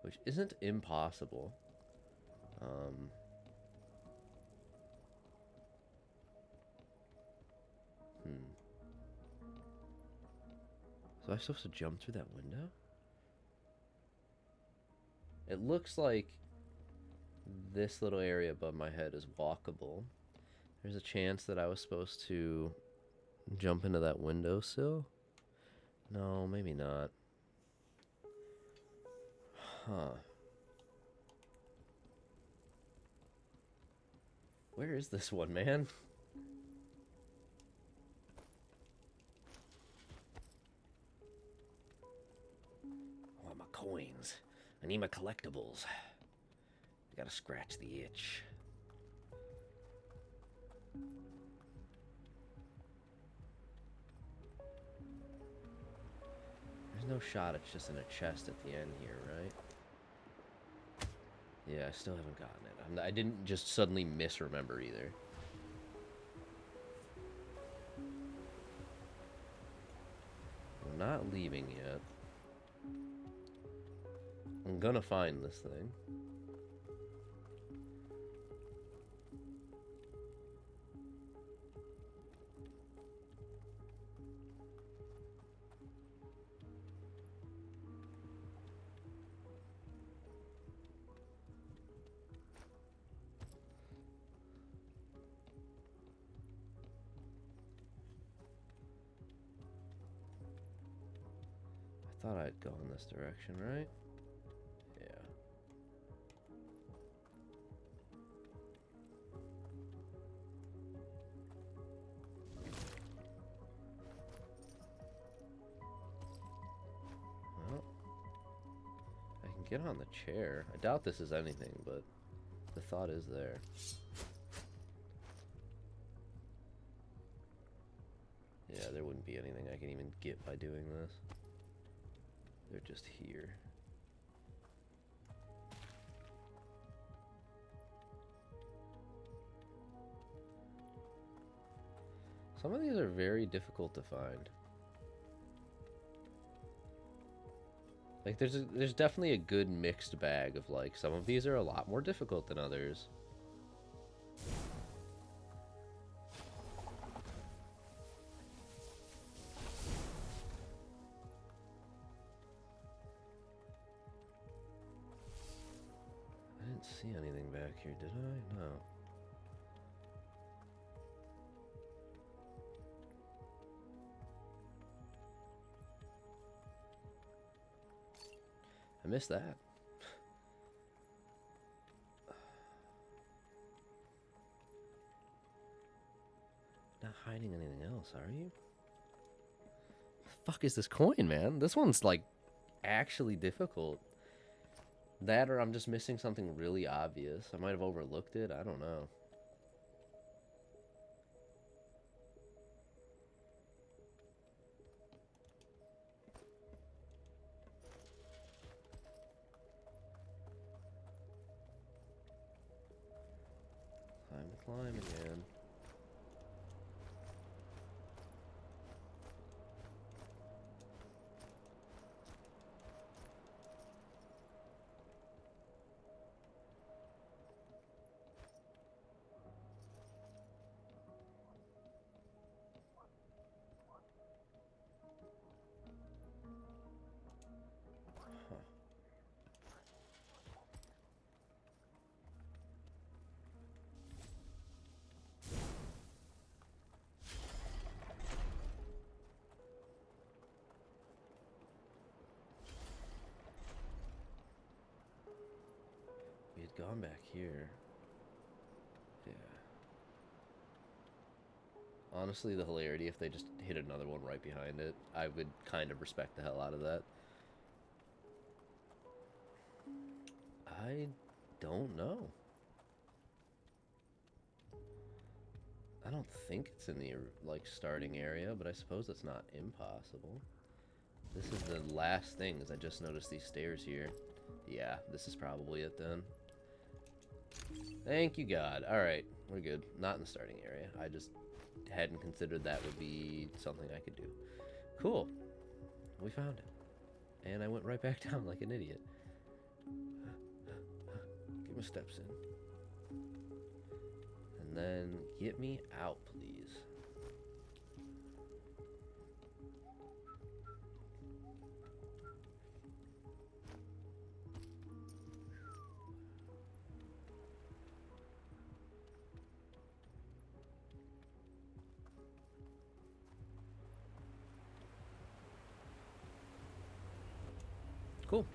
Which isn't impossible. So I'm supposed to jump through that window? It looks like this little area above my head is walkable. There's a chance that I was supposed to jump into that windowsill? No, maybe not. Huh. Where is this one, man? I want my coins. I need my collectibles. Gotta scratch the itch. There's no shot it's just in a chest at the end here, right? Yeah, I still haven't gotten it. I didn't just suddenly misremember either. I'm not leaving yet. I'm gonna find this thing. I thought I'd go in this direction, right? Yeah. Well, I can get on the chair. I doubt this is anything, but the thought is there. Yeah, there wouldn't be anything I can even get by doing this. They're just here. Some of these are very difficult to find. Like, there's definitely a good mixed bag of, like, some of these are a lot more difficult than others. I didn't see anything back here, did I? No. I missed that. Not hiding anything else, are you? The fuck is this coin, man? This one's, like, actually difficult. That or I'm just missing something really obvious. I might have overlooked it. I don't know. Climb again. Huh. We had gone back here. Yeah. Honestly, the hilarity if they just hit another one right behind it, I would kind of respect the hell out of that. I don't know. I don't think it's in the, like, starting area, but I suppose it's not impossible. This is the last thing, as I just noticed these stairs here. Yeah, this is probably it then. Thank you, God. Alright, we're good. Not in the starting area. I just hadn't considered that would be something I could do. Cool. We found it. And I went right back down like an idiot. Get my steps in. And then get me out, please. Cool.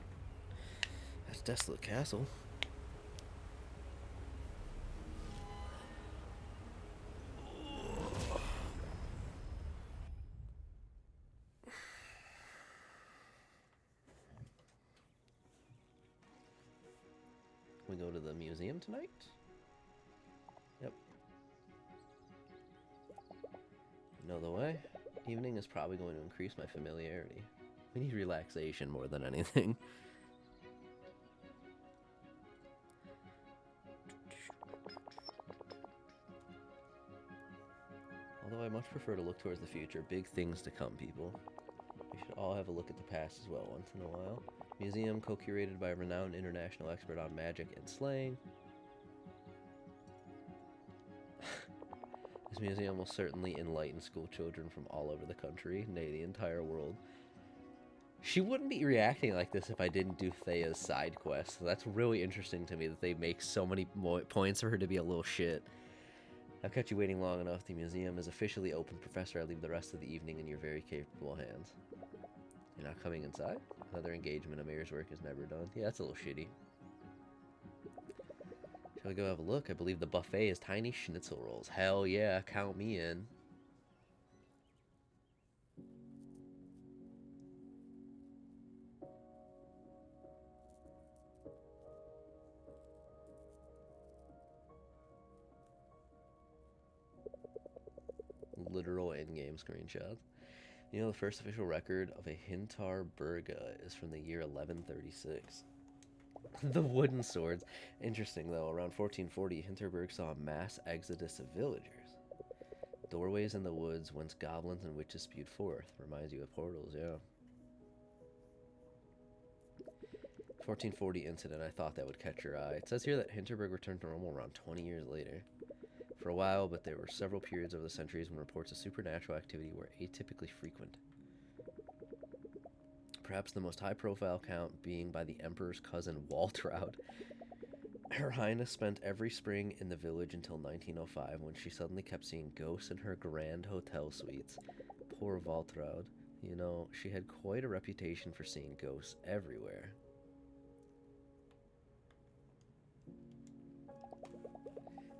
That's Desolate Castle. We go to the museum tonight? Yep. Know the way? Evening is probably going to increase my familiarity. We need relaxation more than anything. Although I much prefer to look towards the future. Big things to come, people. We should all have a look at the past as well once in a while. Museum co-curated by a renowned international expert on magic and slang. This museum will certainly enlighten school children from all over the country, nay, the entire world. She wouldn't be reacting like this if I didn't do Thea's side quest. So that's really interesting to me that they make so many points for her to be a little shit. I've kept you waiting long enough. The museum is officially open, Professor. I leave the rest of the evening in your very capable hands. You're not coming inside? Another engagement. A mayor's work is never done. Yeah, that's a little shitty. Shall we go have a look? I believe the buffet is tiny schnitzel rolls. Hell yeah, count me in. Literal in-game screenshots. You know, the first official record of a Hinterberg is from the year 1136. The wooden swords. Interesting, though. Around 1440, Hinterberg saw a mass exodus of villagers. Doorways in the woods whence goblins and witches spewed forth. Reminds you of portals, yeah. 1440 incident. I thought that would catch your eye. It says here that Hinterberg returned to normal around 20 years later. For a while, but there were several periods over the centuries when reports of supernatural activity were atypically frequent. Perhaps the most high-profile count being by the Emperor's cousin, Waltraud. Her Highness spent every spring in the village until 1905, when she suddenly kept seeing ghosts in her grand hotel suites. Poor Waltraud. You know, she had quite a reputation for seeing ghosts everywhere.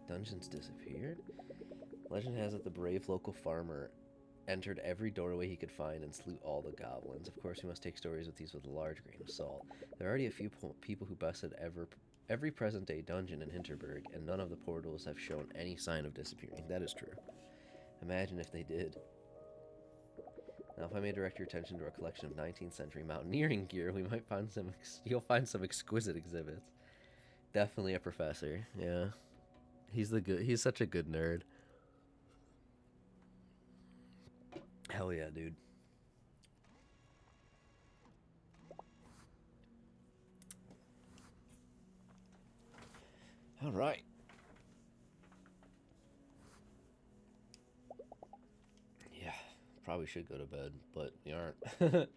Dungeons disappeared? Legend has it the brave local farmer entered every doorway he could find and slew all the goblins. Of course, we must take stories with these with a large grain of salt. There are already a few people who busted every present-day dungeon in Hinterberg, and none of the portals have shown any sign of disappearing. That is true. Imagine if they did. Now, if I may direct your attention to our collection of 19th century mountaineering gear, we might find you'll find some exquisite exhibits. Definitely a professor, yeah. He's such a good nerd. Hell yeah, dude. All right. Yeah, probably should go to bed, but we aren't.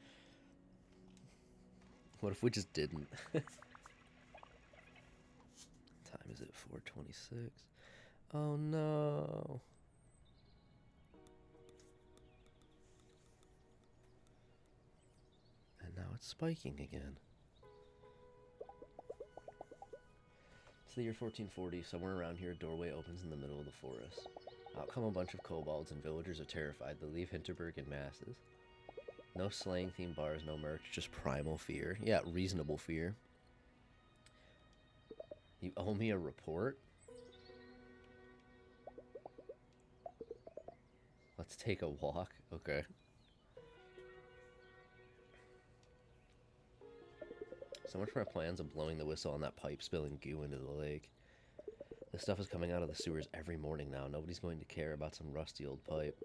What if we just didn't? Time is it? 4:26. Oh no. And now it's spiking again. It's the year 1440. Somewhere around here, a doorway opens in the middle of the forest. Out come a bunch of kobolds, and villagers are terrified. They leave Hinterberg in masses. No slang-themed bars, no merch, just primal fear. Yeah, reasonable fear. You owe me a report? Let's take a walk. Okay. So much for our plans of blowing the whistle on that pipe spilling goo into the lake. This stuff is coming out of the sewers every morning now. Nobody's going to care about some rusty old pipe.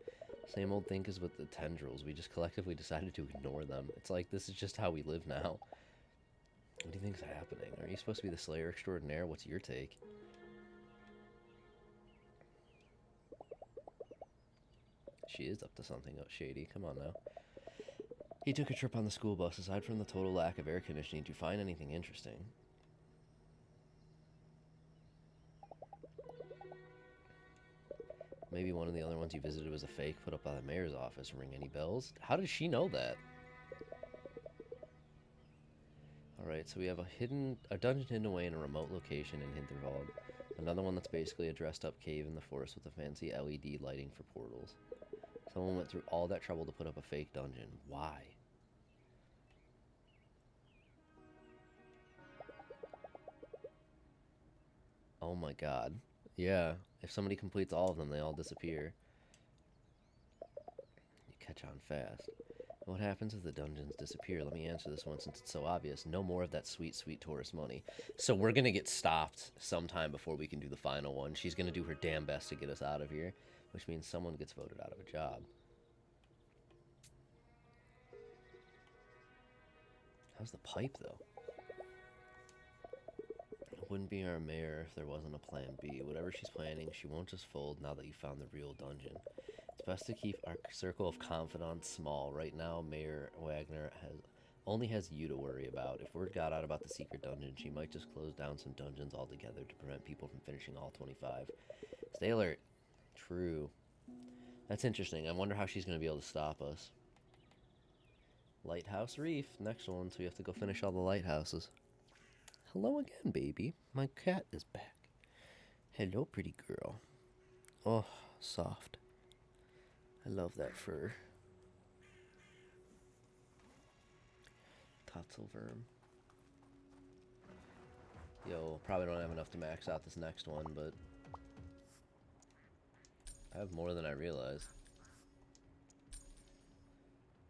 Same old thing as with the tendrils. We just collectively decided to ignore them. It's like, this is just how we live now. What do you think's happening? Are you supposed to be the Slayer extraordinaire? What's your take? She is up to something shady. Come on now. He took a trip on the school bus. Aside from the total lack of air conditioning, did you find anything interesting? Maybe one of the other ones you visited was a fake put up by the mayor's office. Ring any bells? How did she know that? Alright, so we have a dungeon hidden away in a remote location in Hinterberg. Another one that's basically a dressed up cave in the forest with a fancy LED lighting for portals. Someone went through all that trouble to put up a fake dungeon. Why? my god. Yeah, if somebody completes all of them, they all disappear. You catch on fast. What happens if the dungeons disappear? Let me answer this one since it's so obvious. No more of that sweet, sweet tourist money. So we're going to get stopped sometime before we can do the final one. She's going to do her damn best to get us out of here, which means someone gets voted out of a job. How's the pipe, though? It wouldn't be our mayor if there wasn't a plan B. Whatever she's planning, she won't just fold now that you found the real dungeon. It's best to keep our circle of confidants small. Right now, Mayor Wagner only has you to worry about. If word got out about the secret dungeon, she might just close down some dungeons altogether to prevent people from finishing all 25. Stay alert. True. That's interesting. I wonder how she's going to be able to stop us. Lighthouse Reef. Next one, so we have to go finish all the lighthouses. Hello again, baby. My cat is back. Hello, pretty girl. Oh, soft. I love that fur. Totzelworm. Yo, probably don't have enough to max out this next one, but I have more than I realized.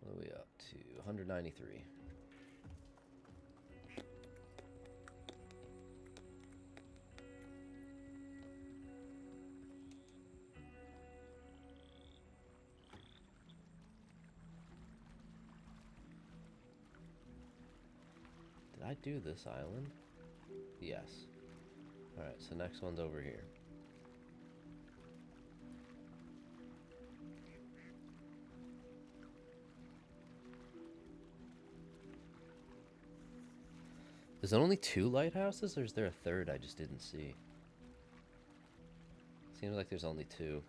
What are we up to? 193. Did I do this island? Yes. Alright, so next one's over here. Is there only 2 lighthouses, or is there a third I just didn't see? Seems like there's only 2.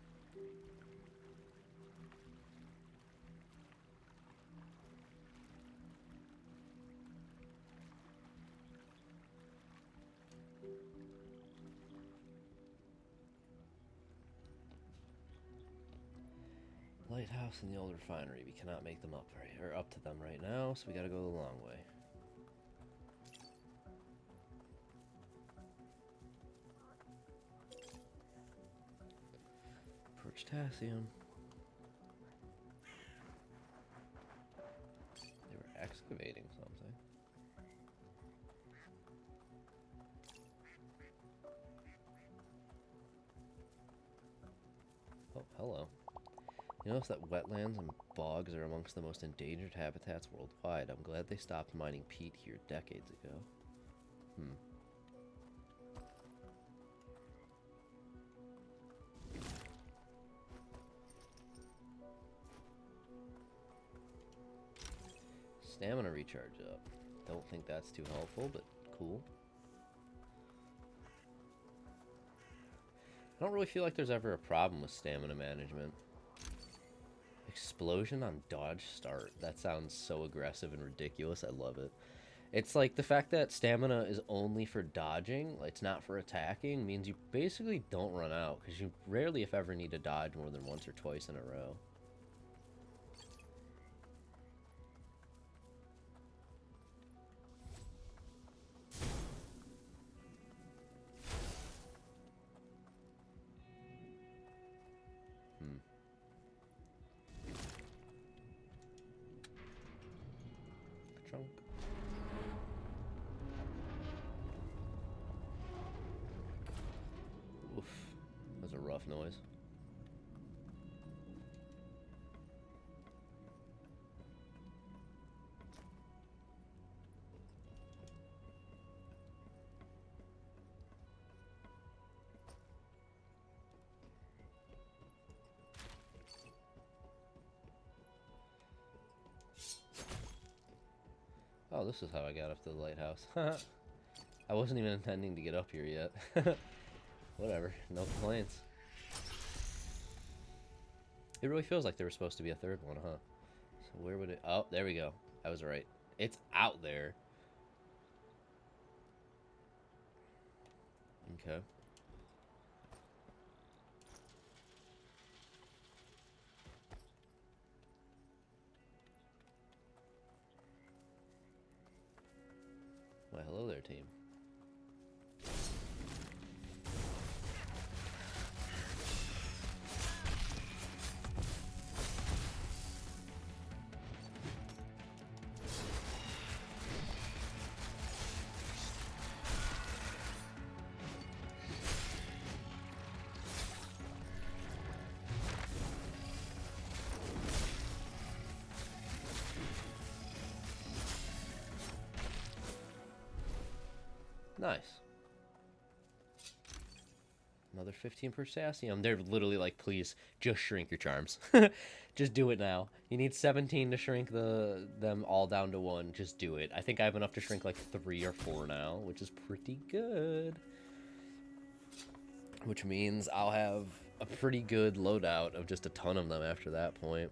Lighthouse and the old refinery. We cannot make them up to them right now, so we gotta go the long way. Potassium. They were excavating something. Oh, hello. You notice that wetlands and bogs are amongst the most endangered habitats worldwide. I'm glad they stopped mining peat here decades ago. Stamina recharge up. Don't think that's too helpful, but cool. I don't really feel like there's ever a problem with stamina management. Explosion on dodge start. That sounds so aggressive and ridiculous. I love it. It's like the fact that stamina is only for dodging, it's not for attacking, means you basically don't run out, because you rarely, if ever, need to dodge more than once or twice in a row. Chunk. Oof. That was a rough noise. Oh, this is how I got up to the lighthouse. I wasn't even intending to get up here yet. Whatever, no complaints. It really feels like there was supposed to be a third one, huh? So where would it... Oh, there we go. I was right. It's out there. Okay. Why, hello there, team. Nice. Another 15 potassium. They're literally like, please, just shrink your charms. Just do it now. You need 17 to shrink them all down to 1. Just do it. I think I have enough to shrink like 3 or 4 now, which is pretty good. Which means I'll have a pretty good loadout of just a ton of them after that point.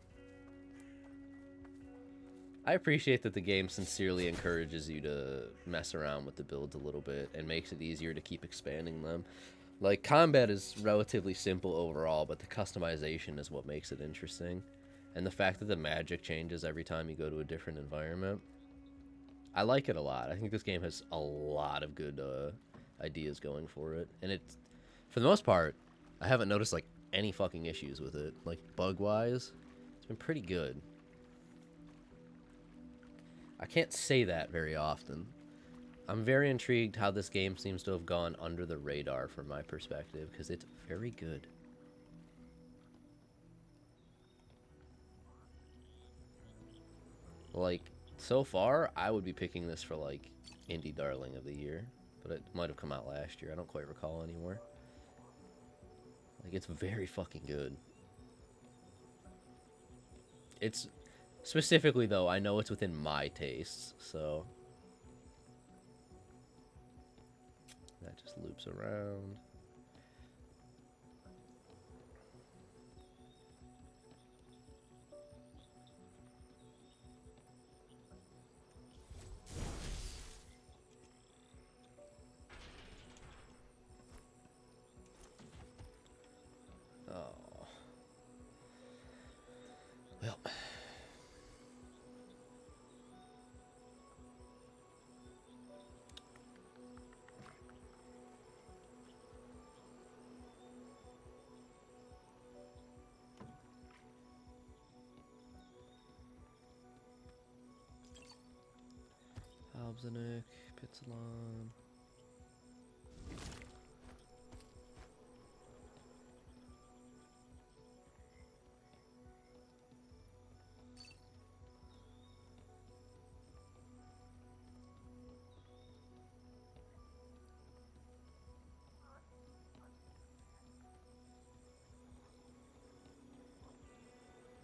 I appreciate that the game sincerely encourages you to mess around with the builds a little bit and makes it easier to keep expanding them. Like, combat is relatively simple overall, but the customization is what makes it interesting. And the fact that the magic changes every time you go to a different environment, I like it a lot. I think this game has a lot of good ideas going for it. And it's, for the most part, I haven't noticed, like, any fucking issues with it. Like, bug-wise, it's been pretty good. I can't say that very often. I'm very intrigued how this game seems to have gone under the radar from my perspective, because it's very good. Like, so far, I would be picking this for, like, Indie Darling of the Year, but it might have come out last year. I don't quite recall anymore. Like, it's very fucking good. It's, specifically, though, I know it's within my tastes, so... That just loops around. Oh. Well. Albzenic, Pitsalon.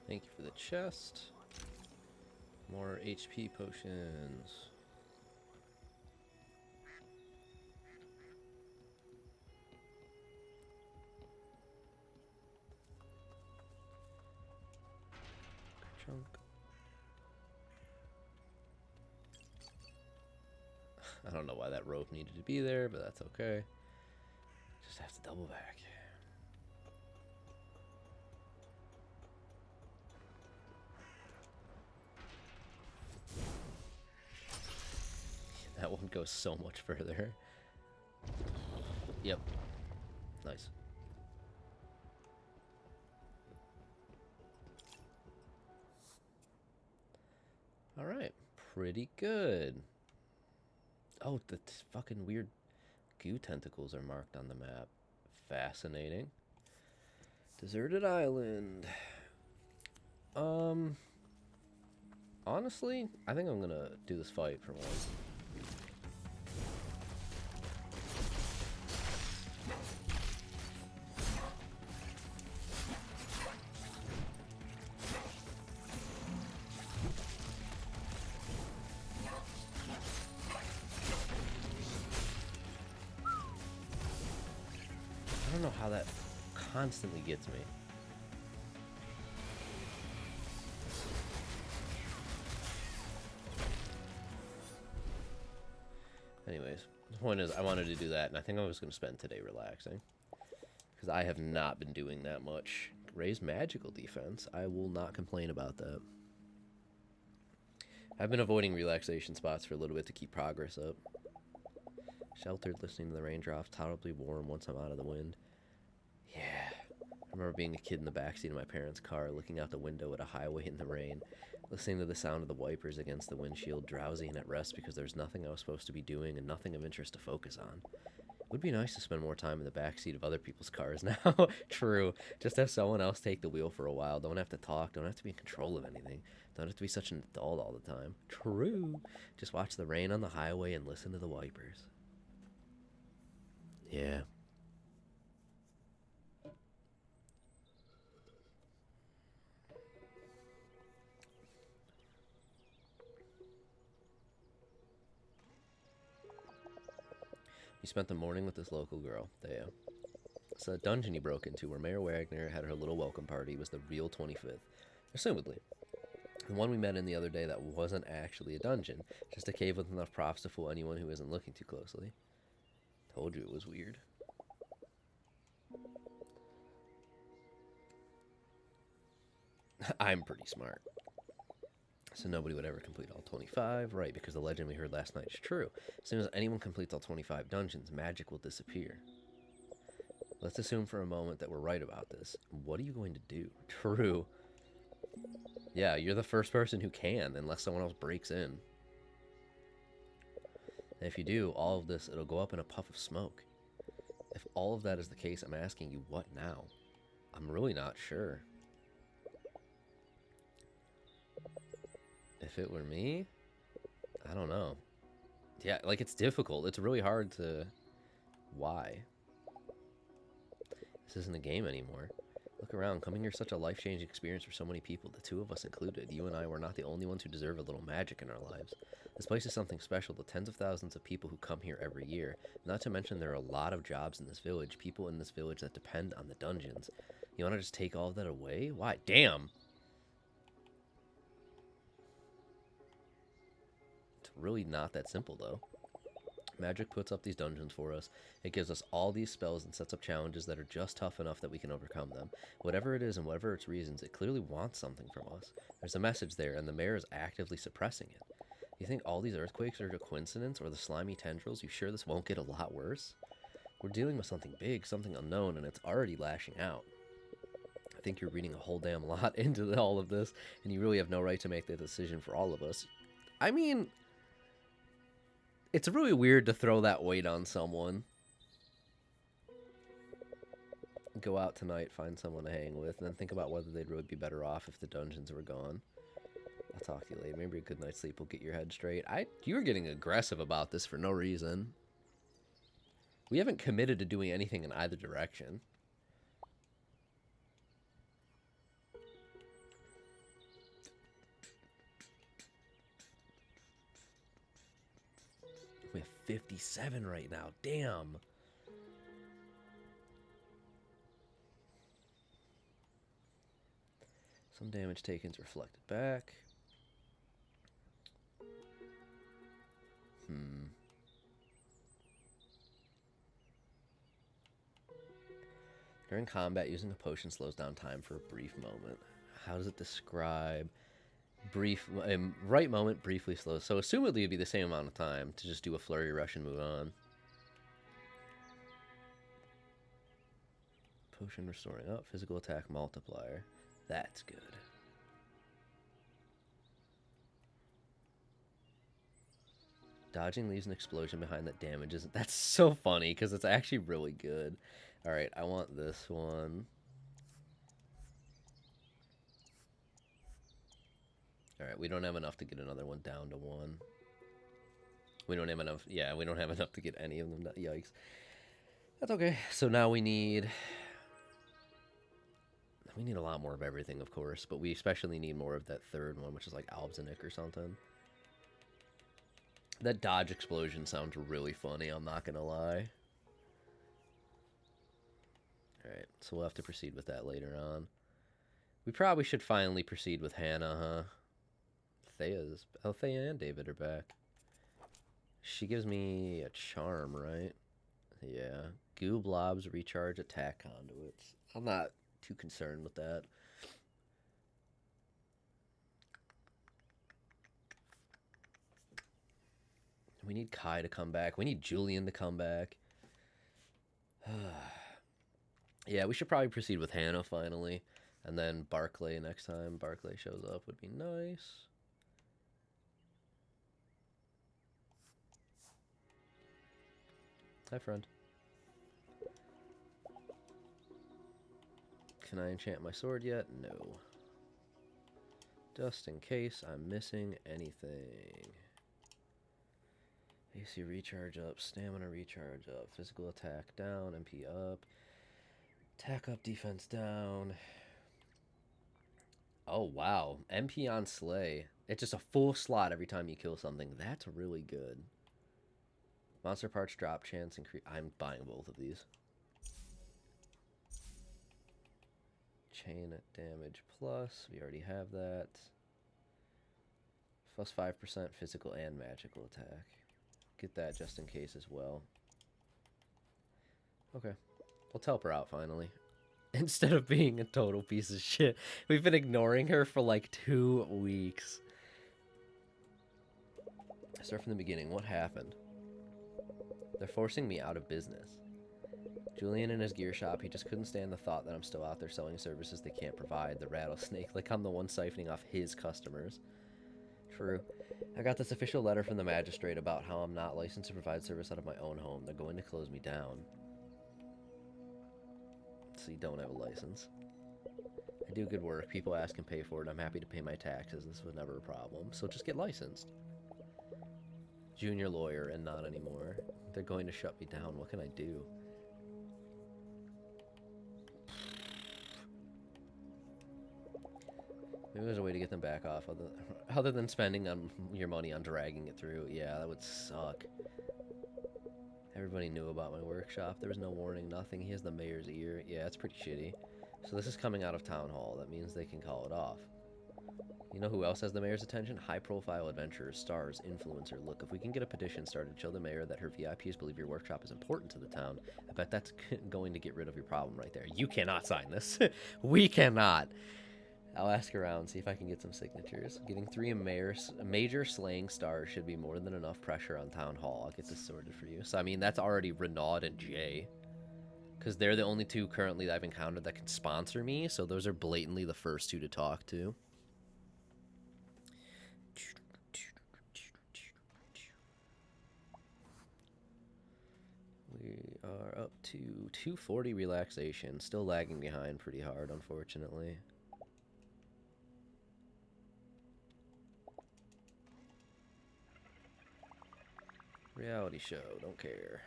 Thank you for the chest. More HP potions. Chunk. I don't know why that rope needed to be there, but that's okay. Just have to double back. That one goes so much further. Yep. Nice. Alright. Pretty good. Oh, the fucking weird goo tentacles are marked on the map. Fascinating. Deserted island. Honestly, I think I'm gonna do this fight for once. I don't know how that constantly gets me. Anyways, the point is I wanted to do that, and I think I was going to spend today relaxing. Because I have not been doing that much. Raise magical defense. I will not complain about that. I've been avoiding relaxation spots for a little bit to keep progress up. Sheltered, listening to the raindrops, tolerably warm once I'm out of the wind. Yeah. I remember being a kid in the backseat of my parents' car, looking out the window at a highway in the rain, listening to the sound of the wipers against the windshield, drowsy and at rest because there's nothing I was supposed to be doing and nothing of interest to focus on. It would be nice to spend more time in the backseat of other people's cars now. True. Just have someone else take the wheel for a while. Don't have to talk. Don't have to be in control of anything. Don't have to be such an adult all the time. True. Just watch the rain on the highway and listen to the wipers. Yeah. You spent the morning with this local girl, Thea. So the dungeon you broke into where Mayor Wagner had her little welcome party was the real 25th. Assumedly. The one we met in the other day that wasn't actually a dungeon, just a cave with enough props to fool anyone who isn't looking too closely. Told you it was weird. I'm pretty smart. So nobody would ever complete all 25, right, because the legend we heard last night is true. As soon as anyone completes all 25 dungeons, magic will disappear. Let's assume for a moment that we're right about this. What are you going to do? True. Yeah, you're the first person who can, unless someone else breaks in. And if you do, all of this, it'll go up in a puff of smoke. If all of that is the case, I'm asking you, what now? I'm really not sure. If it were me, I don't know. Yeah, like, it's difficult. It's really hard to... Why? This isn't a game anymore. Look around. Coming here is such a life-changing experience for so many people, the two of us included. You and I were not the only ones who deserve a little magic in our lives. This place is something special to tens of thousands of people who come here every year. Not to mention there are a lot of jobs in this village, people in this village that depend on the dungeons. You want to just take all of that away? Why? Damn! It's really not that simple, though. Magic puts up these dungeons for us. It gives us all these spells and sets up challenges that are just tough enough that we can overcome them. Whatever it is and whatever its reasons, it clearly wants something from us. There's a message there, and the mayor is actively suppressing it. You think all these earthquakes are a coincidence, or the slimy tendrils? You sure this won't get a lot worse? We're dealing with something big, something unknown, and it's already lashing out. I think you're reading a whole damn lot into all of this, and you really have no right to make the decision for all of us. I mean... It's really weird to throw that weight on someone. Go out tonight, find someone to hang with, and then think about whether they'd really be better off if the dungeons were gone. I'll talk to you later. Maybe a good night's sleep will get your head straight. You were getting aggressive about this for no reason. We haven't committed to doing anything in either direction. We have 57 right now. Damn. Some damage taken is reflected back. During combat, using a potion slows down time for a brief moment. How does it describe? Brief, right moment, briefly slows. So assumedly it'd be the same amount of time to just do a flurry rush and move on. Potion restoring up, physical attack multiplier. That's good. Dodging leaves an explosion behind that damages. That's so funny because it's actually really good. All right, I want this one. All right, we don't have enough to get another one down to 1. We don't have enough. Yeah, we don't have enough to get any of them. Yikes. That's okay. So now we need a lot more of everything, of course, but we especially need more of that third one, which is like Albzenic or something. That dodge explosion sounds really funny, I'm not gonna lie. Alright, so we'll have to proceed with that later on. We probably should finally proceed with Hannah, huh? Thea and David are back. She gives me a charm, right? Yeah. Goo blobs recharge attack conduits. I'm not too concerned with that. We need Kai to come back. We need Julian to come back. Yeah, we should probably proceed with Hannah finally. And then Barclay next time Barclay shows up would be nice. Hi, friend. Can I enchant my sword yet? No. Just in case I'm missing anything. AC recharge up, stamina recharge up, physical attack down, MP up, attack up, defense down. Oh, wow. MP on Slay. It's just a full slot every time you kill something. That's really good. Monster parts drop chance increase. I'm buying both of these. Chain damage plus. We already have that. Plus 5% physical and magical attack. Get that just in case as well. Okay. Let's help her out finally. Instead of being a total piece of shit. We've been ignoring her for like 2 weeks. Start from the beginning. What happened? They're forcing me out of business. Julian in his gear shop, he just couldn't stand the thought that I'm still out there selling services they can't provide. The rattlesnake, like I'm the one siphoning off his customers. True. I got this official letter from the magistrate about how I'm not licensed to provide service out of my own home. They're going to close me down. So you don't have a license. I do good work. People ask and pay for it. I'm happy to pay my taxes. This was never a problem. So just get licensed. Junior lawyer and not anymore. They're going to shut me down. What can I do? Maybe there's a way to get them back off other than spending your money on dragging it through. Yeah, that would suck. Everybody knew about my workshop. There was no warning, nothing. He has the mayor's ear. Yeah, it's pretty shitty. So this is coming out of town hall. That means they can call it off. You know who else has the mayor's attention? High-profile adventurers, stars, influencer. Look, if we can get a petition started to show the mayor that her VIPs believe your workshop is important to the town, I bet that's going to get rid of your problem right there. You cannot sign this. We cannot. I'll ask around, see if I can get some signatures. Getting 3 major slaying stars should be more than enough pressure on town hall. I'll get this sorted for you. So, I mean, that's already Renaud and Jay. Because they're the only 2 currently that I've encountered that can sponsor me. So those are blatantly the first 2 to talk to. We are up to 240 relaxation. Still lagging behind pretty hard, unfortunately. Reality show, don't care.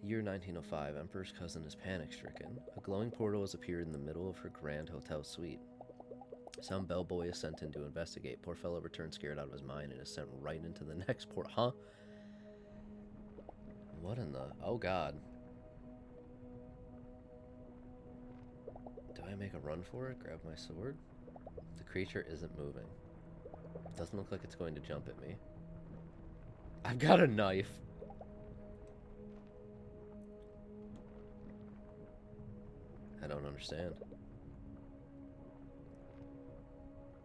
Year 1905, Emperor's cousin is panic-stricken. A glowing portal has appeared in the middle of her grand hotel suite. Some bellboy is sent in to investigate. Poor fellow returns scared out of his mind and is sent right into the next port. Huh? What in the... Oh, God. Do I make a run for it? Grab my sword? The creature isn't moving. Doesn't look like it's going to jump at me. I've got a knife. I don't understand.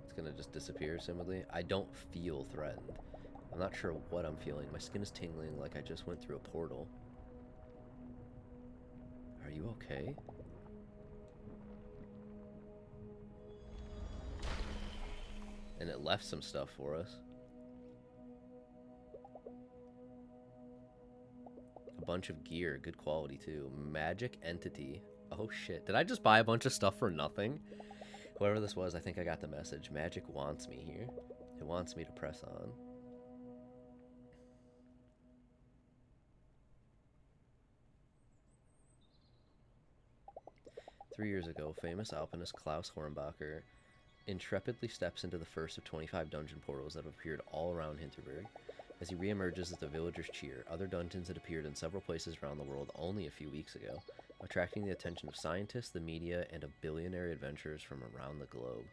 It's gonna just disappear assumedly. I don't feel threatened. I'm not sure what I'm feeling. My skin is tingling like I just went through a portal. Are you okay? And it left some stuff for us. A bunch of gear, good quality too. Magic entity. Oh shit, did I just buy a bunch of stuff for nothing? Whoever this was, I think I got the message. Magic wants me here. It wants me to press on. "3 years ago, famous alpinist Klaus Hornbacher intrepidly steps into the first of 25 dungeon portals that have appeared all around Hinterberg. As he re-emerges as the villagers cheer, other dungeons had appeared in several places around the world only a few weeks ago, attracting the attention of scientists, the media, and of billionaire adventurers from around the globe.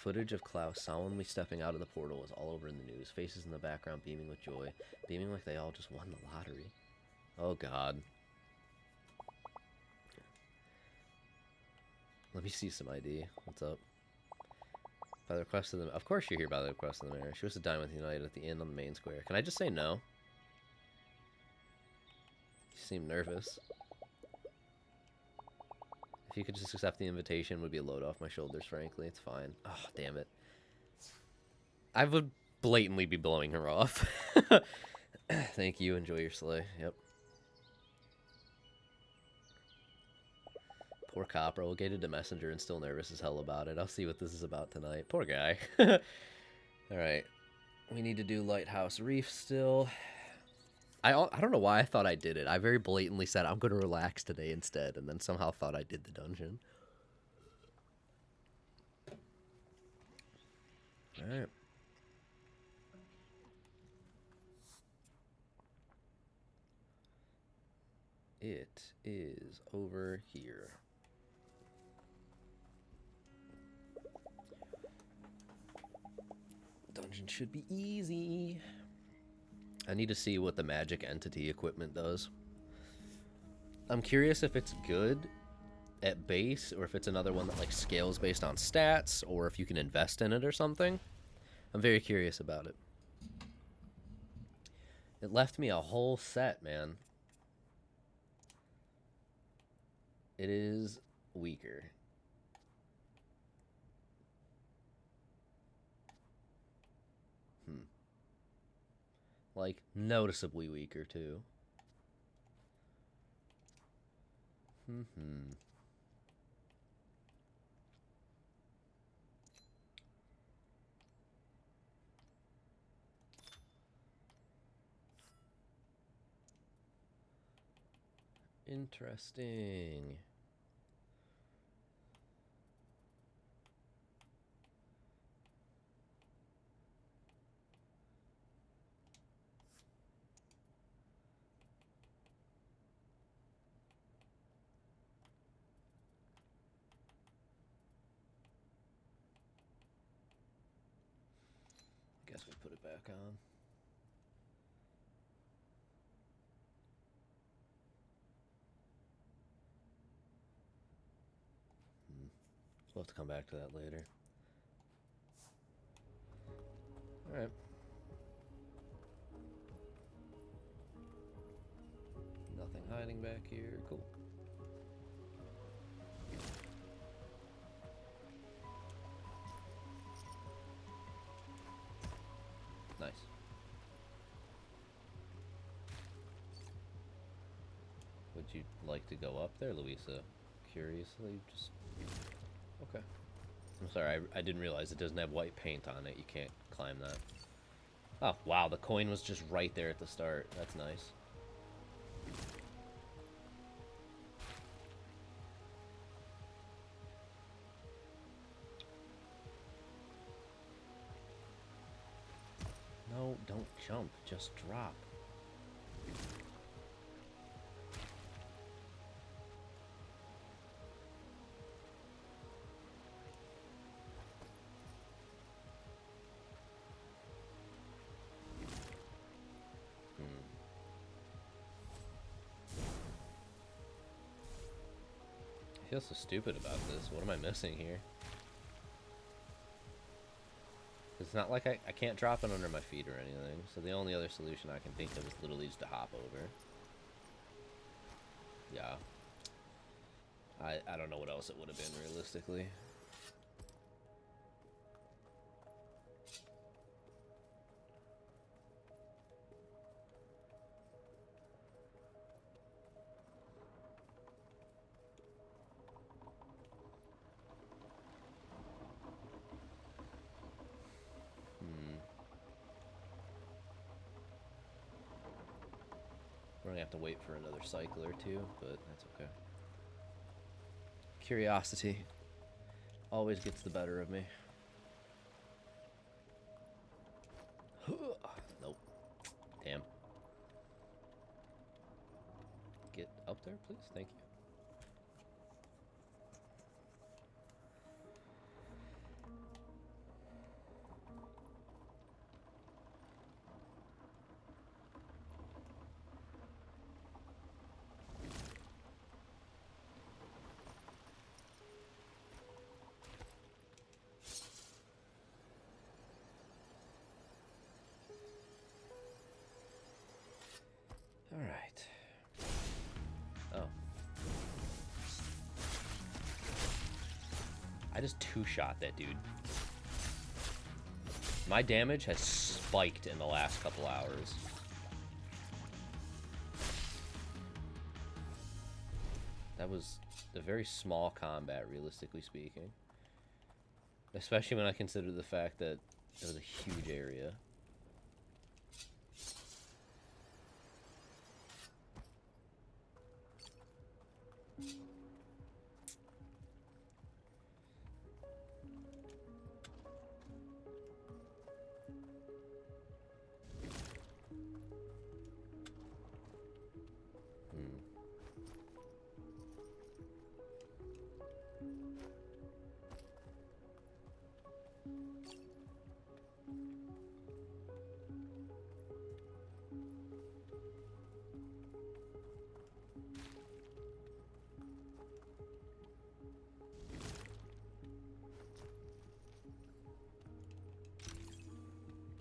Footage of Klaus solemnly stepping out of the portal is all over in the news, faces in the background beaming with joy, beaming like they all just won the lottery. Oh god. Let me see some ID. What's up? By the request of the... Of course you're here by the request of the mayor. She was to dine with United at the inn on the main square. Can I just say no? You seem nervous. If you could just accept the invitation, it would be a load off my shoulders, frankly. It's fine. Oh, damn it. I would blatantly be blowing her off. Thank you. Enjoy your sleigh. Yep. Poor Copper. We'll get into Messenger and still nervous as hell about it. I'll see what this is about tonight. Poor guy. Alright. We need to do Lighthouse Reef still. I don't know why I thought I did it. I very blatantly said I'm going to relax today instead, and then somehow thought I did the dungeon. Alright. It is over here. Dungeon should be easy. I need to see what the magic entity equipment does. I'm curious if it's good at base, or if it's another one that like scales based on stats, or if you can invest in it or something. I'm very curious about it. It left me a whole set, man. It is weaker. Like, noticeably weaker, too. Interesting. Guess we put it back on. We'll have to come back to that later. Alright. Nothing hiding back here. Cool. Nice. Would you like to go up there, Louisa? Curiously, just... Okay. I'm sorry, I didn't realize it doesn't have white paint on it. You can't climb that. Oh, wow, the coin was just right there at the start. That's nice. No, don't jump. Just drop. I feel so stupid about this. What am I missing here? It's not like I can't drop it under my feet or anything, so the only other solution I can think of is literally just to hop over. Yeah. I don't know what else it would have been, realistically. We're gonna have to wait for another cycle or two, but that's okay. Curiosity always gets the better of me. Nope. Damn. Get up there, please. Thank you. Alright. Oh. I just two-shot that dude. My damage has spiked in the last couple hours. That was a very small combat, realistically speaking. Especially when I consider the fact that it was a huge area.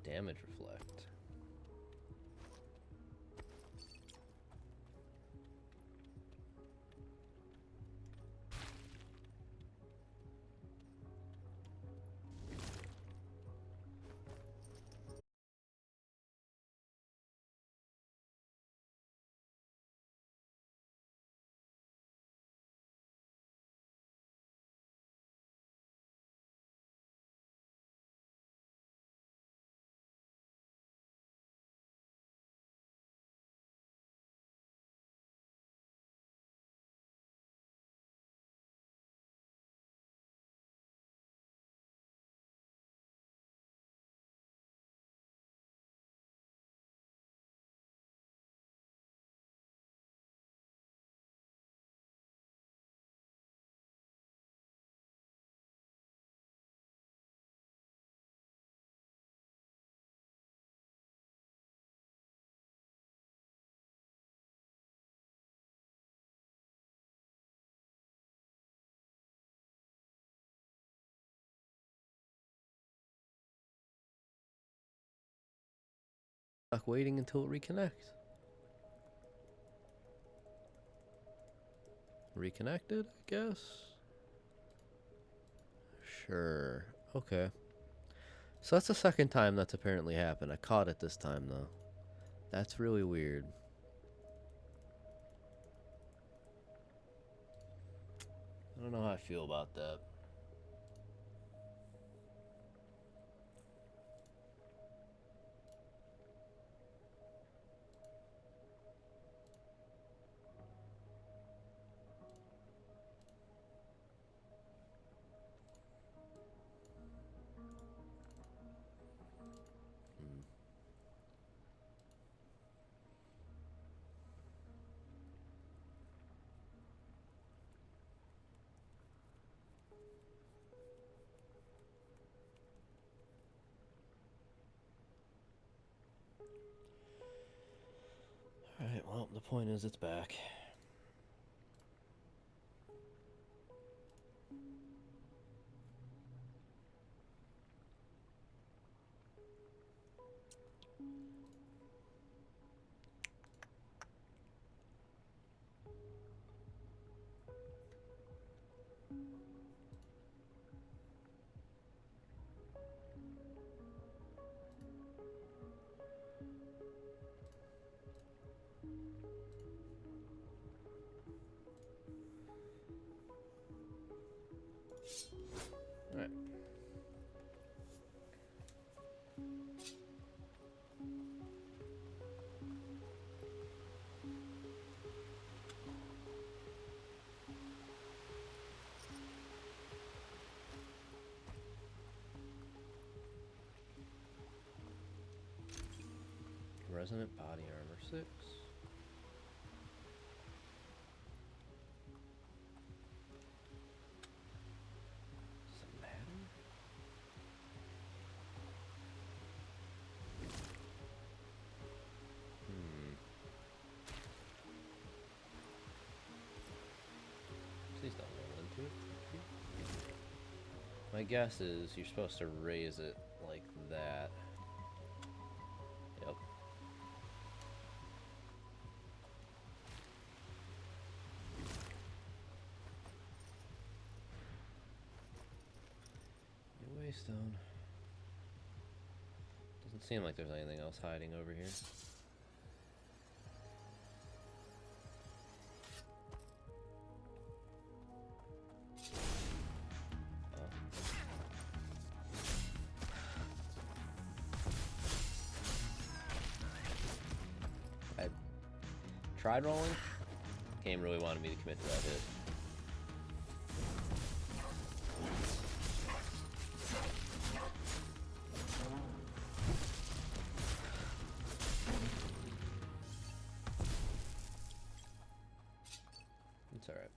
Damage reflect. Like waiting until it reconnects. Reconnected, I guess. Sure. Okay. So that's the second time that's apparently happened. I caught it this time, though. That's really weird. I don't know how I feel about that. Alright, well, the point is it's back. Alright. Resonant body armor 6. Does it matter? Please don't roll into it. My guess is you're supposed to raise it like that. Yep. New waystone. Doesn't seem like there's anything else hiding over here. tried rolling. Game really wanted me to commit to that hit. It's alright.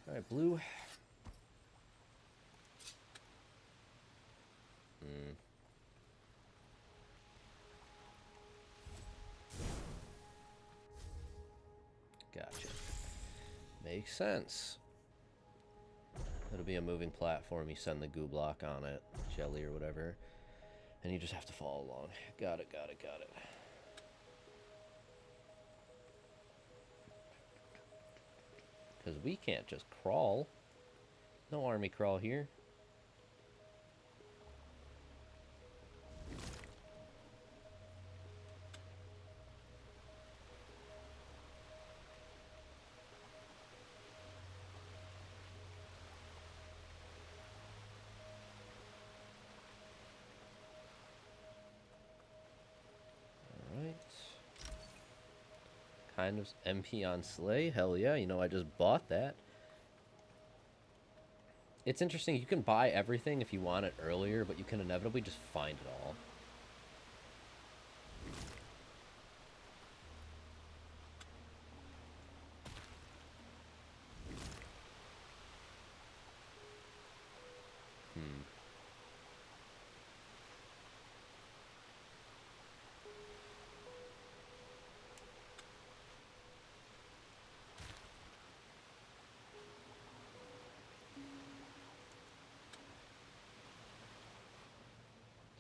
Alright, blue. Gotcha. Makes sense. It'll be a moving platform. You send the goo block on it, jelly or whatever, and you just have to follow along. Got it, got it, got it. Because we can't just crawl. No army crawl here. Kind of MP on Slay. Hell yeah, you know, I just bought that. It's interesting, you can buy everything if you want it earlier, but you can inevitably just find it all.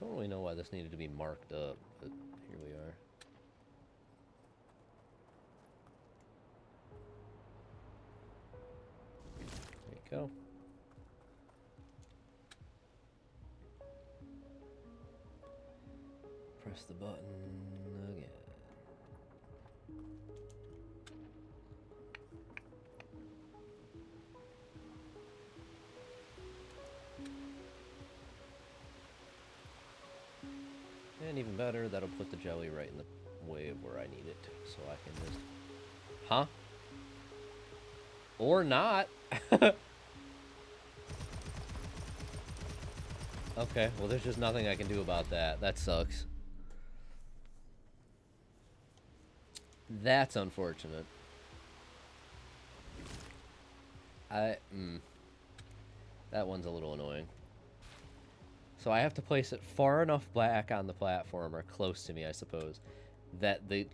Don't really know why this needed to be marked up, but here we are. There you go. Press the button again. And even better, that'll put the jelly right in the way of where I need it, so I can just... Huh? Or not. Okay, well there's just nothing I can do about that. That sucks. That's unfortunate. That one's a little annoying. So I have to place it far enough back on the platform, or close to me, I suppose, that the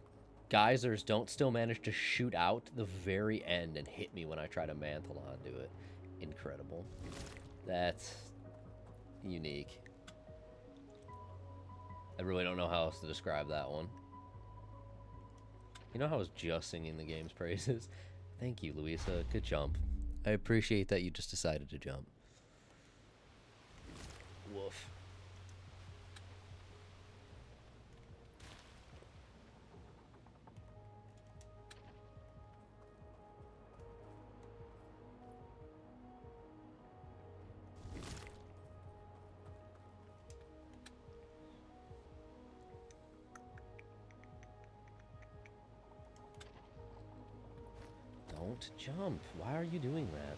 geysers don't still manage to shoot out the very end and hit me when I try to mantle onto it. Incredible. That's unique. I really don't know how else to describe that one. You know how I was just singing the game's praises? Thank you, Louisa. Good jump. I appreciate that you just decided to jump. Woof. Don't jump. Why are you doing that?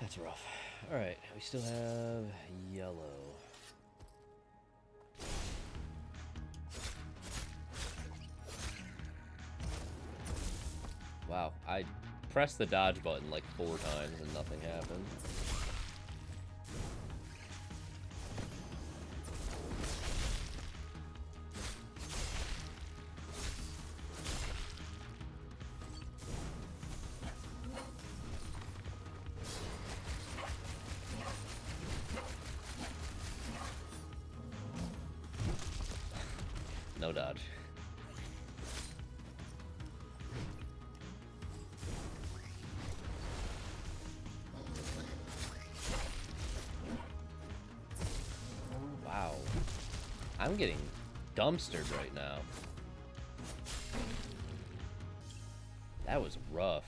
That's rough. Alright, we still have yellow. Wow, I pressed the dodge button like 4 times and nothing happened. No dodge. I'm getting dumpstered right now. That was rough.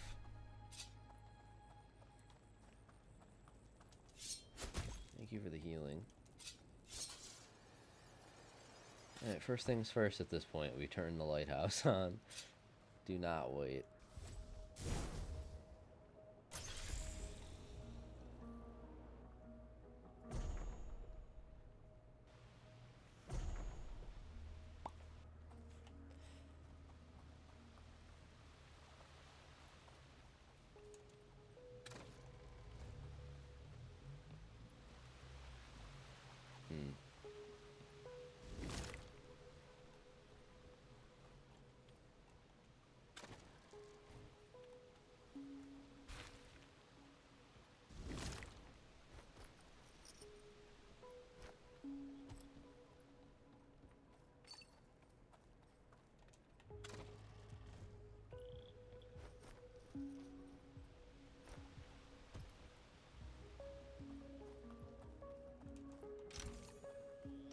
Thank you for the healing. Alright, first things first at this point, we turn the lighthouse on. Do not wait.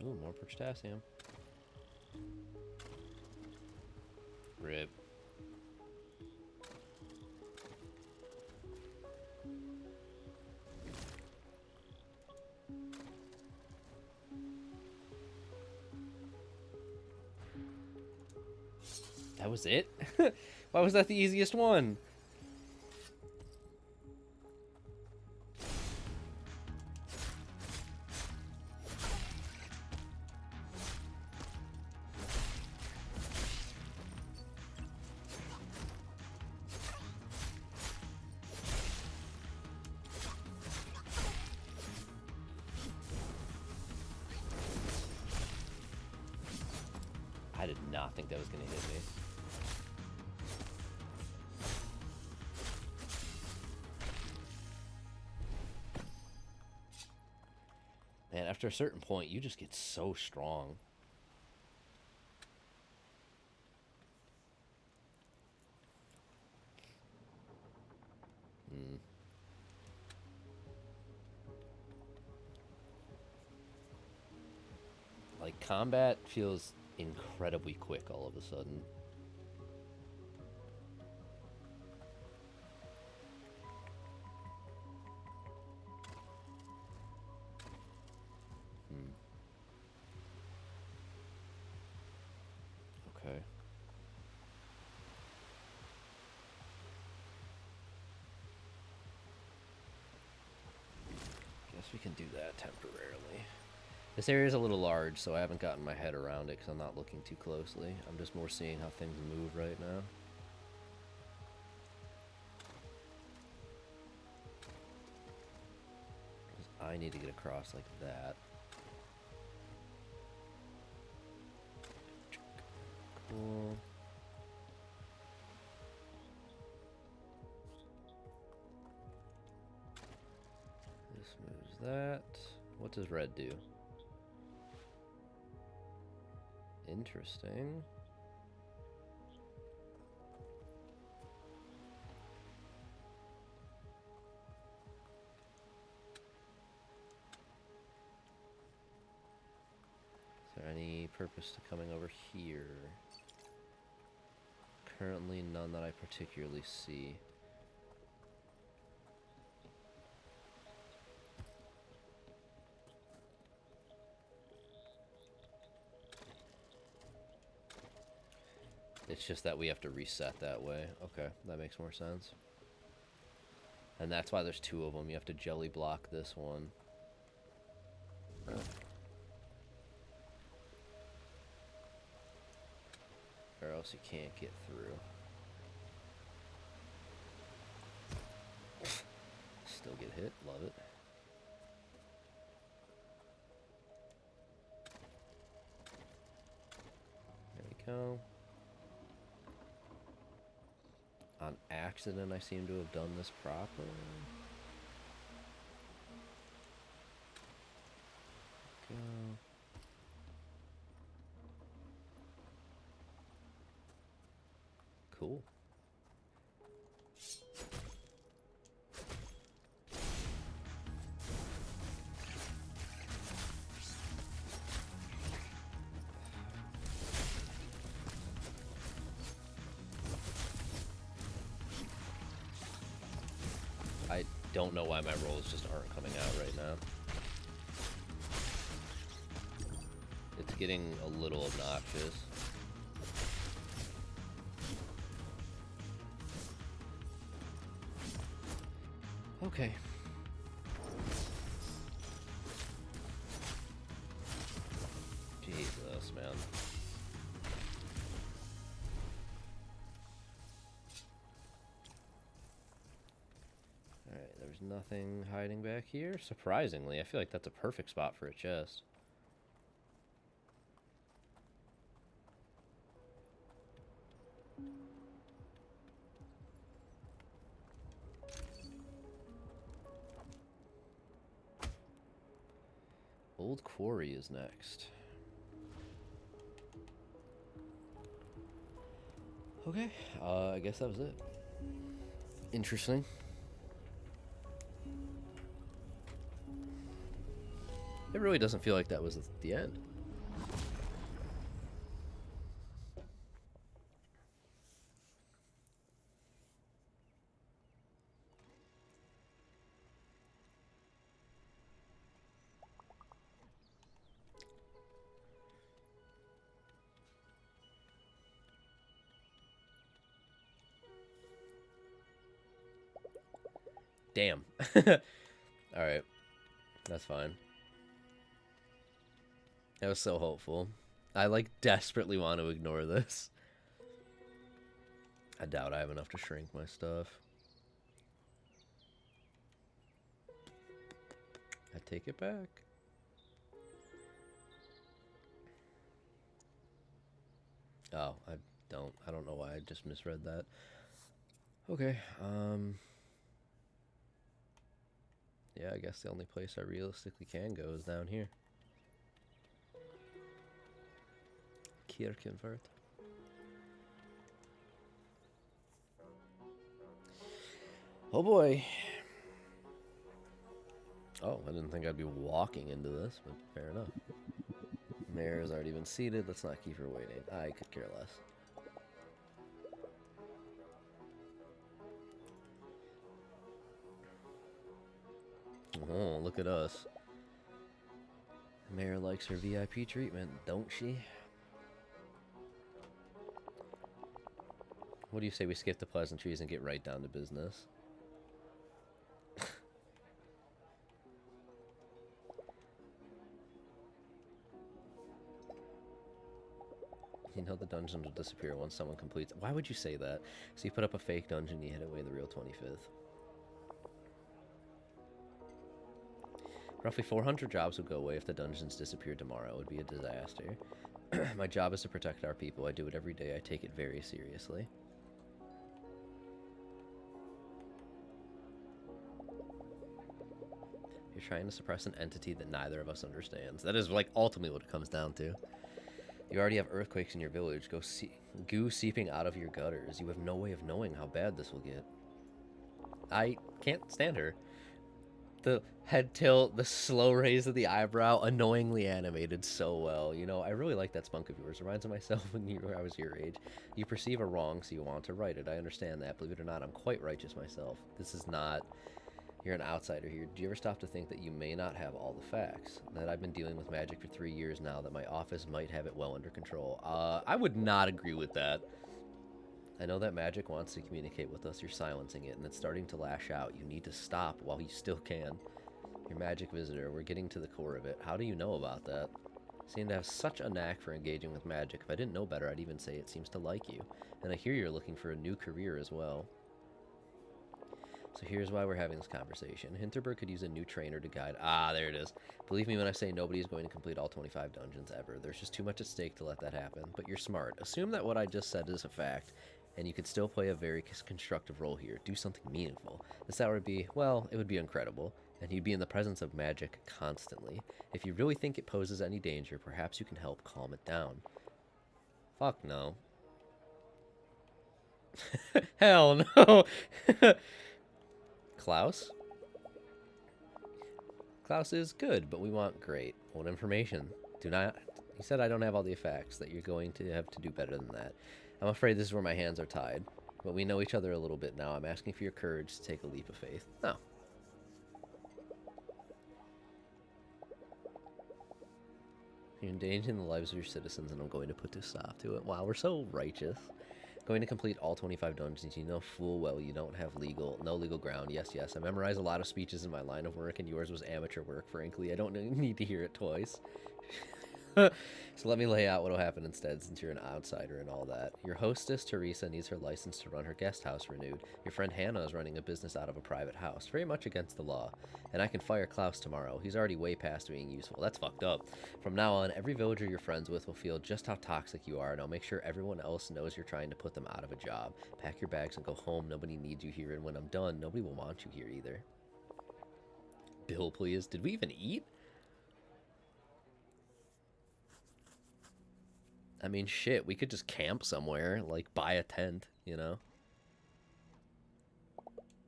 Ooh, more potassium. Rip. That was it? Why was that the easiest one? I did not think that was going to hit me. Man, after a certain point, you just get so strong. Like, combat feels incredibly quick all of a sudden. Okay. Guess we can do that temporarily. This area is a little large, so I haven't gotten my head around it because I'm not looking too closely. I'm just more seeing how things move right now. I need to get across like that. Cool. This moves that. What does red do? Interesting. Is there any purpose to coming over here? Currently none that I particularly see. It's just that we have to reset that way. Okay, that makes more sense. And that's why there's two of them. You have to jelly block this one. Or else you can't get through. Still get hit. Love it. There we go. On accident, I seem to have done this properly. Go. Cool. don't know why my rolls just aren't coming out right now. It's getting a little obnoxious. Okay. Jesus, man. Alright, there's nothing hiding back here. Surprisingly, I feel like that's a perfect spot for a chest. Old Quarry is next. Okay, I guess that was it. Interesting. It really doesn't feel like that was the end. Damn. Alright. That's fine. That was so hopeful. I, like, desperately want to ignore this. I doubt I have enough to shrink my stuff. I take it back. Oh, I don't know why I just misread that. Okay, yeah, I guess the only place I realistically can go is down here. Kirkenvert. Oh boy. Oh, I didn't think I'd be walking into this, but fair enough. Mare has already been seated. Let's not keep her waiting. I could care less. Oh, look at us. Mare likes her VIP treatment, don't she? What do you say we skip the pleasantries and get right down to business? You know the dungeon will disappear once someone completes. Why would you say that? So you put up a fake dungeon, you hit away the real 25th. Roughly 400 jobs would go away if the dungeons disappeared tomorrow. It would be a disaster. My job is to protect our people. I do it every day. I take it very seriously. You're trying to suppress an entity that neither of us understands. That is, like, ultimately what it comes down to. You already have earthquakes in your village. Goo seeping out of your gutters. You have no way of knowing how bad this will get. I can't stand her. The head tilt, the slow raise of the eyebrow, annoyingly animated so well. You know, I really like that spunk of yours. It reminds me of myself when I was your age. You perceive a wrong, so you want to right it. I understand that. Believe it or not, I'm quite righteous myself. This is not... You're an outsider here. Do you ever stop to think that you may not have all the facts? That I've been dealing with magic for 3 years now, that my office might have it well under control. I would not agree with that. I know that magic wants to communicate with us. You're silencing it, and it's starting to lash out. You need to stop while you still can. Your magic visitor, we're getting to the core of it. How do you know about that? You seem to have such a knack for engaging with magic. If I didn't know better, I'd even say it seems to like you. And I hear you're looking for a new career as well. So here's why we're having this conversation. Hinterberg could use a new trainer to guide... Ah, there it is. Believe me when I say nobody is going to complete all 25 dungeons ever. There's just too much at stake to let that happen. But you're smart. Assume that what I just said is a fact, and you could still play a very constructive role here. Do something meaningful. This hour would be, well, it would be incredible. And you'd be in the presence of magic constantly. If you really think it poses any danger, perhaps you can help calm it down. Fuck no. Hell no. Klaus? Klaus is good, but we want great. What information? Do not... He said I don't have all the facts, that you're going to have to do better than that. I'm afraid this is where my hands are tied. But we know each other a little bit now. I'm asking for your courage to take a leap of faith. No. You're endangering the lives of your citizens, and I'm going to put a stop to it. Wow, we're so righteous. Going to complete all 25 dungeons. You know full well you don't have no legal ground. Yes, yes. I memorized a lot of speeches in my line of work, and yours was amateur work, frankly. I don't need to hear it twice. So let me lay out what will happen instead, since you're an outsider and all that. Your hostess, Teresa, needs her license to run her guest house renewed. Your friend Hannah is running a business out of a private house, very much against the law. And I can fire Klaus tomorrow. He's already way past being useful. That's fucked up. From now on, every villager you're friends with will feel just how toxic you are, and I'll make sure everyone else knows you're trying to put them out of a job. Pack your bags and go home. Nobody needs you here, and when I'm done, nobody will want you here either. Bill, please. Did we even eat? I mean, shit, we could just camp somewhere, like buy a tent, you know?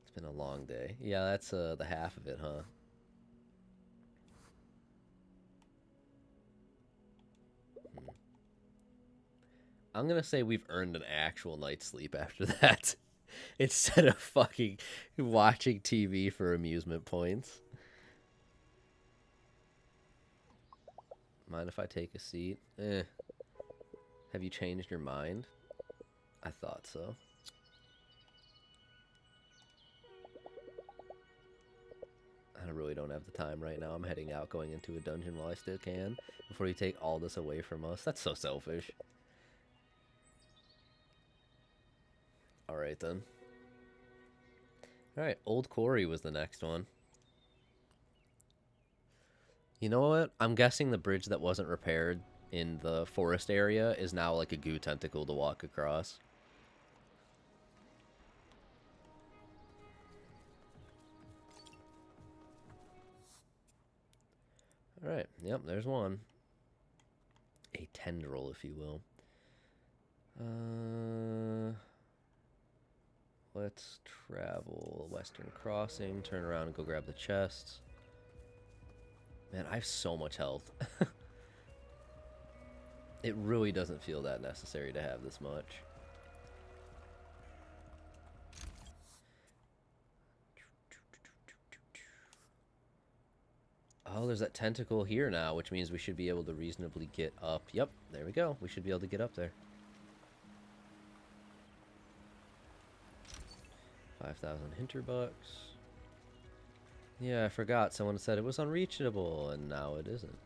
It's been a long day. Yeah, that's the half of it, huh? I'm gonna say we've earned an actual night's sleep after that. Instead of fucking watching TV for amusement points. Mind if I take a seat? Eh. Have you changed your mind? I thought so. I really don't have the time right now. I'm heading out, going into a dungeon while I still can, before you take all this away from us. That's so selfish. Alright then. Alright, Old Quarry was the next one. You know what? I'm guessing the bridge that wasn't repaired in the forest area is now like a goo tentacle to walk across. Alright, yep, there's one. A tendril, if you will. Let's travel Western Crossing, turn around and go grab the chests. Man, I have so much health. It really doesn't feel that necessary to have this much. Oh, there's that tentacle here now, which means we should be able to reasonably get up. Yep, there we go. We should be able to get up there. 5,000 Hinterbucks. Yeah, I forgot. Someone said it was unreachable, and now it isn't.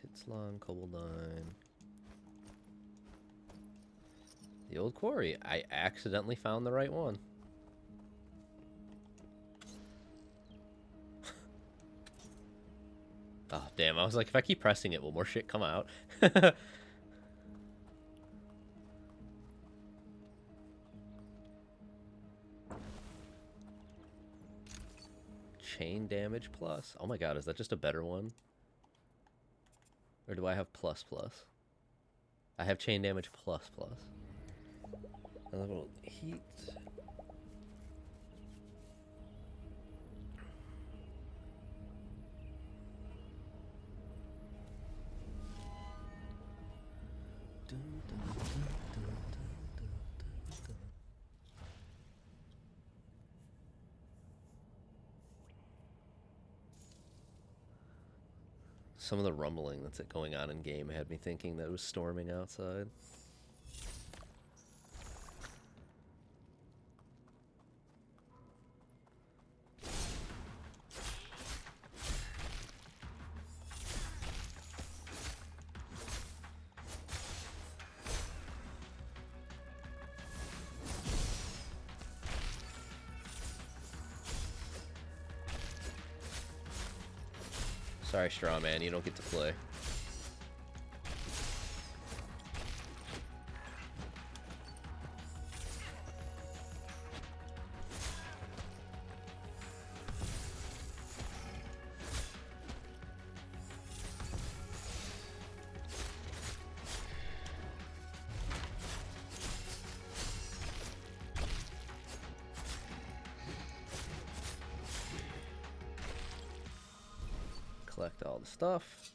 Pitslon, Koboldine. The Old Quarry. I accidentally found the right one. Oh, damn. I was like, if I keep pressing it, will more shit come out? Chain damage plus. Oh my god, is that just a better one? Or do I have plus plus? I have chain damage plus plus. A little heat. Some of the rumbling that's going on in game had me thinking that it was storming outside. Sorry, Straw Man, you don't get to play. Collect all the stuff.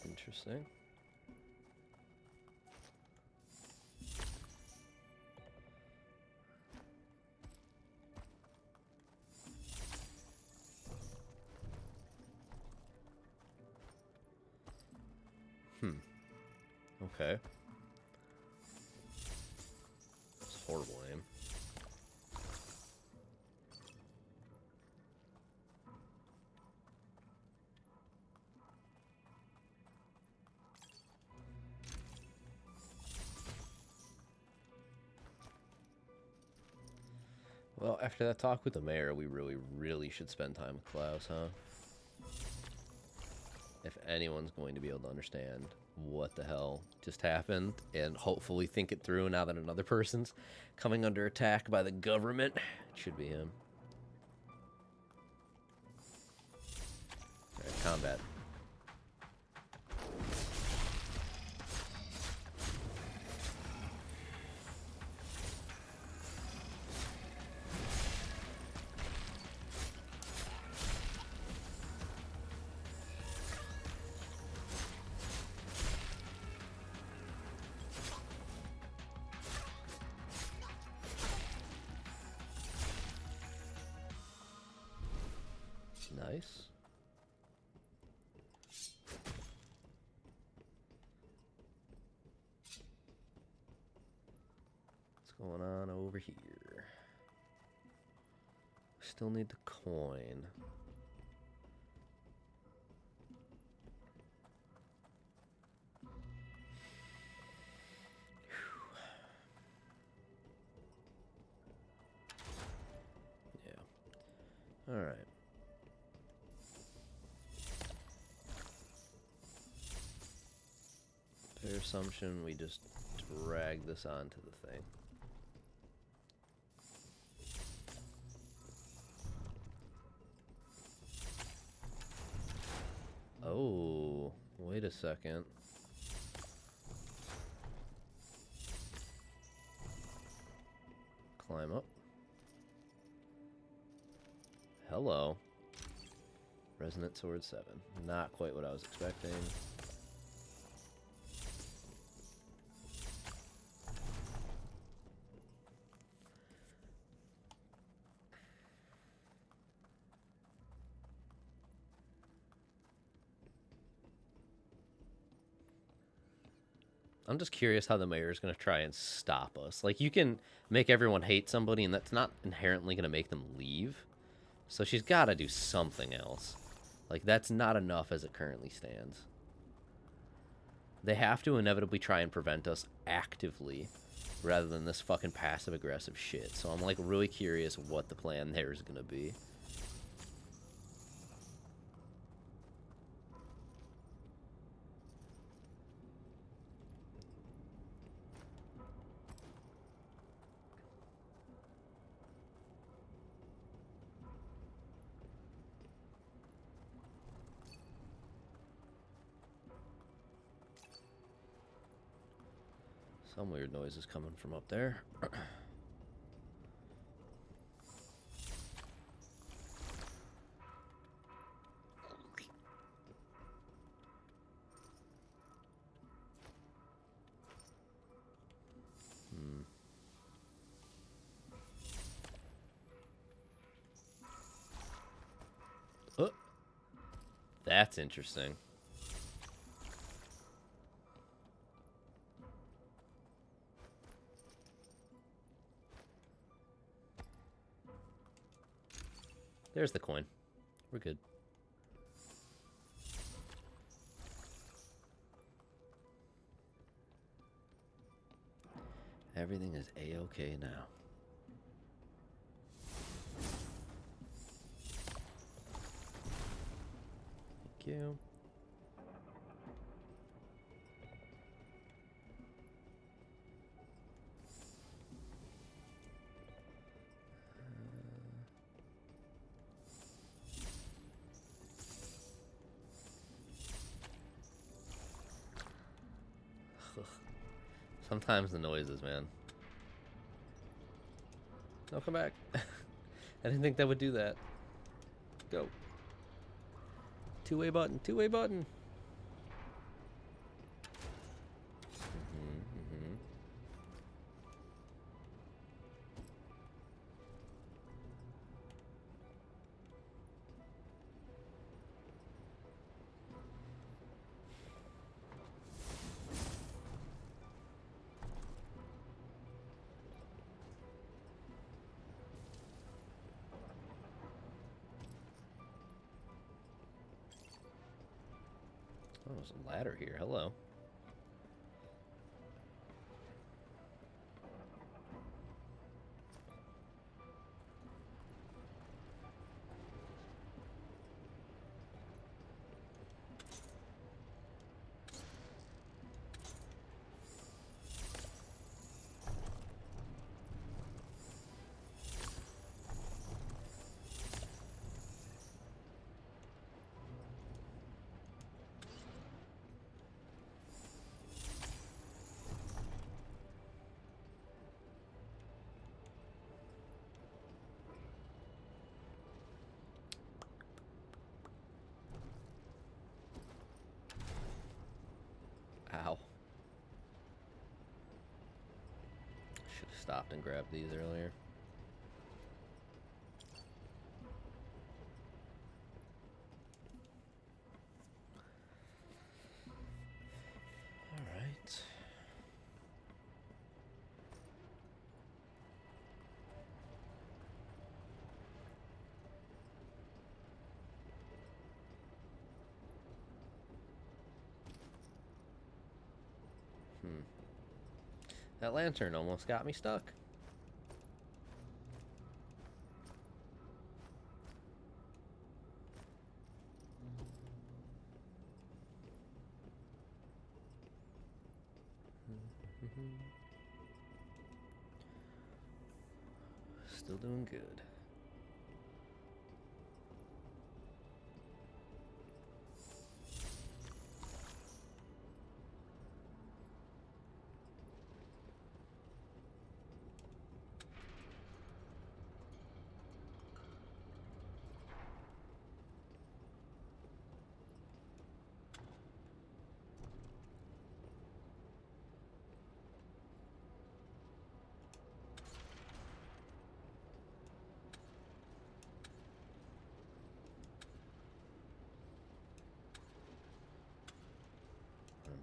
Interesting. Okay. It's horrible aim. Well, after that talk with the mayor, we really should spend time with Klaus, huh? If anyone's going to be able to understand what the hell just happened and hopefully think it through now that another person's coming under attack by the government, it should be him. All right, combat. Nice. What's going on over here? Still need the coin. Yeah. All right. Fair assumption, we just drag this onto the thing. Oh, wait a second. Climb up. Hello. Resonant Sword 7. Not quite what I was expecting. I'm just curious how the mayor is going to try and stop us. Like, you can make everyone hate somebody, and that's not inherently going to make them leave. So she's got to do something else. Like, that's not enough as it currently stands. They have to inevitably try and prevent us actively, rather than this fucking passive-aggressive shit. So I'm, like, really curious what the plan there is going to be. Some weird noise is coming from up there. Oh, that's interesting. There's the coin. We're good. Everything is A-okay now. Thank you. Ugh. Sometimes the noises, man. No, come back. I didn't think that would do that. Go. Two-way button. Two-way button. Oh, there's a ladder here. Hello. Ow. Should have stopped and grabbed these earlier. All right. That lantern almost got me stuck. Still doing good.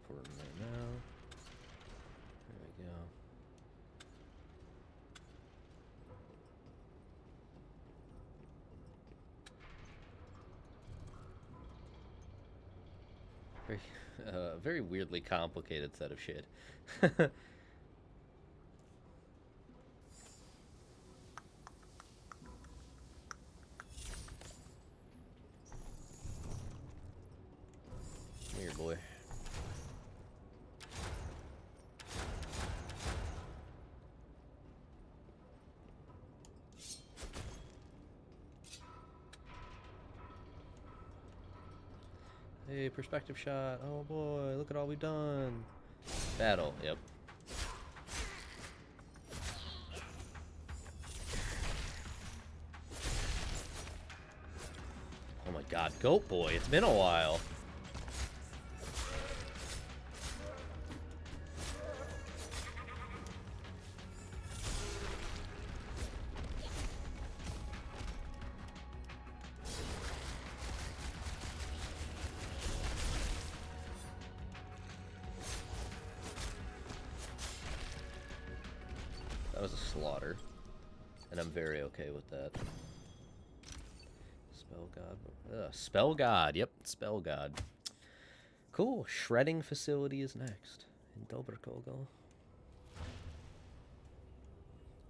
Important right now. There we go. Very weirdly complicated set of shit. Come here, boy. Hey, perspective shot. Oh boy, look at all we've done. Battle, yep. Oh my god, goat boy, it's been a while. That was a slaughter, and I'm very okay with that. Spell God. Spell God. Yep, Spell God. Cool. Shredding facility is next. Hinterberg.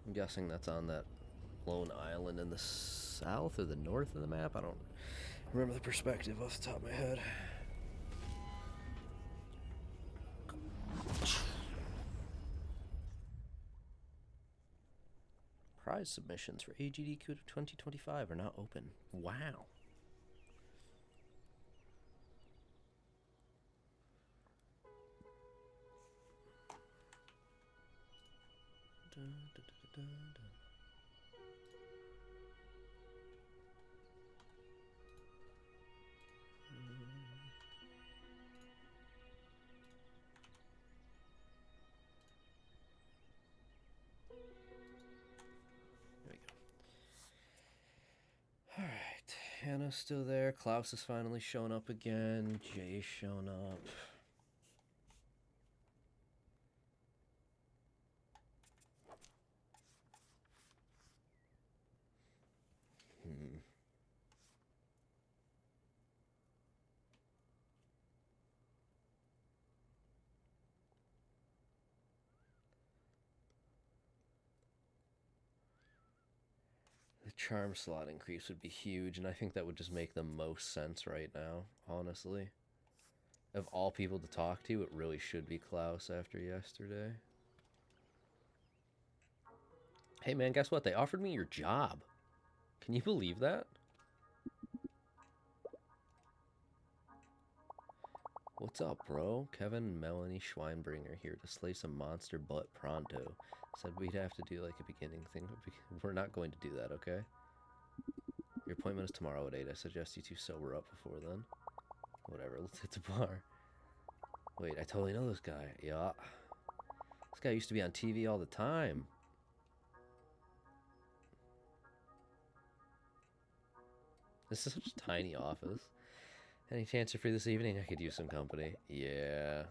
I'm guessing that's on that lone island in the south or the north of the map. I don't remember the perspective off the top of my head. Prize submissions for AGDQ 2025 are now open. Wow. There we go. Alright, Hannah's still there. Klaus has finally shown up again. Jay's shown up. The charm slot increase would be huge, and I think that would just make the most sense right now, honestly. Of all people to talk to, it really should be Klaus after yesterday. Hey man, guess what? They offered me your job. Can you believe that? What's up, bro? Kevin and Melanie Schweinbringer here to slay some monster butt pronto. Said we'd have to do like a beginning thing. We're not going to do that, okay? Your appointment is tomorrow at 8. I suggest you two sober up before then. Whatever, let's hit the bar. Wait, I totally know this guy. Yeah. This guy used to be on TV all the time. This is such a tiny office. Any chance you're free this evening? I could use some company. Yeah.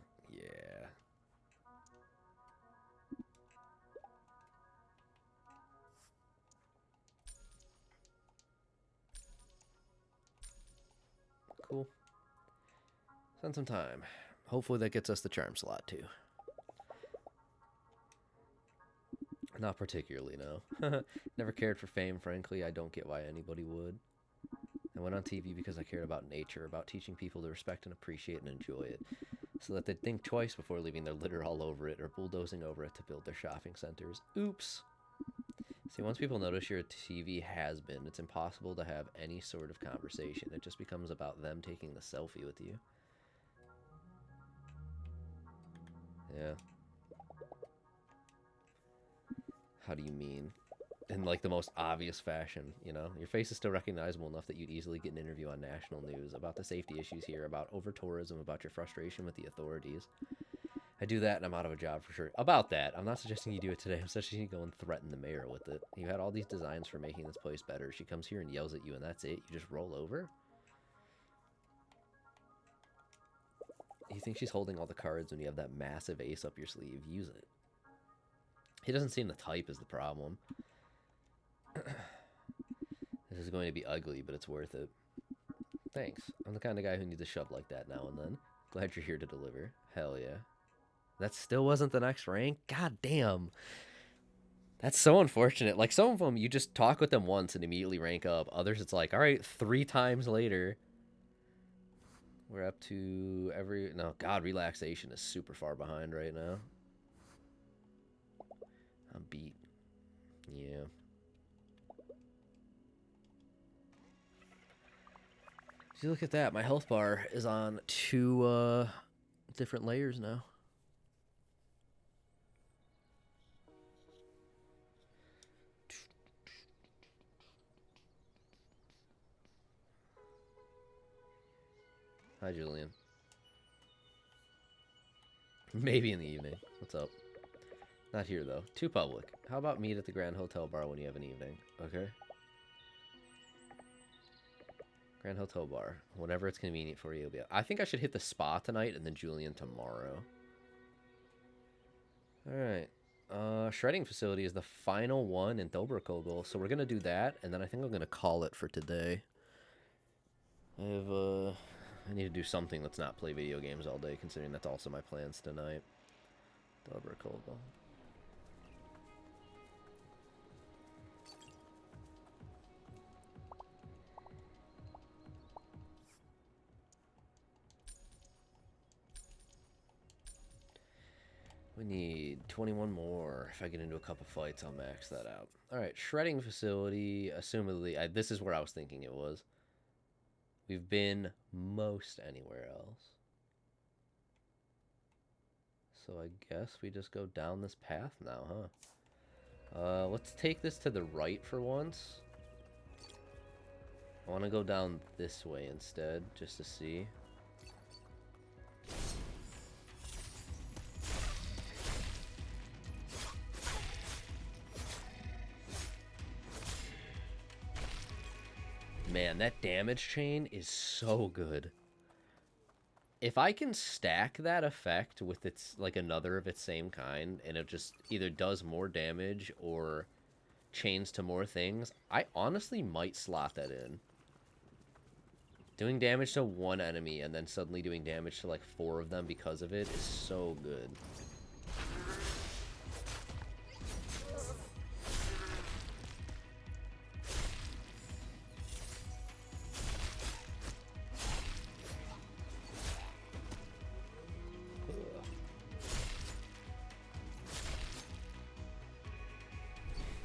Cool. Spend some time. Hopefully that gets us the charm slot too. Not particularly, no. Never cared for fame, frankly. I don't get why anybody would. I went on TV because I cared about nature, about teaching people to respect and appreciate and enjoy it, so that they'd think twice before leaving their litter all over it or bulldozing over it to build their shopping centers. Oops. See, once people notice you're a TV has-been, it's impossible to have any sort of conversation. It just becomes about them taking the selfie with you. Yeah. How do you mean? In like the most obvious fashion, you know? Your face is still recognizable enough that you'd easily get an interview on national news about the safety issues here, about over-tourism, about your frustration with the authorities. I do that and I'm out of a job for sure. About that, I'm not suggesting you do it today. I'm suggesting you go and threaten the mayor with it. You had all these designs for making this place better. She comes here and yells at you and that's it? You just roll over? You think she's holding all the cards when you have that massive ace up your sleeve? Use it. He doesn't seem the type is the problem. This is going to be ugly, but it's worth it. Thanks. I'm the kind of guy who needs a shove like that now and then. Glad you're here to deliver. Hell yeah. That still wasn't the next rank? God damn. That's so unfortunate. Like, some of them, you just talk with them once and immediately rank up. Others, it's like, all right, 3 times later. We're up to every... No, God, relaxation is super far behind right now. I'm beat. Yeah. So look at that. My health bar is on 2 different layers now. Hi, Julian. Maybe in the evening. What's up? Not here, though. Too public. How about meet at the Grand Hotel Bar when you have an evening? Okay. Grand Hotel Bar. Whenever it's convenient for you, you'll be out. I think I should hit the spa tonight and then Julian tomorrow. Alright. Shredding facility is the final one in Doberkogel, so we're going to do that, and then I think I'm going to call it for today. I need to do something that's not play video games all day, considering that's also my plans tonight. Doberkogel. We need 21 more. If I get into a couple fights, I'll max that out. Alright, shredding facility, assumedly, this is where I was thinking it was. We've been most anywhere else. So I guess we just go down this path now, huh? Let's take this to the right for once. I want to go down this way instead, just to see. Man, that damage chain is so good. If I can stack that effect with its like another of its same kind, and it just either does more damage or chains to more things, I honestly might slot that in. Doing damage to one enemy and then suddenly doing damage to like 4 of them because of it is so good.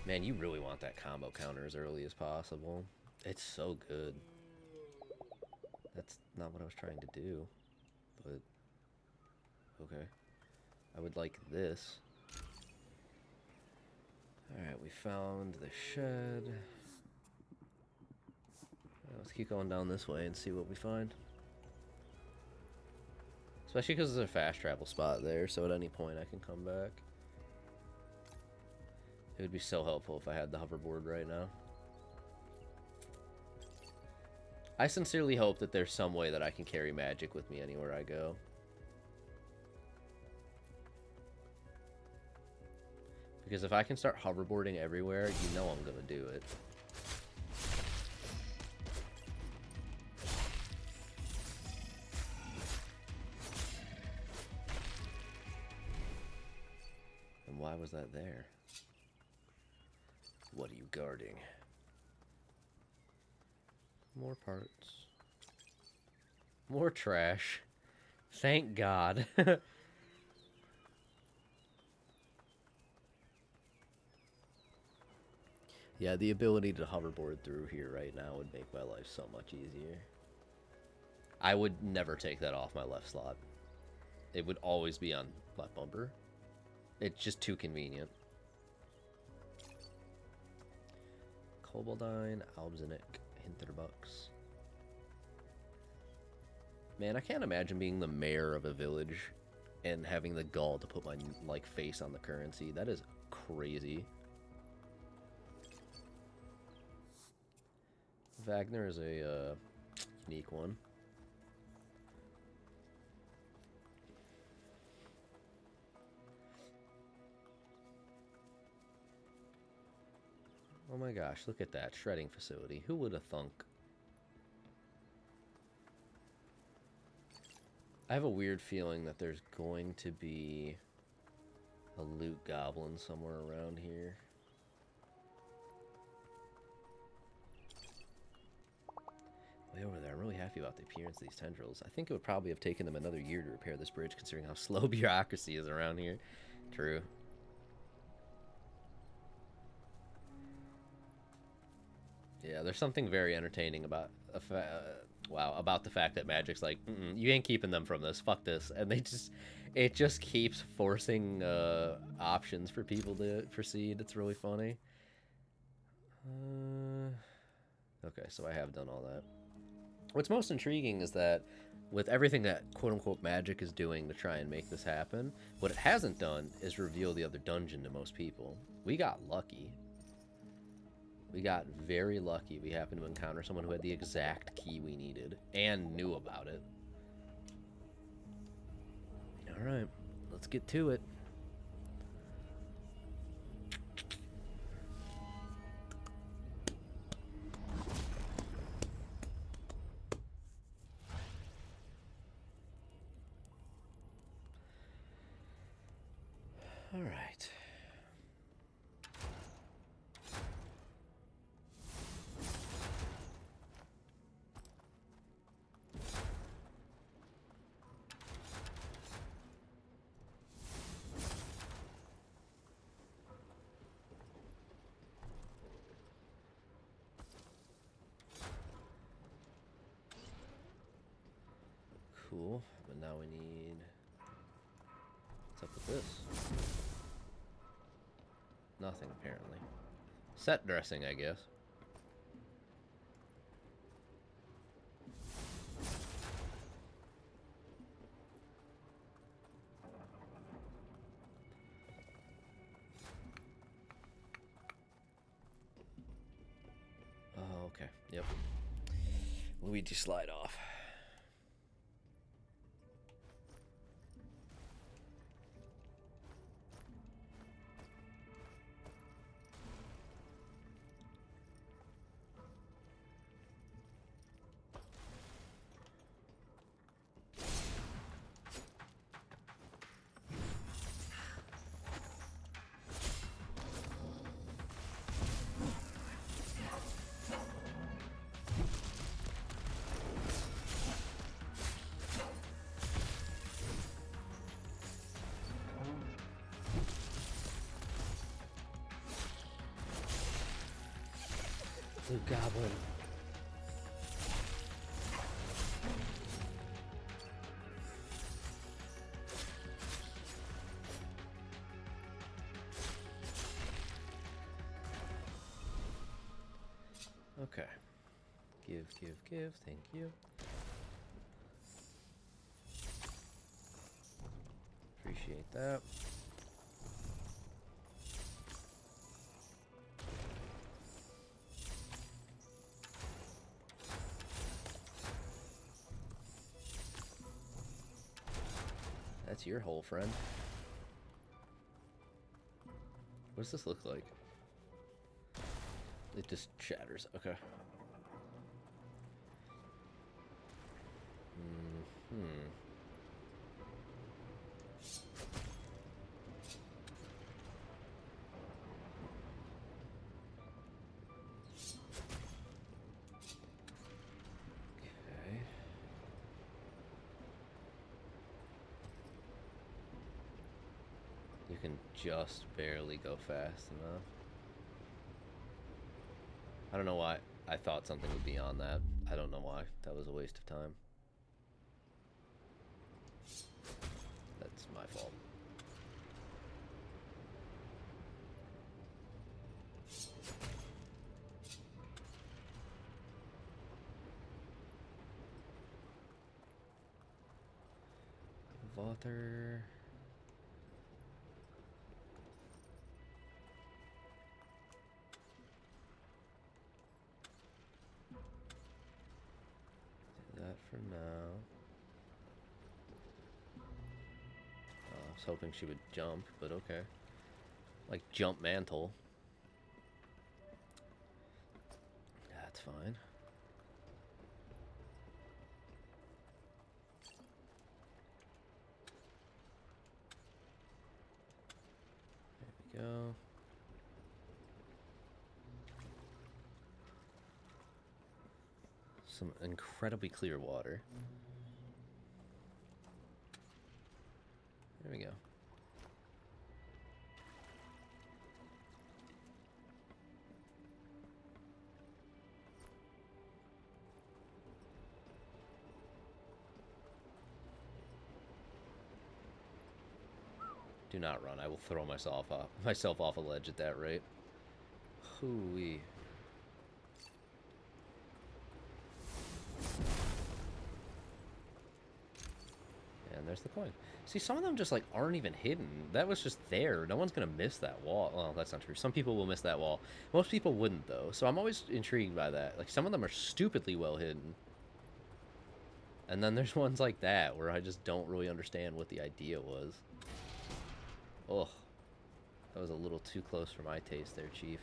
Man, you really want that combo counter as early as possible. It's so good. That's not what I was trying to do, but okay. I would like this. Alright, we found the shed. Let's keep going down this way and see what we find. Especially because there's a fast travel spot there, so at any point I can come back. It would be so helpful if I had the hoverboard right now. I sincerely hope that there's some way that I can carry magic with me anywhere I go. Because if I can start hoverboarding everywhere, you know I'm gonna do it. And why was that there? What are you guarding? More parts. More trash. Thank God. Yeah, the ability to hoverboard through here right now would make my life so much easier. I would never take that off my left slot. It would always be on left bumper. It's just too convenient. Koboldine, Albzinic, Hinterbucks. Man, I can't imagine being the mayor of a village and having the gall to put my like face on the currency. That is crazy. Wagner is a unique one. Oh my gosh, look at that shredding facility. Who would have thunk? I have a weird feeling that there's going to be a loot goblin somewhere around here. Way over there. I'm really happy about the appearance of these tendrils. I think it would probably have taken them another year to repair this bridge, considering how slow bureaucracy is around here. True. Yeah, there's something very entertaining about about the fact that Magic's like, you ain't keeping them from this. Fuck this, and it just keeps forcing options for people to proceed. It's really funny. Okay, so I have done all that. What's most intriguing is that with everything that quote-unquote Magic is doing to try and make this happen, what it hasn't done is reveal the other dungeon to most people. We got lucky. We got very lucky. We happened to encounter someone who had the exact key we needed and knew about it. Alright, let's get to it. Alright. Cool, but now we need... What's up with this? Nothing, apparently. Set dressing, I guess. Oh, okay. Yep. Luigi slide off. Blue Goblin. Okay. Give, thank you. Appreciate that. That's your hole, friend. What does this look like? It just shatters. Okay. Okay. You can just barely go fast enough. I don't know why I thought something would be on that. I don't know why. That was a waste of time. That's my fault. Water. Do that for now. I was hoping she would jump, but okay. Like jump mantle. That's fine. There we go. Some incredibly clear water. There we go. Do not run. I will throw myself off a ledge at that rate. Hooey. And there's the coin. See, some of them just like aren't even hidden. That was just there. No one's gonna miss that wall. Well, that's not true. Some people will miss that wall. Most people wouldn't though. So I'm always intrigued by that. Like some of them are stupidly well hidden. And then there's ones like that where I just don't really understand what the idea was. Ugh. That was a little too close for my taste there, Chief.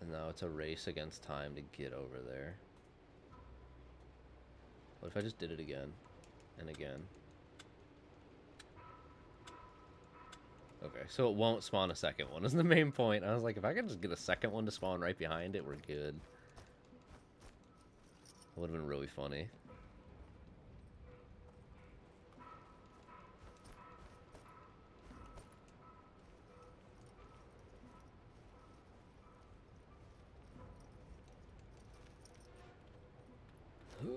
And now it's a race against time to get over there. What if I just did it again and again? Okay, so it won't spawn a second one is the main point. I was like, if I could just get a second one to spawn right behind it, we're good. Would have been really funny. There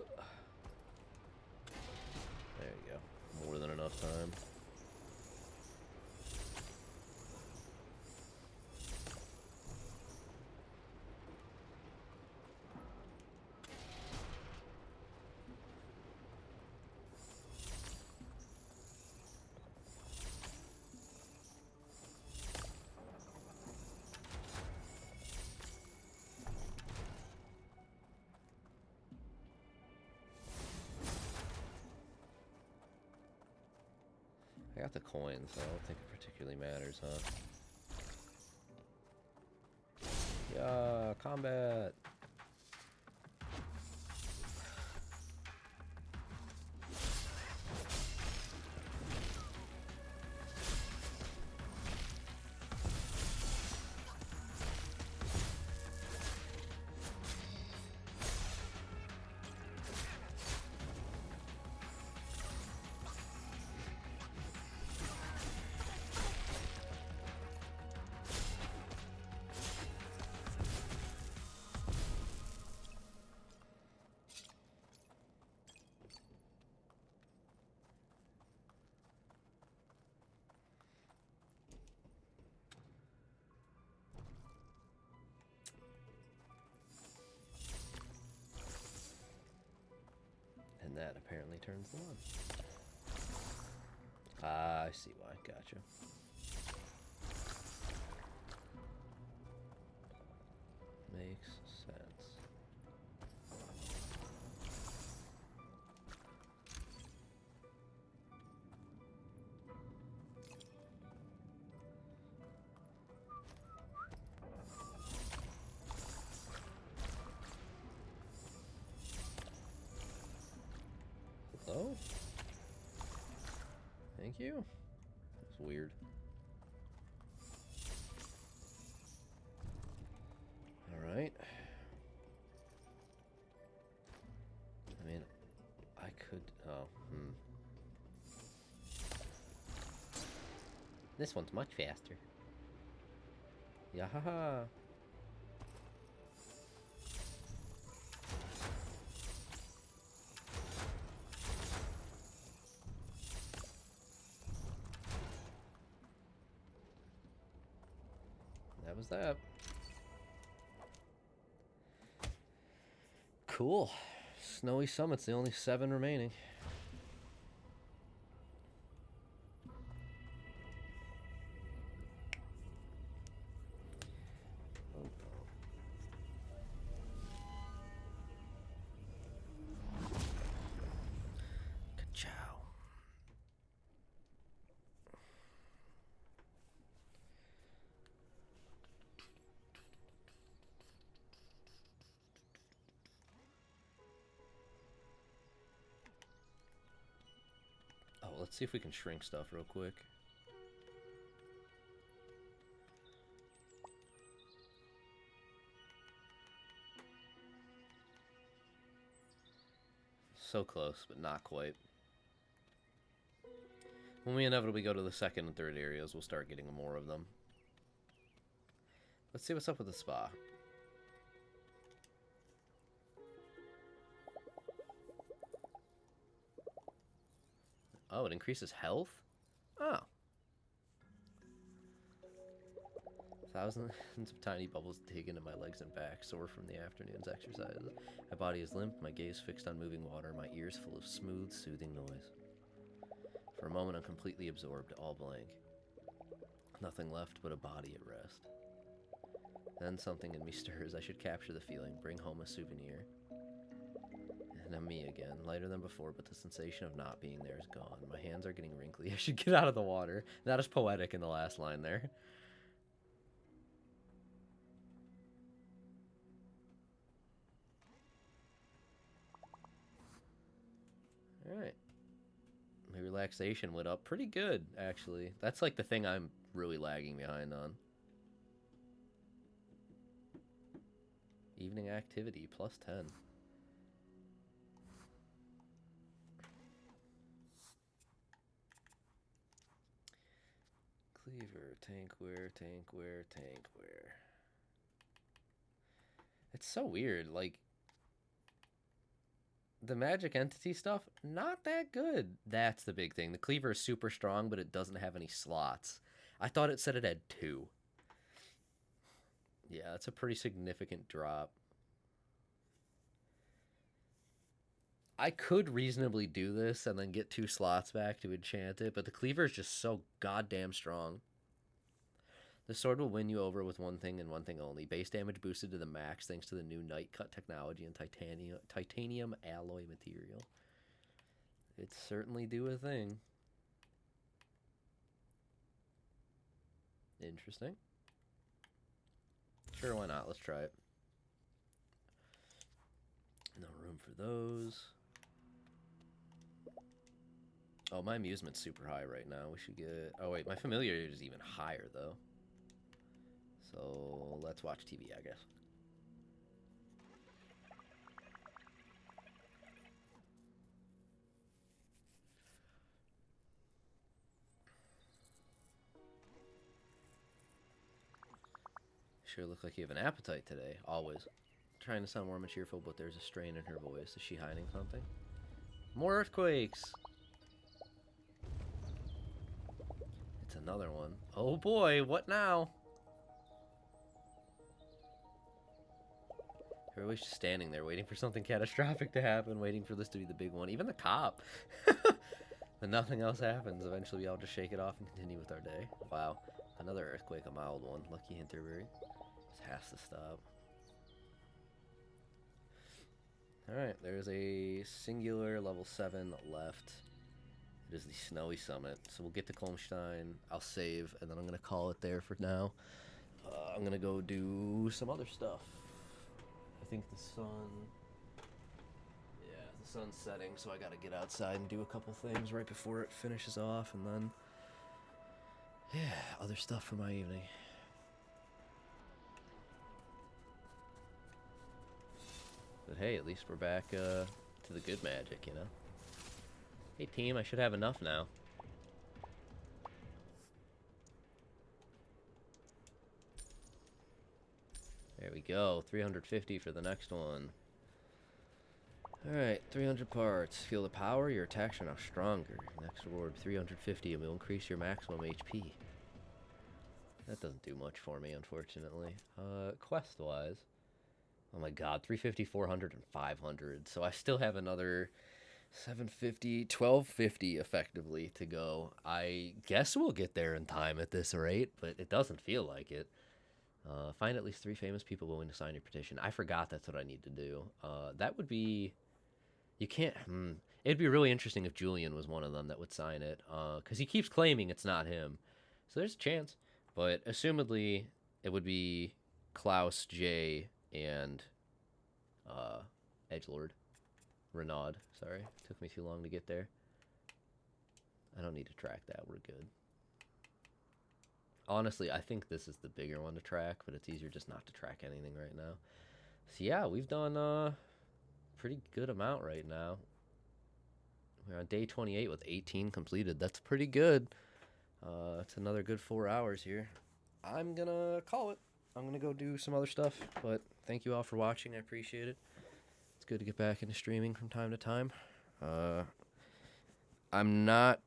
you go. More than enough time. I got the coins, so I don't think it particularly matters, huh? Yeah, combat! And that apparently turns them on. Ah, I see why. Gotcha. Makes sense. Oh. Thank you. That's weird. Alright. I mean, I could... Oh, This one's much faster. Yahaha! That was that. Cool. Snowy Summit's the only 7 remaining. Ka-chow. Oh, let's see if we can shrink stuff real quick. So close, but not quite. When we inevitably go to the second and third areas, we'll start getting more of them. Let's see what's up with the spa. Oh, it increases health? Oh. Thousands of tiny bubbles dig into my legs and back, sore from the afternoon's exercises. My body is limp, my gaze fixed on moving water, my ears full of smooth, soothing noise. For a moment, I'm completely absorbed, all blank. Nothing left but a body at rest. Then something in me stirs. I should capture the feeling, bring home a souvenir. And I'm me again, lighter than before, but the sensation of not being there is gone. My hands are getting wrinkly. I should get out of the water. That is poetic in the last line there. Alright. My relaxation went up pretty good, actually. That's like the thing I'm really lagging behind on. Evening activity, +10. tankware, tankware, tankware. It's so weird. Like, the magic entity stuff, not that good. That's the big thing. The cleaver is super strong, but it doesn't have any slots. I thought it said it had 2. Yeah, that's a pretty significant drop. I could reasonably do this and then get 2 slots back to enchant it, but the cleaver is just so goddamn strong. The sword will win you over with one thing and one thing only. Base damage boosted to the max thanks to the new Night Cut technology and titanium alloy material. It certainly do a thing. Interesting. Sure, why not? Let's try it. No room for those. Oh, my amusement's super high right now. We should get... Oh, wait. My familiarity is even higher, though. So, let's watch TV, I guess. Sure look like you have an appetite today. Always. Trying to sound warm and cheerful, but there's a strain in her voice. Is she hiding something? More earthquakes! It's another one. Oh boy, what now? Everybody's just standing there waiting for something catastrophic to happen, waiting for this to be the big one. Even the cop. But nothing else happens. Eventually I'll just shake it off and continue with our day. Wow. Another earthquake, a mild one. Lucky Hinterberg. This has to stop. Alright, there's a singular level 7 left. It is the Snowy Summit. So we'll get to Kolmstein. I'll save, and then I'm going to call it there for now. I'm going to go do some other stuff. I think the sun... Yeah, the sun's setting, so I got to get outside and do a couple things right before it finishes off, and then... Yeah, other stuff for my evening. But hey, at least we're back to the good magic, you know? Hey team, I should have enough now. There we go, 350 for the next one. Alright, 300 parts. Feel the power, your attacks are now stronger. Next reward, 350, and will increase your maximum HP. That doesn't do much for me, unfortunately. Quest-wise. Oh my god, 350, 400, and 500. So I still have another 750, 1250 effectively to go. I guess we'll get there in time at this rate, but it doesn't feel like it. Find at least 3 famous people willing to sign your petition. I forgot that's what I need to do. That would be... You can't... It'd be really interesting if Julian was one of them that would sign it. Because he keeps claiming it's not him. So there's a chance. But assumedly, it would be Klaus, Jay, and Edgelord. Renaud, sorry. Took me too long to get there. I don't need to track that. We're good. Honestly, I think this is the bigger one to track, but it's easier just not to track anything right now. So yeah, we've done a pretty good amount right now. We're on day 28 with 18 completed. That's pretty good. It's another good 4 hours here. I'm gonna call it. I'm gonna go do some other stuff, but thank you all for watching. I appreciate it. It's good to get back into streaming from time to time. I'm not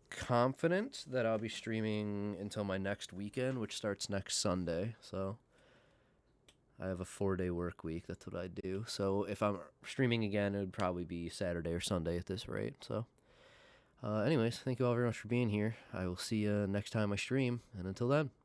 confident that I'll be streaming until my next weekend, which starts next Sunday. So I have a 4-day work week. That's what I do. So if I'm streaming again, it would probably be Saturday or Sunday at this rate. So anyways, thank you all very much for being here. I will see you next time I stream, and until then.